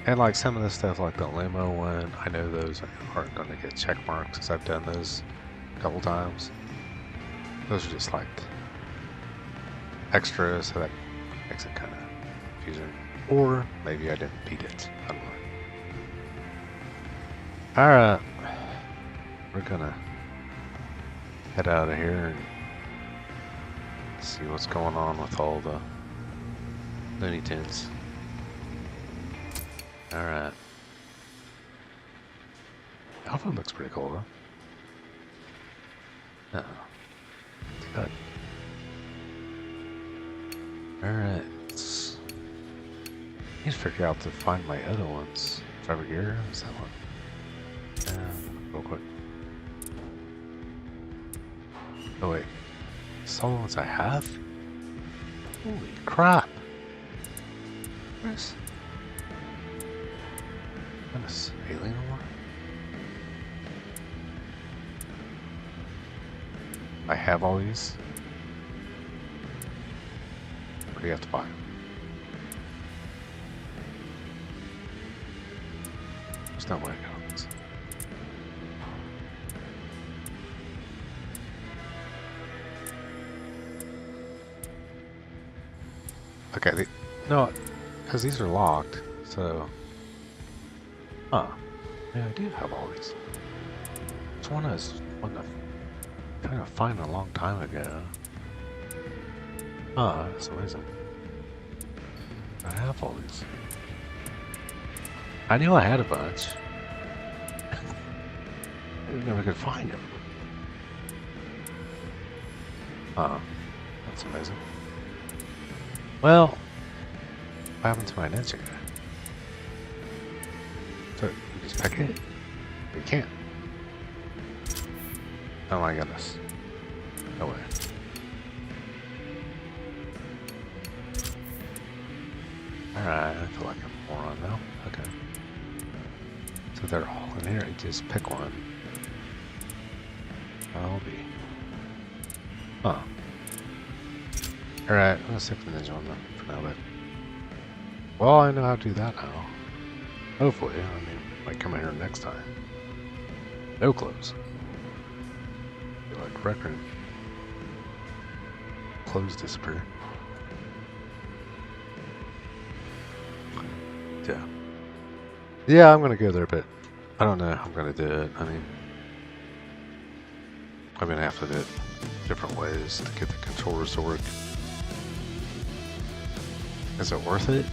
And like some of the stuff, like the limo one, I know those aren't going to get check marks because I've done those a couple times. Those are just like extras, so that makes it kind of confusing. Or maybe I didn't beat it. I don't know. Alright. We're gonna head out of here and see what's going on with all the Looney Tunes. Alright. Alpha looks pretty cool though. Uh-oh. Good. Alright. Need to figure out to find my other ones. Driver gear? Is that one? Real quick. Oh wait. Is all the ones I have? Holy crap! Where's this alien one? I have all these. What do you have to buy? There's no way it goes. Okay, no, because these are locked, so... Huh. Yeah, I do have all these. This one is one I'm trying to find a long time ago. Ah, that's amazing. I have all these. I knew I had a bunch. I never could find them. Ah, that's amazing. Well, what happened to my ninja guy? So you just pick it? You can't. Oh my goodness. No way. Alright, I feel like I'm a moron now. Okay. So they're all in here. You just pick one. I'll be. Huh. Alright, I'm gonna stick with the ninja one for now, but. Well, I know how to do that now. Hopefully, I mean, might come in here next time. No clothes. Be like record. Clothes disappear. Yeah. Yeah, I'm gonna go there, but I don't know how I'm gonna do it. I mean, I'm gonna have to do it different ways to get the controllers to work. Is it worth it?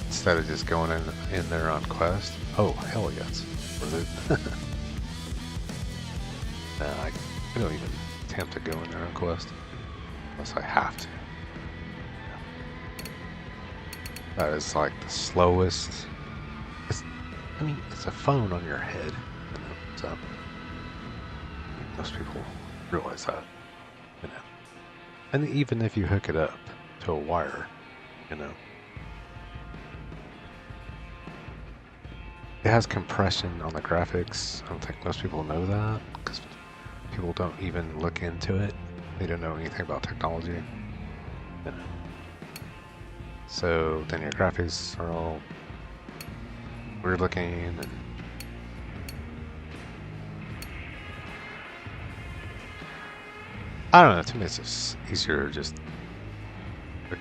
Instead of just going in there on quest? Oh, hell yes. Worth it. Nah, I don't even attempt to go in there on quest. Unless I have to. That is like the slowest. I mean, it's a phone on your head. You know, so most people realize that. You know. And even if you hook it up to a wire, you know. It has compression on the graphics. I don't think most people know that because people don't even look into it. They don't know anything about technology. You know. So then your graphics are all weird looking and I don't know, to me it's just easier to just hook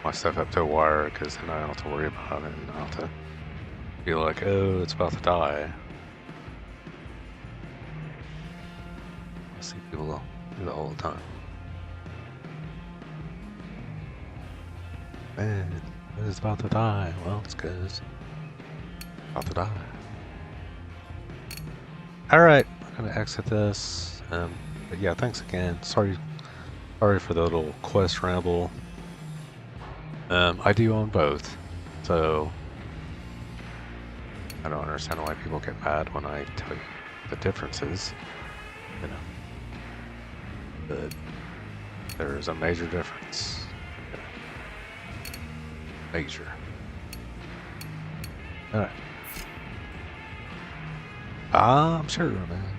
my stuff up to a wire because then I don't have to worry about it and I don't have to be like, oh, it's about to die. I see people the whole time. Man, it's about to die. Well, it's because about to die. Alright, I'm gonna exit this. But yeah, thanks again. Sorry for the little quest ramble. I do own both, so I don't understand why people get mad when I tell you the differences. You know, but there's a major difference. You know, major. All right. I'm sure, man.